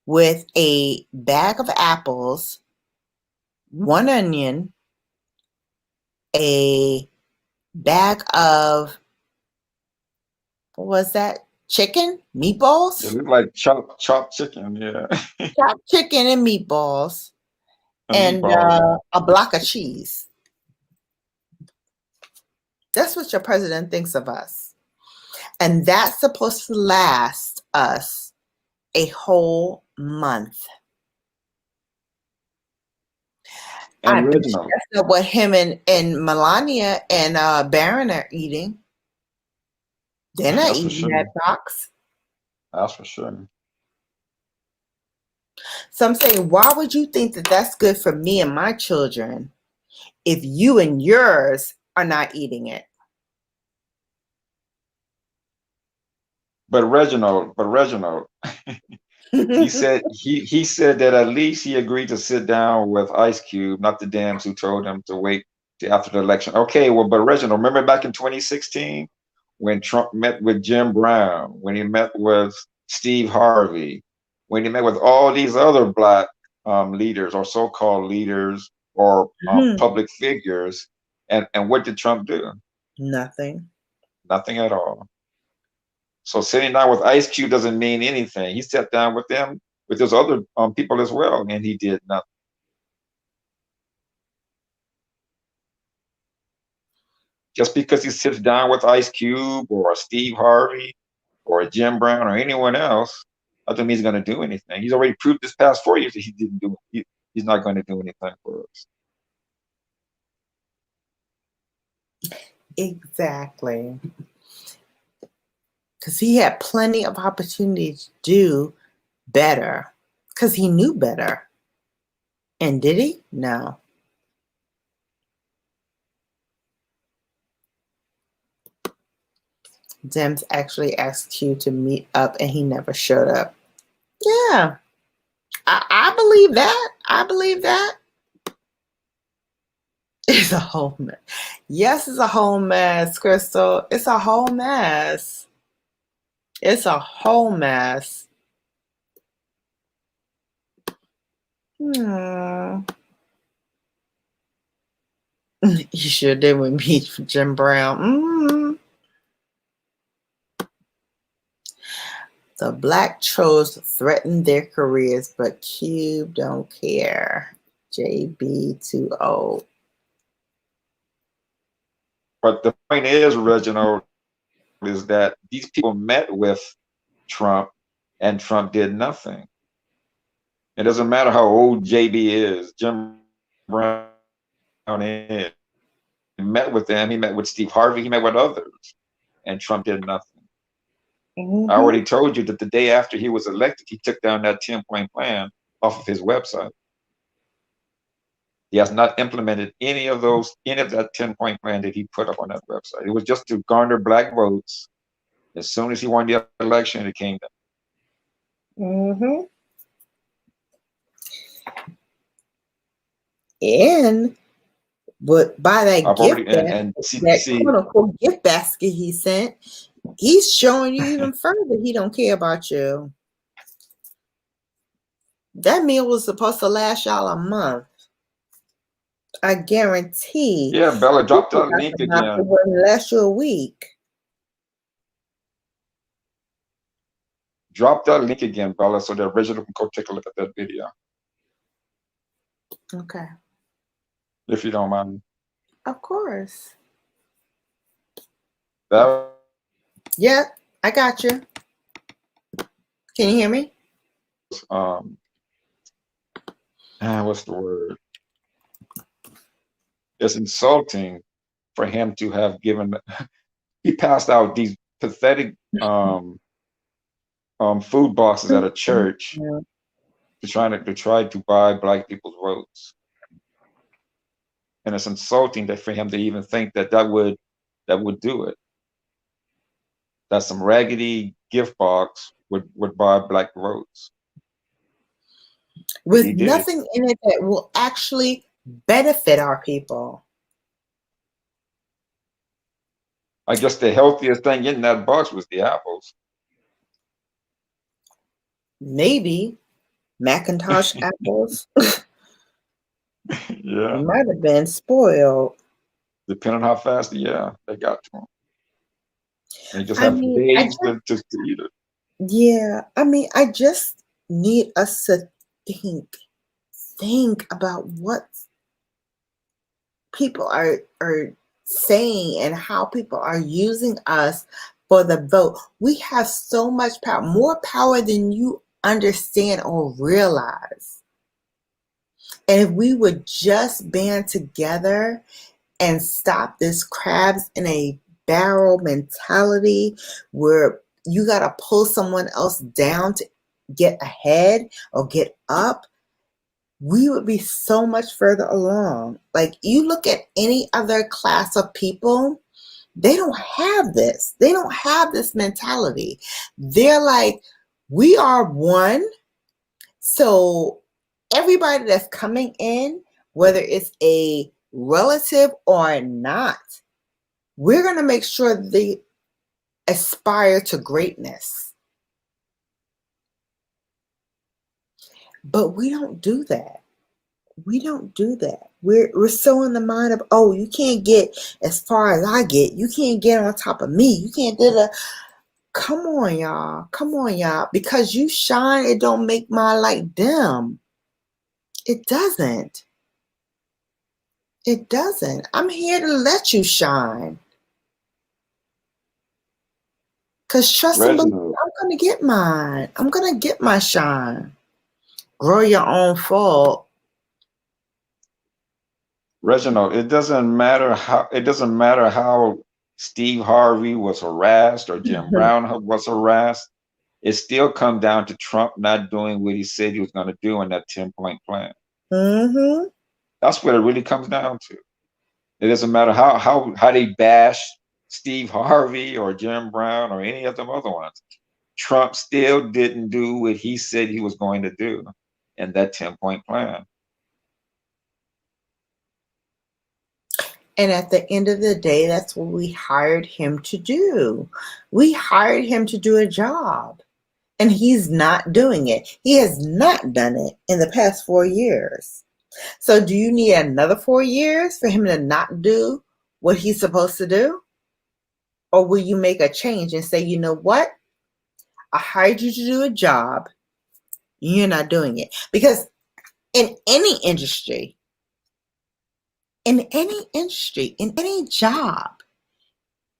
with a bag of apples, 1 onion, a bag of, what was that? Chicken? It Meatballs? looked like chopped chicken, yeah, Chopped chicken and meatballs, and and meatballs. a block of cheese. That's what your president thinks of us. And that's supposed to last us a whole month. I And bet you Reginald, that's not what him and Melania and Barron are eating. They're not that's for eating sure. that box. That's for sure. So I'm saying, why would you think that that's good for me and my children if you and yours are not eating it? But Reginald, he said that at least he agreed to sit down with Ice Cube, not the Dams who told him to wait till after the election. Okay, well, but Reginald, remember back in 2016 when Trump met with Jim Brown, when he met with Steve Harvey, when he met with all these other black leaders or so-called leaders or public figures, and what did Trump do? Nothing. Nothing at all. So sitting down with Ice Cube doesn't mean anything. He sat down with them, with those other people as well, and he did nothing. Just because he sits down with Ice Cube or Steve Harvey or Jim Brown or anyone else, doesn't mean he's going to do anything. He's already proved this past 4 years that he didn't do it. He's not going to do anything for us. Exactly. Because he had plenty of opportunity to do better because he knew better. And did he? No. Dems actually asked you to meet up and he never showed up. Yeah, I believe that. I believe that. It's a whole mess. Yes, it's a whole mess, Crystal. It's a whole mess. It's a whole mess. Hmm. You sure did with me, Jim Brown. The black trolls threaten their careers, but Cube don't care. JB20. But the point is, Reginald, is that these people met with Trump and Trump did nothing. It doesn't matter how old JB is, Jim Brown is. He met with them, he met with Steve Harvey, he met with others, and Trump did nothing. I already told you that the day after he was elected, he took down that 10-point plan off of his website. He has not implemented any of that 10-point plan that he put up on that website. It was just to garner black votes. As soon as he won the election, it came down. And but by that CPC, quote unquote gift basket he sent, he's showing you even further he don't care about you. That meal was supposed to last y'all a month. I guarantee. Yeah, Bella, drop that link It again. wouldn't last you a week. Drop that link again, Bella, so the original can go take a look at that video. Okay. if you don't mind. Of course. That Yeah, I got you. Can you hear me? was, what's the word? It's insulting for him to have given. He passed out these pathetic food boxes at a church Yeah. to try to buy black people's votes, and it's insulting that for him to even think that would do it. That some raggedy gift box would buy black votes. With He did. nothing in it that will actually benefit our people. I guess the healthiest thing in that box was the apples. Maybe Macintosh apples. Yeah, Might have been spoiled. depending on how fast, yeah, they got to him. And he just I had mean, days to eat it. I just need us to think about what people are saying and how people are using us for the vote. We have so much power, more power than you understand or realize. And if we would just band together and stop this crabs in a barrel mentality where you got to pull someone else down to get ahead or get up, we would be so much further along. Like, you look at any other class of people, they don't have this. They don't have this mentality. They're like, we are one. So everybody that's coming in, whether it's a relative or not, we're going to make sure they aspire to greatness. But we don't do that. We don't do that. We're so in the mind of, oh, you can't get as far as I get. You can't get on top of me. You can't do the. Come on, y'all. Come on, y'all. Because you shine, it don't make my light dim. It doesn't. It doesn't. I'm here to let you shine. Because trust and believe, Reginald, I'm going to get mine. I'm going to get my shine. Grow your own fault. Reginald, it doesn't matter how Steve Harvey was harassed or Jim Brown was harassed. It still come down to Trump not doing what he said he was going to do in that 10-point plan. Mm-hmm. That's what it really comes down to. It doesn't matter how they bash Steve Harvey or Jim Brown or any of them other ones. Trump still didn't do what he said he was going to do in that 10-point plan. And at the end of the day, that's what we hired him to do. We hired him to do a job, and he's not doing it. He has not done it in the past 4 years. So do you need another 4 years for him to not do what he's supposed to do? Or will you make a change and say, you know what? I hired you to do a job. You're not doing it. Because in any industry, in any job,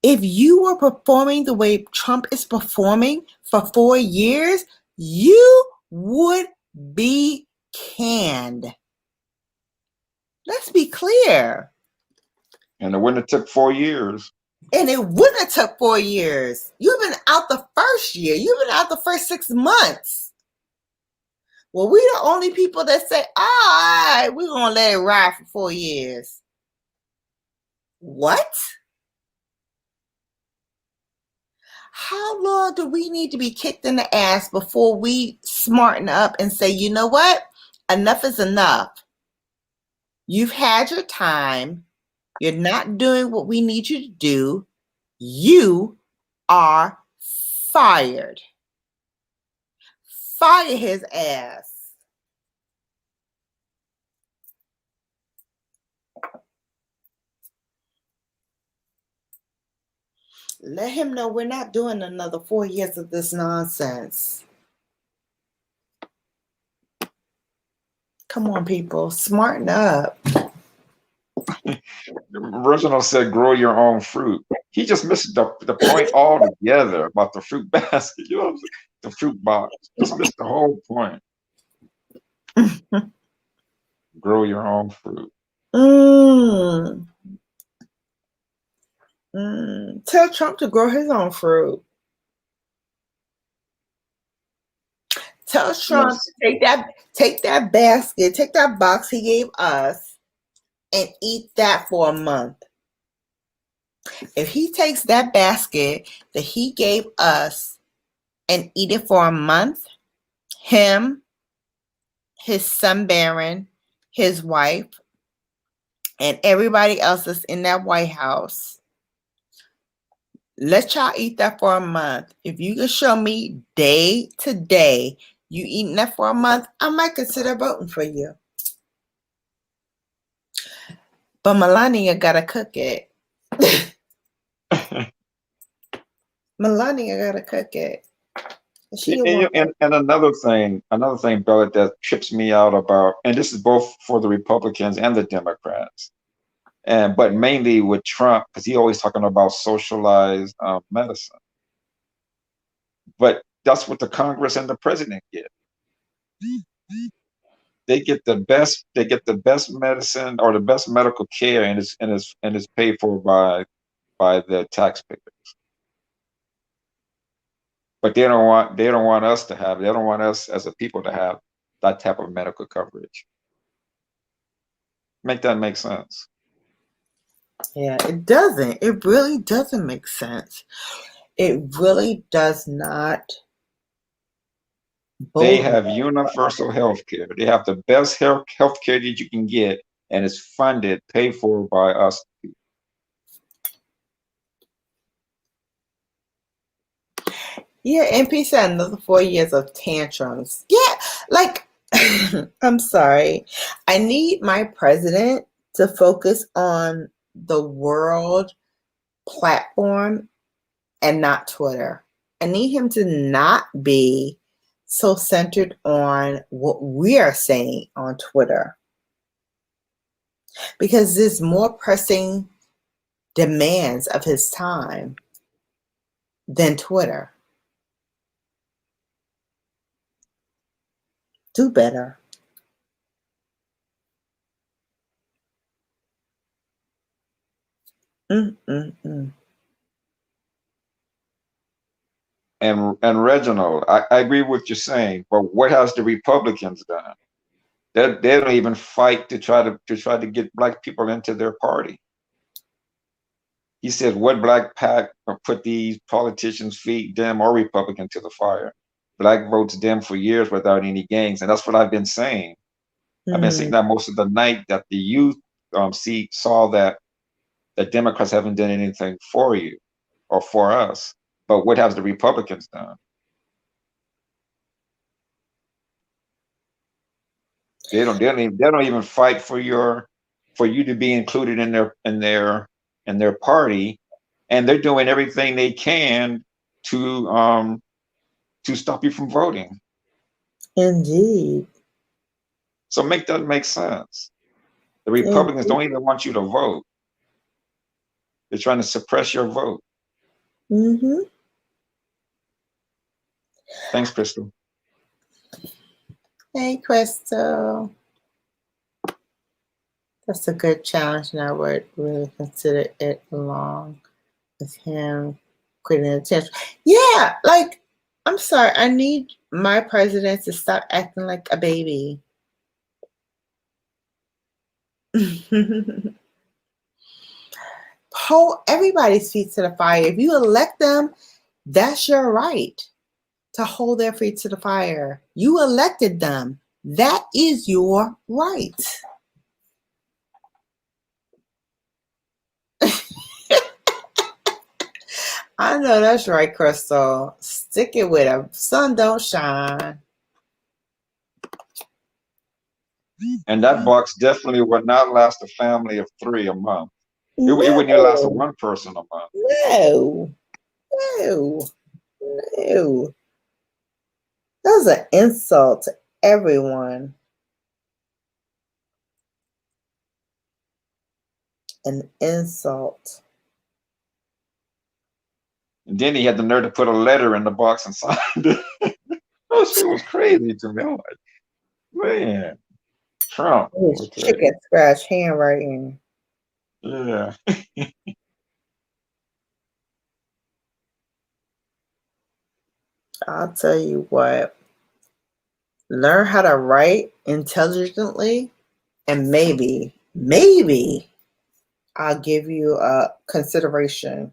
if you were performing the way Trump is performing for 4 years, you would be canned. Let's be clear. And it wouldn't have took 4 years. And it wouldn't have took 4 years. You've been out the first year. You've been out the first 6 months. Well, we the only people that say, all right, we're going to let it ride for 4 years. What? How long do we need to be kicked in the ass before we smarten up and say, you know what? Enough is enough. You've had your time. You're not doing what we need you to do. You are fired. Fire his ass. Let him know we're not doing another 4 years of this nonsense. Come on, people. Smarten up. Reginald said, "Grow your own fruit." He just missed the point altogether about the fruit basket. You know, the fruit box. Just missed the whole point. Grow your own fruit. Mm. Tell Trump to grow his own fruit. Tell Trump Yes. to take that basket, take that box he gave us, and eat that for a month. If he takes that basket that he gave us and eat it for a month, him, his son Barron, his wife, and everybody else that's in that White House, let y'all eat that for a month. If you can show me day to day you eating that for a month, I might consider voting for you. But Melania gotta cook it. Melania gotta cook it. She And another thing, Bella, that trips me out about, and this is both for the Republicans and the Democrats, but mainly with Trump, because he always talking about socialized medicine. But that's what the Congress and the president get. They get the best. They get the best medicine or the best medical care, and it's paid for by the taxpayers. But they don't want us to have. They don't want us as a people to have that type of medical coverage. Make that make sense? Yeah, it doesn't. It really doesn't make sense. It really does not. They have universal health care. They have the best health care that you can get, and it's funded, paid for by us. Yeah, MP said another 4 years of tantrums. Yeah, like, I'm sorry. I need my president to focus on the world platform and not Twitter. I need him to not be so centered on what we are saying on Twitter, because there's more pressing demands of his time than Twitter. Do better. Mm-mm-mm. And Reginald, I agree with what you're saying, but what has the Republicans done? They don't even fight to try to get black people into their party. He said, "What black pack put these politicians, feet, Dem or Republican, to the fire? Black votes Dem for years without any gains," and that's what I've been saying. I've been saying that most of the night, that the youth saw that the Democrats haven't done anything for you or for us. But what have the Republicans done? They don't even fight for you to be included in their party, and they're doing everything they can to stop you from voting. Indeed. So make that make sense. The Republicans don't even want you to vote. They're trying to suppress your vote. Mm-hmm. Thanks, Crystal. Hey, Crystal. That's a good challenge, and I would really consider it along with him quitting attention. Yeah, like, I'm sorry. I need my president to stop acting like a baby. Hold everybody's feet to the fire. If you elect them, that's your right to hold their feet to the fire. You elected them. That is your right. I know that's right, Crystal. Stick it with him. Sun don't shine. And that box definitely would not last a family of 3 a month. It wouldn't even last a one person a month. No. No. No. That's an insult to everyone. an insult. And then he had the nerve to put a letter in the box and signed it. That shit was crazy to me. I'm like, man, Trump, His what's that? chicken scratch handwriting. Yeah. I'll tell you what. Learn how to write intelligently, and maybe I'll give you a consideration.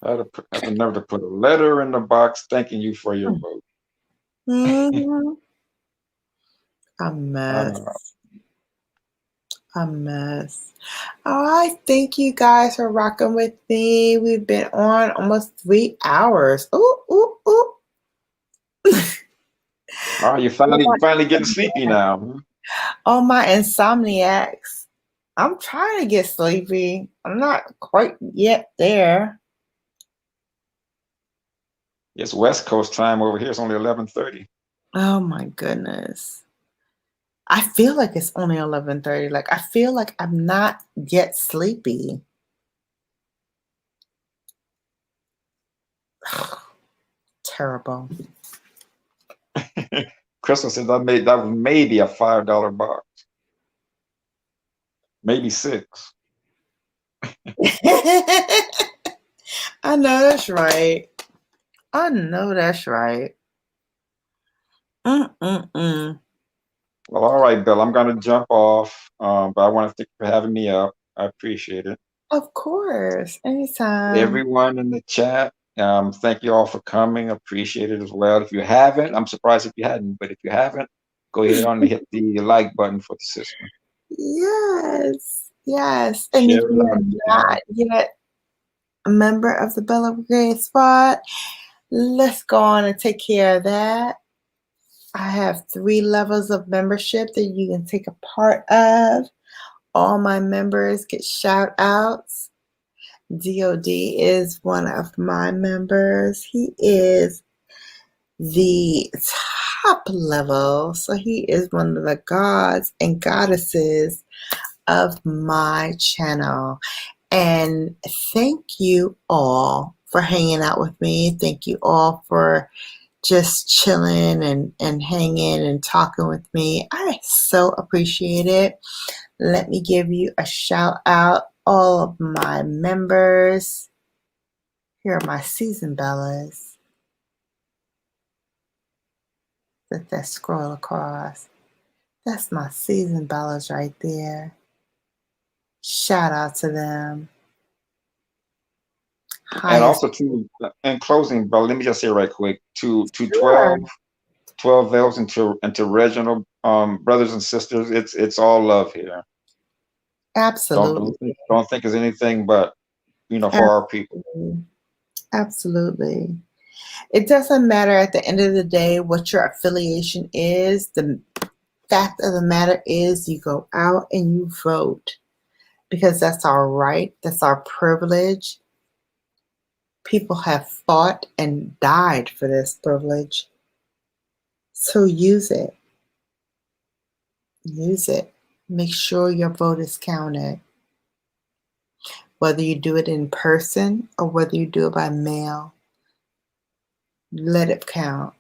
I had the nerve to put a letter in the box thanking you for your vote. Mm-hmm. A I don't know. mess. A mess. All right. Thank you guys for rocking with me. We've been on almost 3 hours. Ooh, ooh, ooh. Oh, you're finally getting sleepy now. All my insomniacs. I'm trying to get sleepy. I'm not quite yet there. It's West Coast time over here. It's only 11:30. Oh my goodness. I feel like it's only 11:30. Like I feel like I'm not yet sleepy. Terrible. Crystal said that was maybe a $5 box, maybe six. I know that's right. I know that's right. Mm-mm-mm. Well, all right, Bill. I'm gonna jump off, but I want to thank you for having me up. I appreciate it. Of course. Anytime. Everyone in the chat, thank you all for coming. Appreciate it as well. If you haven't, I'm surprised if you hadn't, but if you haven't, go ahead on and hit the like button for the sister. Yes. Yes. And if Share it you out are if you can. not yet a member of the Bella Brigade Squad, let's go on and take care of that. I have 3 levels of membership that you can take a part of. All my members get shout outs. DOD is one of my members. He is the top level. So he is one of the gods and goddesses of my channel. And thank you all for hanging out with me. Thank you all for just chilling and hanging and talking with me. I so appreciate it. Let me give you a shout out. All of my members. Here are my season bellas that scroll across. That's my season bellas right there. Shout out to them. And Highest. also in closing, bro, let me just say right quick to Sure. 12 veils into regional brothers and sisters. It's all love here. Absolutely. Don't think it's anything but for our people. Absolutely. It doesn't matter at the end of the day what your affiliation is. The fact of the matter is you go out and you vote because that's our right, that's our privilege. People have fought and died for this privilege. So use it. Use it. Make sure your vote is counted. Whether you do it in person or whether you do it by mail, let it count.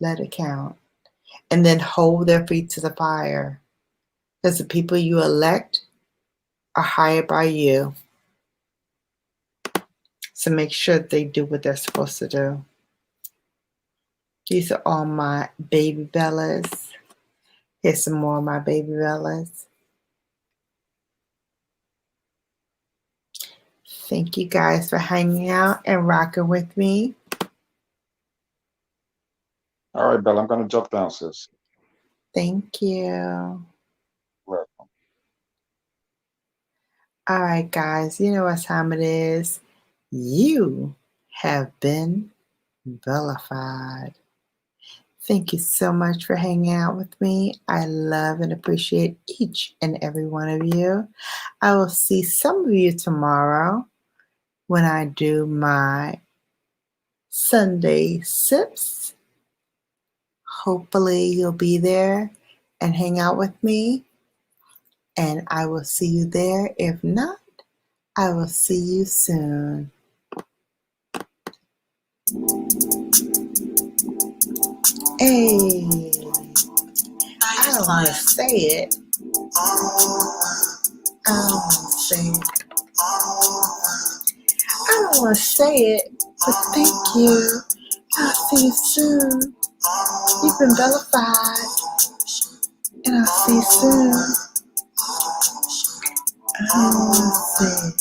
Let it count. And then hold their feet to the fire. Because the people you elect are hired by you. So make sure they do what they're supposed to do. These are all my baby bellas. Here's some more of my baby bellas. Thank you guys for hanging out and rocking with me. All right, Bella, I'm gonna jump down, sis. Thank you. Welcome. All right, guys, you know what time it is. You have been bellified. Thank you so much for hanging out with me. I love and appreciate each and every one of you. I will see some of you tomorrow when I do my Sunday sips. Hopefully you'll be there and hang out with me, and I will see you there. If not, I will see you soon. Hey, I don't want to say it. I don't want to say it. I don't want to say it, but thank you. I'll see you soon. You've been bellified, and I'll see you soon. I don't want to say it.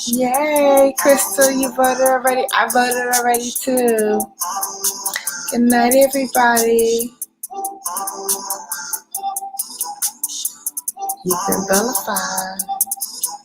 Yay, Crystal, you voted already. I voted already too. Good night, everybody. You've been bellified.